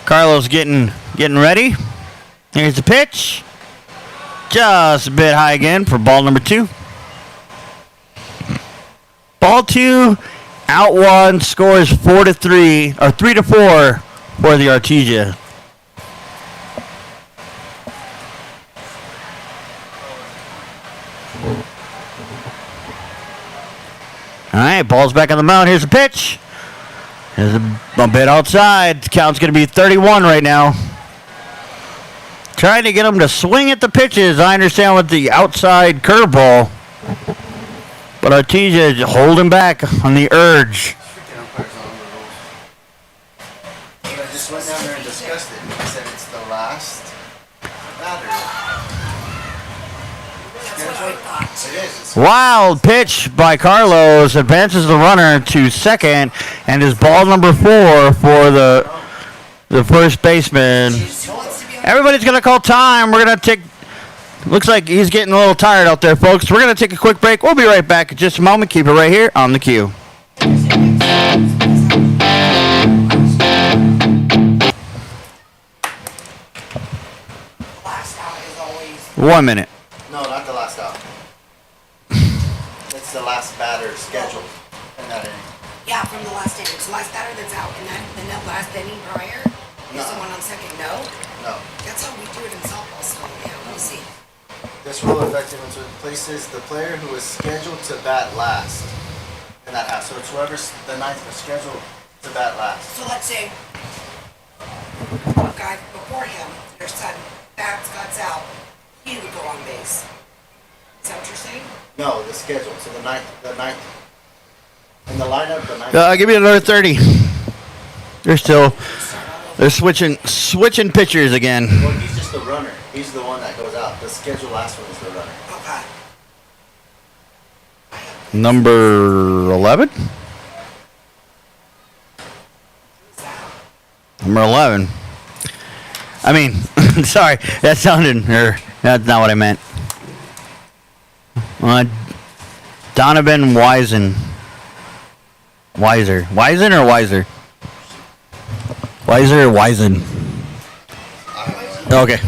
A: Carlos getting ready. Here's the pitch. Just a bit high again for ball number 2. Ball 2, out 1, scores 4-3 or 3-4 for the Artesia. All right, ball's back on the mound. Here's the pitch. There's a bit outside. The count's going to be 31 right now. Trying to get him to swing at the pitches. I understand with the outside curveball. But Artesia is holding back on the urge.
D: I just went down there and discussed it. He said it's the last batter. It is.
A: Wild pitch by Carlos. Advances the runner to second. And is ball number 4 for the first baseman. Everybody's going to call time. We're going to take... Looks like he's getting a little tired out there, folks. We're going to take a quick break. We'll be right back in just a moment. Keep it right here on the queue.
F: Last out is always.
A: 1 minute.
D: No, not the last out. It's the last batter scheduled in that inning.
F: Yeah, from the last inning. It's the last batter that's out, and that last inning prior is the one on second. No,
D: No.
F: that's how we do it in softball. So yeah, let me see.
D: This rule effective in certain places the player who is scheduled to bat last in that half. So it's whoever's the ninth was scheduled to bat last.
F: So let's say a guy before him, their son bats, out, he would go on base. Is that what you're saying?
D: No, the schedule. So the ninth. In the lineup, the ninth.
A: Give me another 30. They're switching pitchers again.
D: Well, he's just the runner. He's the one that goes out. The scheduled last one is the runner.
F: Okay.
A: Number 11? Number 11. I mean, sorry, that's not what I meant. Donovan Wiser. Wisen or Wiser? Wiser or Wisen? Okay.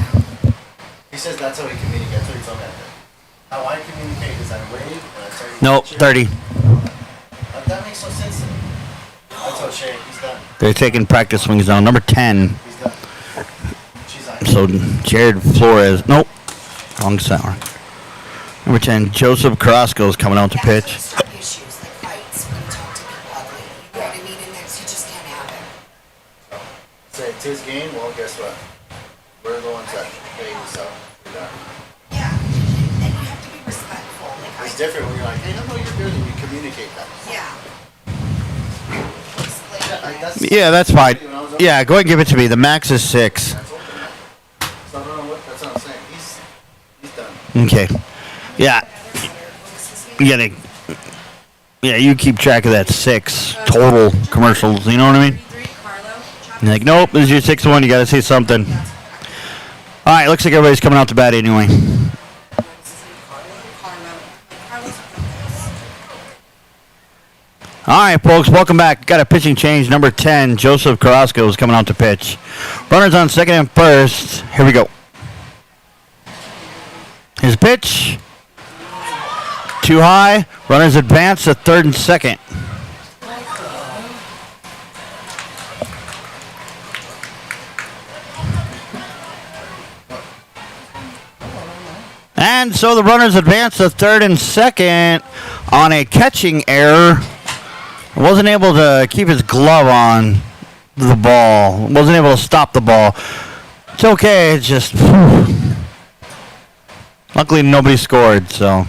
D: He says that's how he communicates. That's what he told me. How I communicate is I wave and I tell you.
A: Nope, 30.
D: That makes no sense to me. That's how Shay. He's done.
A: They're taking practice swings on number 10.
D: He's done. She's on.
A: So Jared Flores. Nope. Wrong sound. Number 10, Joseph Carrasco is coming out to pitch.
F: Stop issues like fights when you talk to people ugly. You know what I mean? And that's, you just can't have it.
D: Say it's his game. Well, guess what? We're going to pay you, so we're done.
F: Yeah, and you have to be respectful. Like
D: It's different when you're like, hey, no, you're good, and you communicate that.
F: Yeah.
A: Yeah, that's fine. Yeah, go ahead and give it to me. The max is 6.
D: So I don't know what. That's what I'm saying. He's done.
A: Okay. Yeah. You keep track of that 6 total commercials. You know what I mean? And you're like, nope, this is your 6th one. You got to say something. All right, looks like everybody's coming out to bat anyway. All right, folks, welcome back. Got a pitching change. Number 10, Joseph Carrasco is coming out to pitch. Runners on second and first. Here we go. His pitch. Too high. Runners advance to third and second. And so the runners advance to third and second on a catching error. Wasn't able to keep his glove on the ball. Wasn't able to stop the ball. It's okay. It's just... Luckily, nobody scored, so...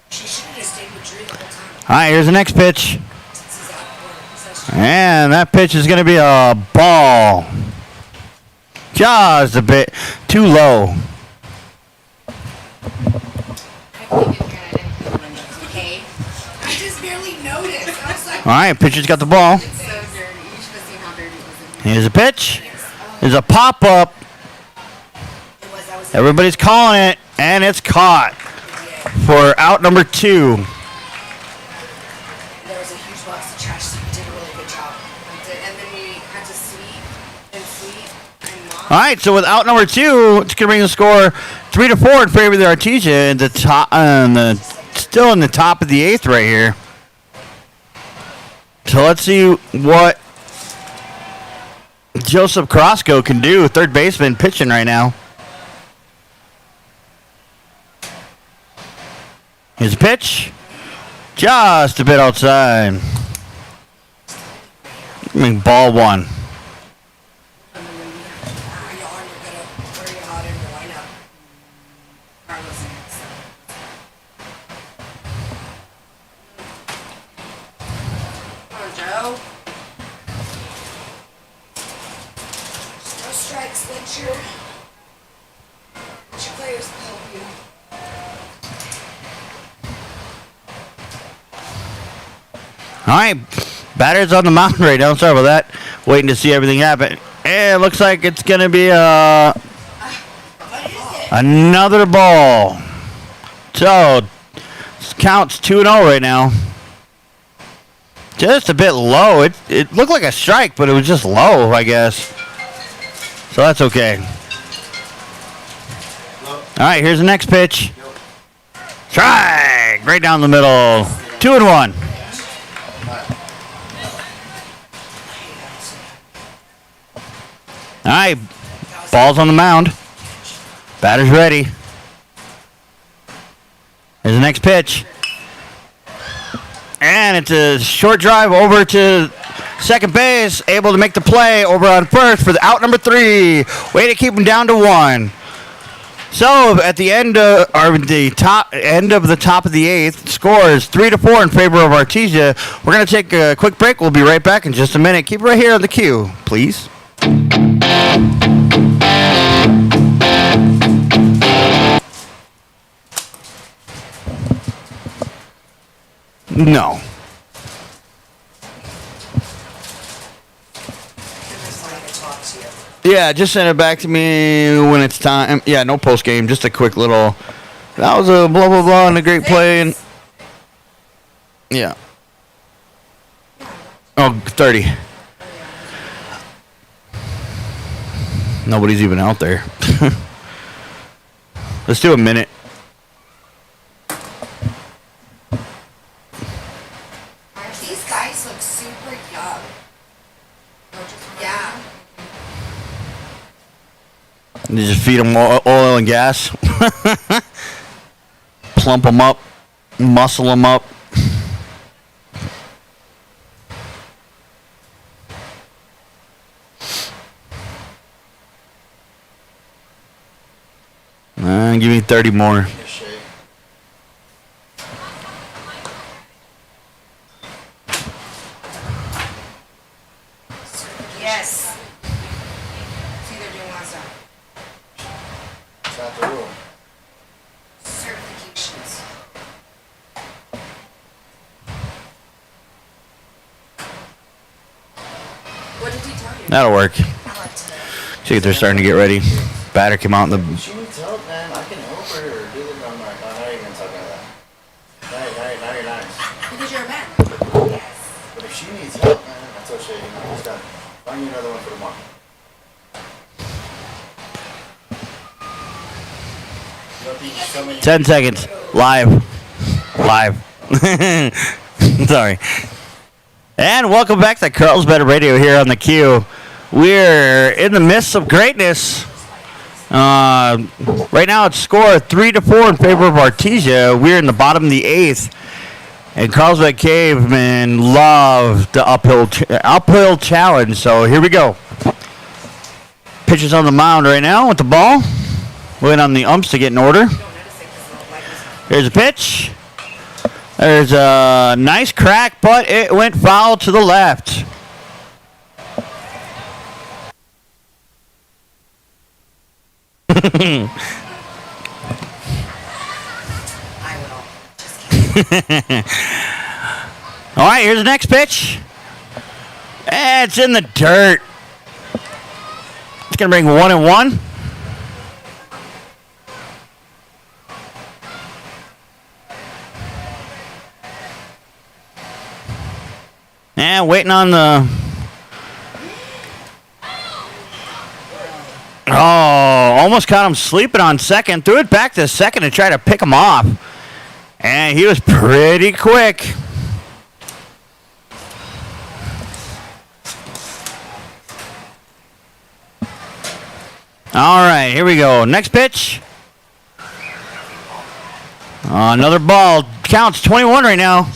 F: She should have just stayed with Drew the whole time.
A: All right, here's the next pitch.
F: Since he's out for possession.
A: And that pitch is going to be a ball. Just a bit too low.
H: Okay.
F: I just barely noticed. I was like,
A: All right, pitcher's got the ball.
H: It's so dirty. You should have seen how dirty it was.
A: Here's a pitch. There's a pop-up.
F: that was
A: Everybody's calling it, and it's caught for out number 2.
F: There was a huge box of trash, so we did a really good job.
H: And then we had to sweep and mop.
A: All right, so with out number 2, it's going to bring the score 3-4 in favor of the Artesia. And the top, still in the top of the 8th right here. So let's see what Joseph Crosco can do. Third baseman pitching right now. Here's a pitch. Just a bit outside. I mean, ball 1.
F: Y'all are gonna where you out in the lineup.
H: Carlos and so. Come on, Joe.
F: No strikes, let your players help you.
A: All right, batter's on the mound right now. Sorry about that. Waiting to see everything happen. And it looks like it's going to be another ball. So, counts 2-0 right now. Just a bit low. It looked like a strike, but it was just low, I guess. So that's okay. All right, here's the next pitch. Strike! Right down the middle. 2-1. All right, ball's on the mound. Batter's ready. Here's the next pitch. And it's a short drive over to second base. Able to make the play over on first for the out number 3. Way to keep him down to 1. So at the end of the top of the 8th, score is 3-4 in favor of Artesia. We're gonna take a quick break. We'll be right back in just a minute. Keep it right here on the queue, please. No. Yeah, just send it back to me when it's time. Yeah, no post game, just a quick little. That was a blah blah blah and a great play and. Yeah. Oh, 30. Nobody's even out there. Let's do a minute.
F: These guys look super young. Yeah.
A: You just feed them oil and gas. Plump them up. Muscle them up. Give me 30 more.
H: Yes. It's either doing one side.
D: It's not the rule.
F: Certifications.
H: What did he tell you?
A: That'll work.
F: I like to know.
A: See if they're starting to get ready. Batter came out in the.
D: If she needs help, man, I can help her or do the. I'm like, oh, now you're gonna talk about that. Now you're nice.
H: Because you're a man.
F: Yes.
D: But if she needs help, man, that's what she, just gotta find you another one for tomorrow.
A: 10 seconds. Live. Sorry. And welcome back to Carlsbad Radio here on the Q. We're in the midst of greatness. Right now it's score 3-4 in favor of Artesia. We're in the bottom of the 8th. And Carlsbad Cavemen love the uphill challenge. So here we go. Pitcher's on the mound right now with the ball. Waiting on the umps to get in order. Here's a pitch. There's a nice crack, but it went foul to the left.
H: I will. Just kidding.
A: All right, here's the next pitch. It's in the dirt. It's going to bring 1-1. And waiting on the... Oh, almost caught him sleeping on second. Threw it back to second to try to pick him off. And he was pretty quick. All right, here we go. Next pitch. Another ball. Counts 21 right now.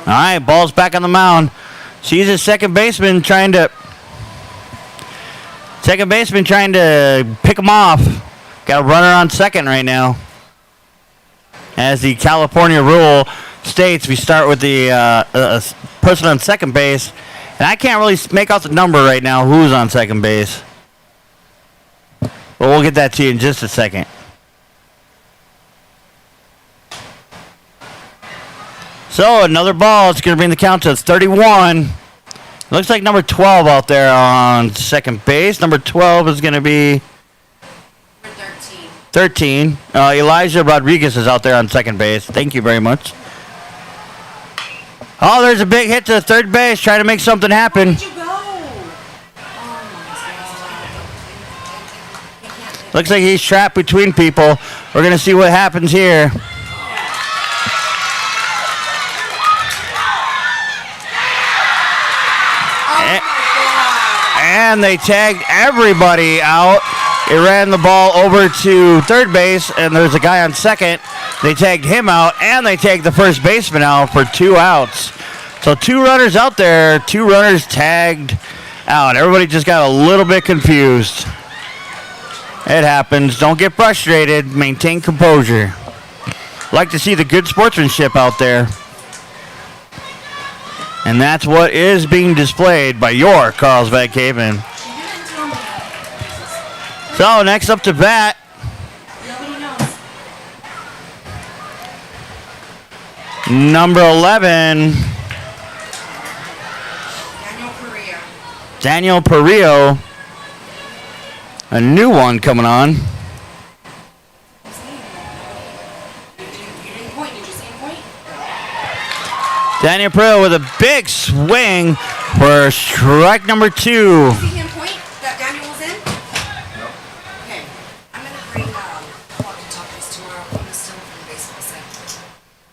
A: All right, ball's back on the mound. Sees his second baseman trying to pick him off. Got a runner on second right now. As the California rule states, we start with the person on second base. And I can't really make out the number right now who's on second base. But we'll get that to you in just a second. So another ball. It's going to bring the count to 31. Looks like number 12 out there on second base. Number 12 is going to be... 13. Elijah Rodriguez is out there on second base. Thank you very much. Oh, there's a big hit to third base. Trying to make something happen.
E: Where'd you go? Oh
A: Looks like he's trapped between people. We're going to see what happens here. And they tagged everybody out. It ran the ball over to third base, and there's a guy on second. They tagged him out, and they tagged the first baseman out for 2 outs. So 2 runners out there, 2 runners tagged out. Everybody just got a little bit confused. It happens. Don't get frustrated. Maintain composure. Like to see the good sportsmanship out there. And that's what is being displayed by your Carlsbad Cavemen. So next up to bat. Number 11. Daniel Perillo. A new one coming on. Daniel Perillo with a big swing for strike number 2.
E: See him point that Daniel was in? No. Okay. I'm going to bring walkie-talkies tomorrow. I'm still from the baseball set.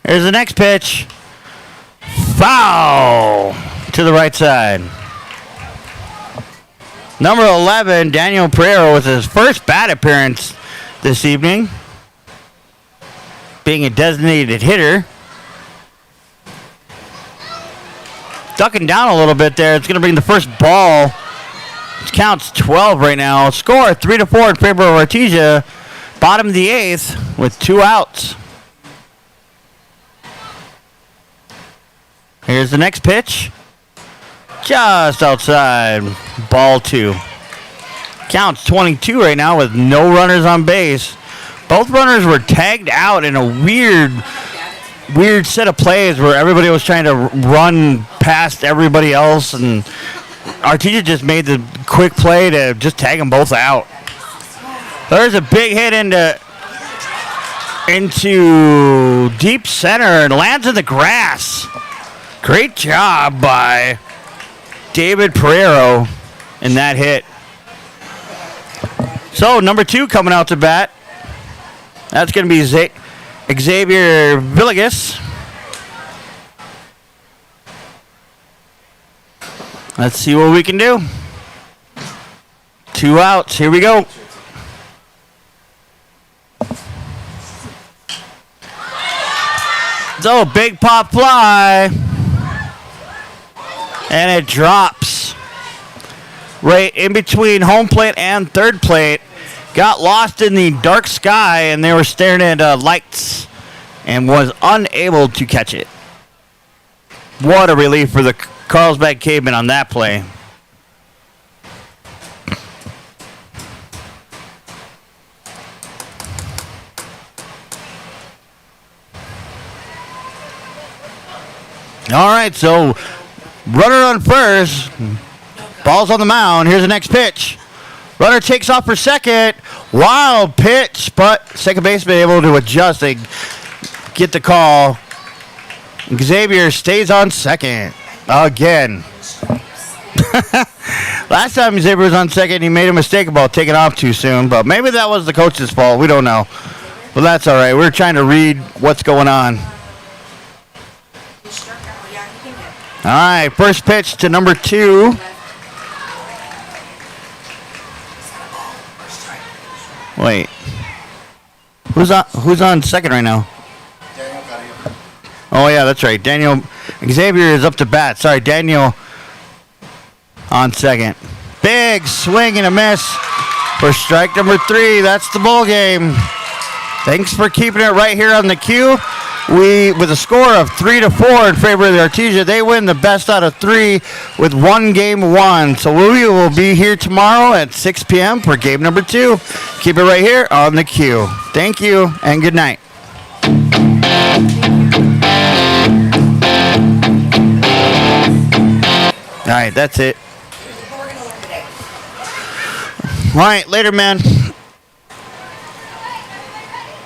A: Here's the next pitch. Foul to the right side. Number 11, Daniel Pereira, with his first bat appearance this evening, being a designated hitter. Ducking down a little bit there. It's going to bring the first ball. It counts 12 right now. Score 3-4 in favor of Artesia. Bottom of the 8th with 2 outs. Here's the next pitch. Just outside. Ball 2. Counts 22 right now with no runners on base. Both runners were tagged out in a weird set of plays where everybody was trying to run past everybody else, and Artesia just made the quick play to just tag them both out. There's a big hit into deep center and lands in the grass. Great job by David Pereiro in that hit. So number 2 coming out to bat. That's going to be Xavier Villegas. Let's see what we can do. 2 outs. Here we go. So, big pop fly. And it drops right in between home plate and third plate. Got lost in the dark sky, and they were staring at lights and was unable to catch it. What a relief for the Carlsbad Cavemen on that play. All right, so runner on first. Ball's on the mound. Here's the next pitch. Runner takes off for second. Wild pitch, but second baseman able to adjust and get the call. Xavier stays on second again. Last time Xavier was on second, he made a mistake about taking off too soon, but maybe that was the coach's fault. We don't know. But that's all right. We're trying to read what's going on. All right, first pitch to number 2. Wait. Who's on second right now?
D: Daniel got injured.
A: Oh yeah, that's right. Daniel Xavier is up to bat. Sorry, Daniel on second. Big swing and a miss for strike number 3. That's the ball game. Thanks for keeping it right here on the Q. We, with a score of 3-4 in favor of the Artesia, they win the best out of 3 with 1 game won. So we will be here tomorrow at 6 p.m. for game number 2. Keep it right here on the Q. Thank you and good night. All right, that's it. All right, later, man.